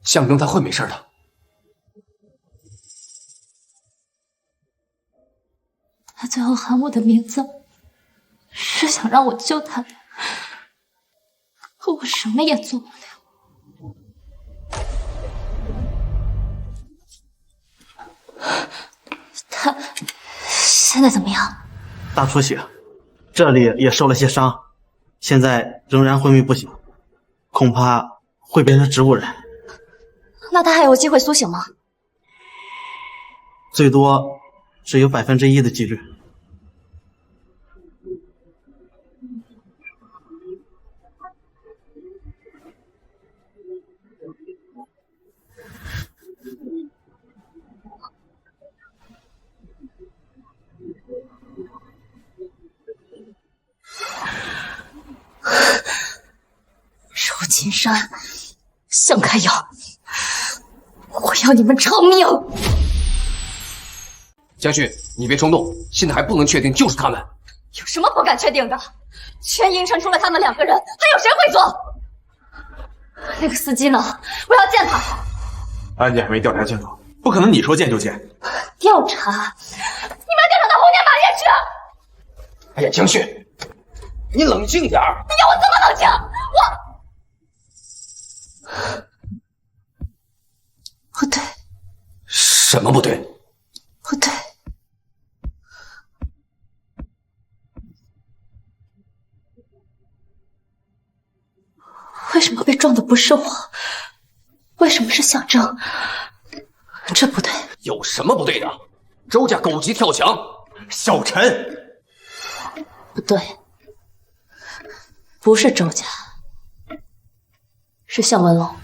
象征他会没事的。他最后喊我的名字，是想让我救他的，可我什么也做不了。他现在怎么样？大出血，这里也受了些伤，现在仍然昏迷不醒，恐怕会变成植物人。那他还有机会苏醒吗？最多只有1%的几率。周青山，向开瑶，我要你们偿命！江旭，你别冲动，现在还不能确定就是他们。有什么不敢确定的？全营城除了他们2个人，还有谁会做？那个司机呢？我要见他。案件还没调查清楚，不可能你说见就见。调查？你们调查到猴年马月去！哎呀，江旭，你冷静点儿。你要我怎么冷静？不对。什么不对？不对。为什么被撞的不是我？为什么是象征？这不对。有什么不对的？周家狗急跳墙，小陈。不对，不是周家，是向文龙。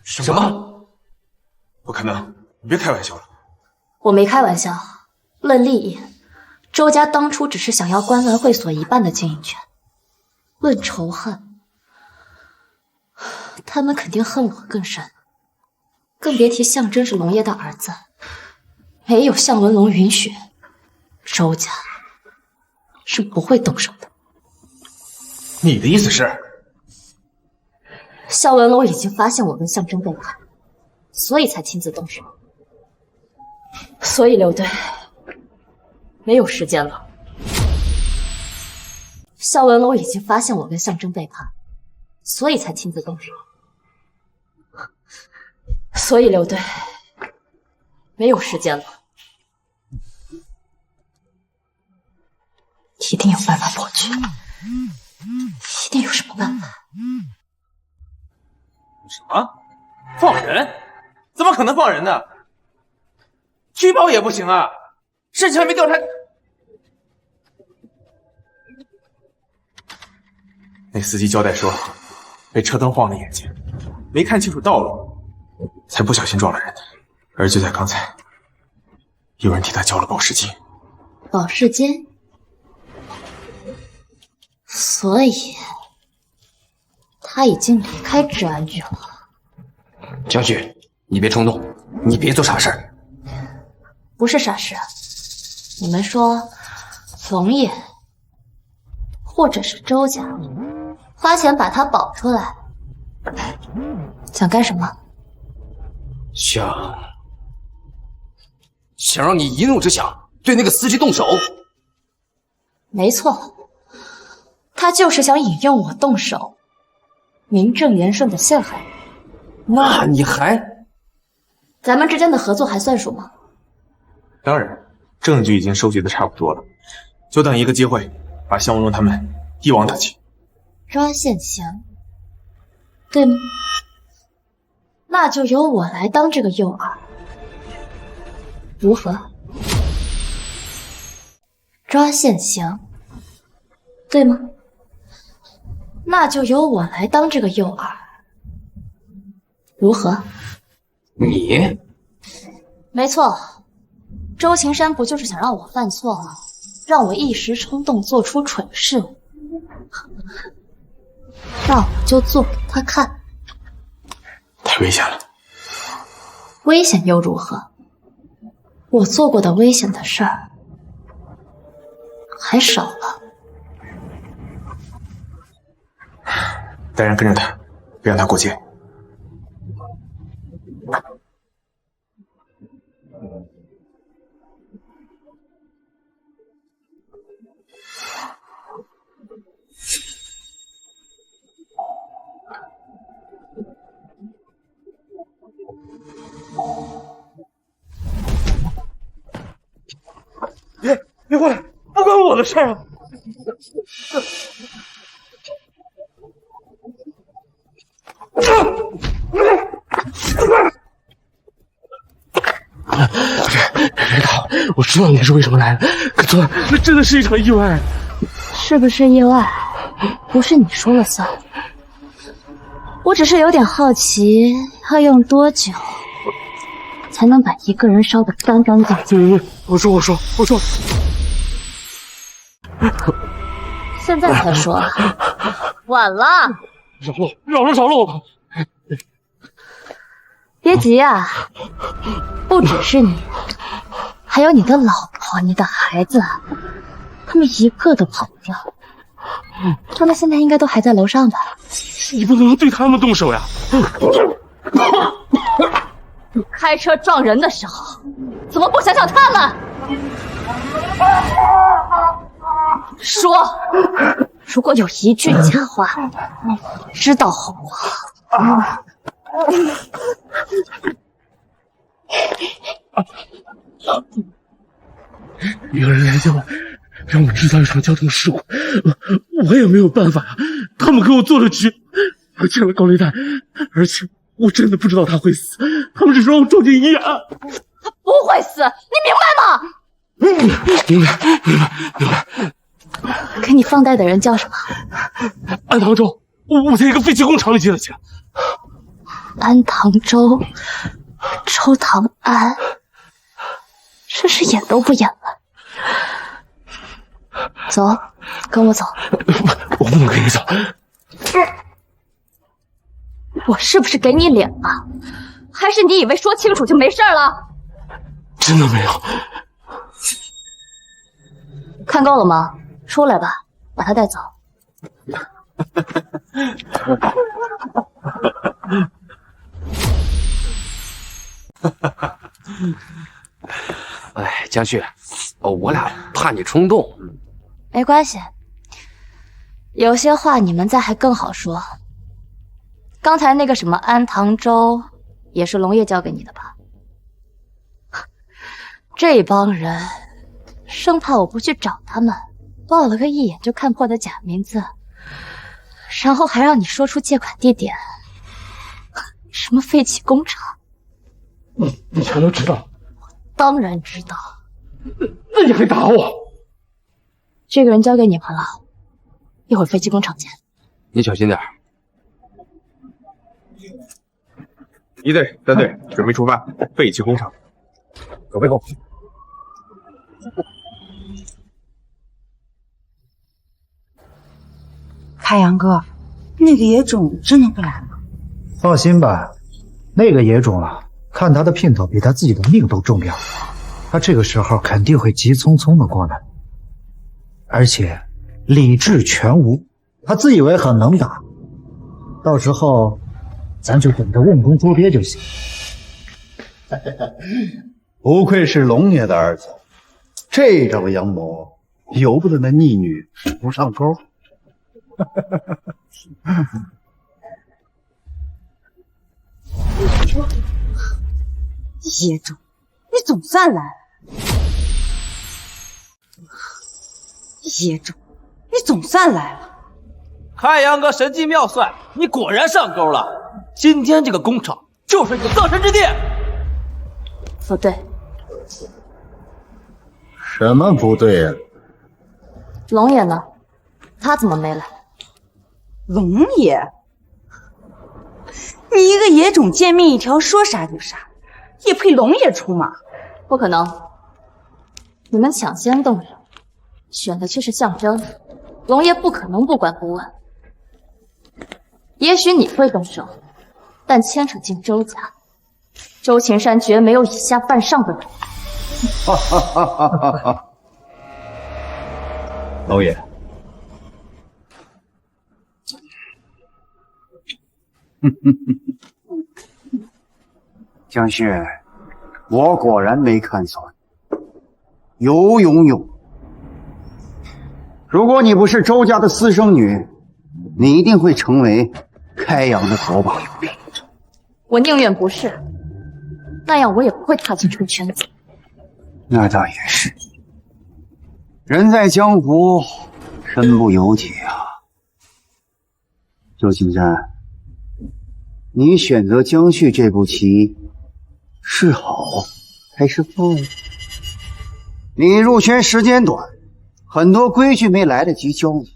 什么？不可能！你别开玩笑了。我没开玩笑。论利益，周家当初只是想要观澜会所一半的经营权。论仇恨，他们肯定恨我更深。更别提象征是龙爷的儿子，没有向文龙允许，周家是不会动手的。你的意思是？向文龙已经发现我跟象征背叛，所以才亲自动手。所以刘队，没有时间了。向文龙已经发现我跟象征背叛，所以才亲自动手。所以刘队，没有时间了。一定有办法破局，一定有什么办法。什么？放人？怎么可能放人呢？拘保也不行啊！事情还没调查。那司机交代说，被车灯晃了眼睛，没看清楚道路，才不小心撞了人。而就在刚才，有人替他交了保释金。保释金？所以他已经离开治安局了。江旭，你别冲动，你别做傻事儿。不是傻事。你们说，龙爷或者是周家花钱把他保出来，想干什么？想让你一怒之下对那个司机动手。没错，他就是想引诱我动手，名正言顺的陷害你。那你还……咱们之间的合作还算数吗？当然，证据已经收集的差不多了，就等一个机会，把向文龙他们一网打尽。抓现行，对吗？那就由我来当这个诱饵，如何？抓现行，对吗？那就由我来当这个诱饵，如何？你？没错，周晴山不就是想让我犯错，让我一时冲动做出蠢事？那我就做给他看。太危险了。危险又如何？我做过的危险的事儿还少了。带人跟着他，别让他过界。别过来，不关我的事啊！别打！我知道你是为什么来的，可错，那真的是一场意外。是不是意外，不是你说了算。我只是有点好奇，要用多久才能把一个人烧得干干净净？我说。现在才说，晚了。饶了我吧！别急啊，不只是你，还有你的老婆、你的孩子，他们一个都跑不掉。他们现在应该都还在楼上吧？你不能对他们动手呀！你开车撞人的时候，怎么不想想他们？说，如果有一句假话，知道后果。一个人来救我，让我制造一场交通事故，我也没有办法呀。他们给我做了局，我欠了高利贷，而且我真的不知道他会死，他们只是让我撞进医院。他不会死，你明白吗？明白。给你放贷的人叫什么？安唐州，我在一个废弃工厂里借的钱。安唐州，周唐安，真是演都不演了。走，跟我走。我不能跟你走。我是不是给你脸了？还是你以为说清楚就没事了？真的没有。看够了吗？出来吧，把他带走。哎，江旭，我俩怕你冲动。没关系，有些话你们在还更好说。刚才那个什么安唐州，也是龙爷交给你的吧？这帮人生怕我不去找他们，报了个一眼就看破的假名字，然后还让你说出借款地点，什么废弃工厂。你全都知道？当然知道。那你还打我？这个人交给你们了，一会儿废弃工厂见。你小心点。1队、3队准备出发，废弃工厂，准备好。开阳哥，那个野种真的会来吗？放心吧，那个野种啊，看他的姘头比他自己的命都重要，他这个时候肯定会急匆匆的过来，而且理智全无，他自以为很能打，到时候咱就等着瓮中捉鳖就行。不愧是龙爷的儿子，这招阳谋由不得那逆女不上钩。野种，你总算来了！野种，你总算来了！开阳哥神机妙算，你果然上钩了。今天这个工厂就是你的葬身之地。不对。什么不对呀？龙爷呢？他怎么没来？龙爷，你一个野种见面一条，说杀就杀，也配龙爷出马？不可能！你们抢先动手，选的却是象征，龙爷不可能不管不问。也许你会动手，但牵扯进周家，周秦山绝没有以下犯上的人。哈哈哈哈哈！龙爷，江旭，我果然没看错，有勇有。如果你不是周家的私生女，你一定会成为开阳的国宝。我宁愿不是，那样我也不会踏进这个圈子。那倒也是，人在江湖，身不由己啊。周青山，你选择江旭这步棋是好还是坏？你入圈时间短，很多规矩没来得及教你。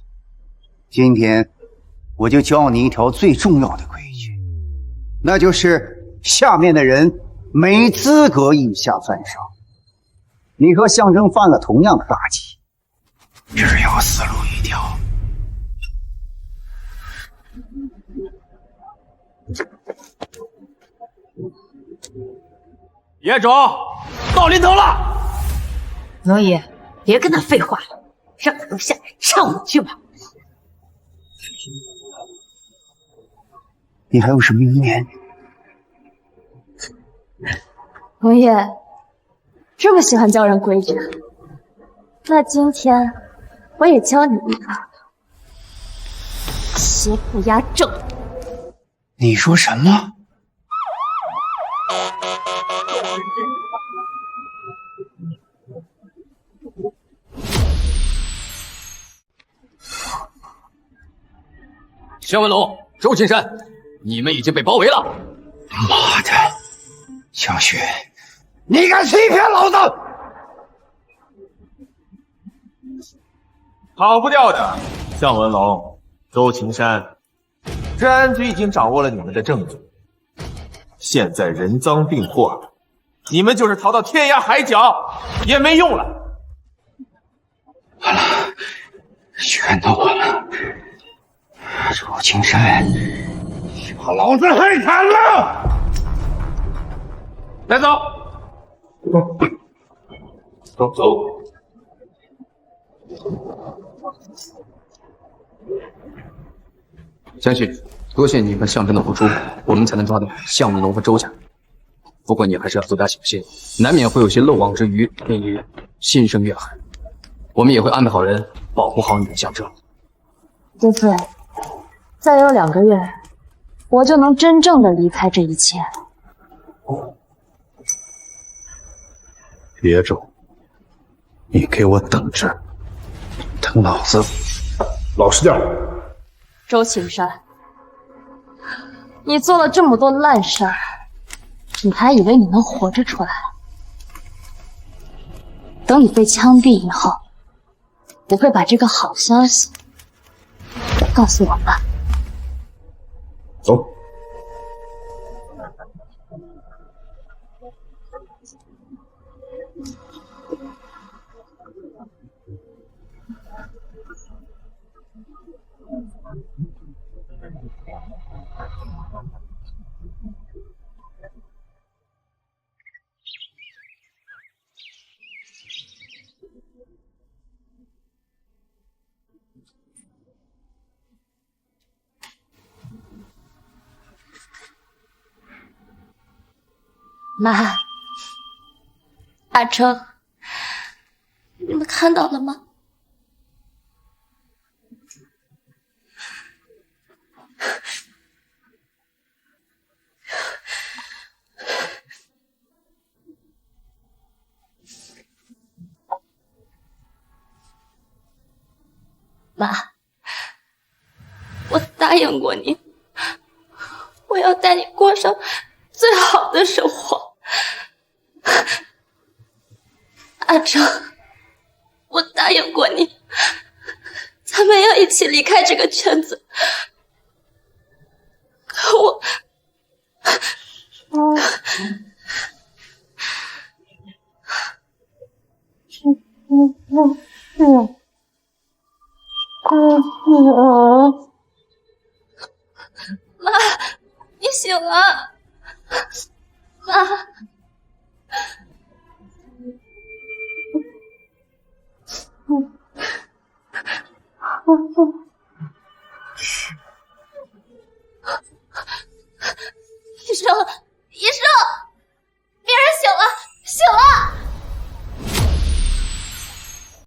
今天我就教你一条最重要的规矩，那就是下面的人没资格以下犯上。你和象征犯了同样的大忌，只有死路一条。野种到临头了。罗爷，别跟他废话了，让他都下来唱舞去吧。你还有什么遗言？罗爷，这么喜欢教人规矩，那今天我也教你一个邪不压正。你说什么？宣文龙、周青山，你们已经被包围了。妈的，江雪，你敢欺骗老子！跑不掉的，向文龙、周青山，治安局已经掌握了你们的证据，现在人赃并获，你们就是逃到天涯海角也没用了。完了，全都完了。周青山，把老子害惨了！带走，走。江旭，多谢你和象征的付出，我们才能抓到项文龙和周家。不过你还是要多加小心，难免会有些漏网之鱼，令你心生怨恨。我们也会安排好人保护好你的象征。爹父，再有2个月，我就能真正的离开这一切。别走，你给我等着，等老子！老实点。周青山，你做了这么多烂事儿，你还以为你能活着出来？等你被枪毙以后，我会把这个好消息告诉我爸。走。妈，阿成，你们看到了吗？妈，我答应过你，我要带你过上最好的生活。阿成，我答应过你，咱们要一起离开这个圈子。可我，妈，你醒了，妈。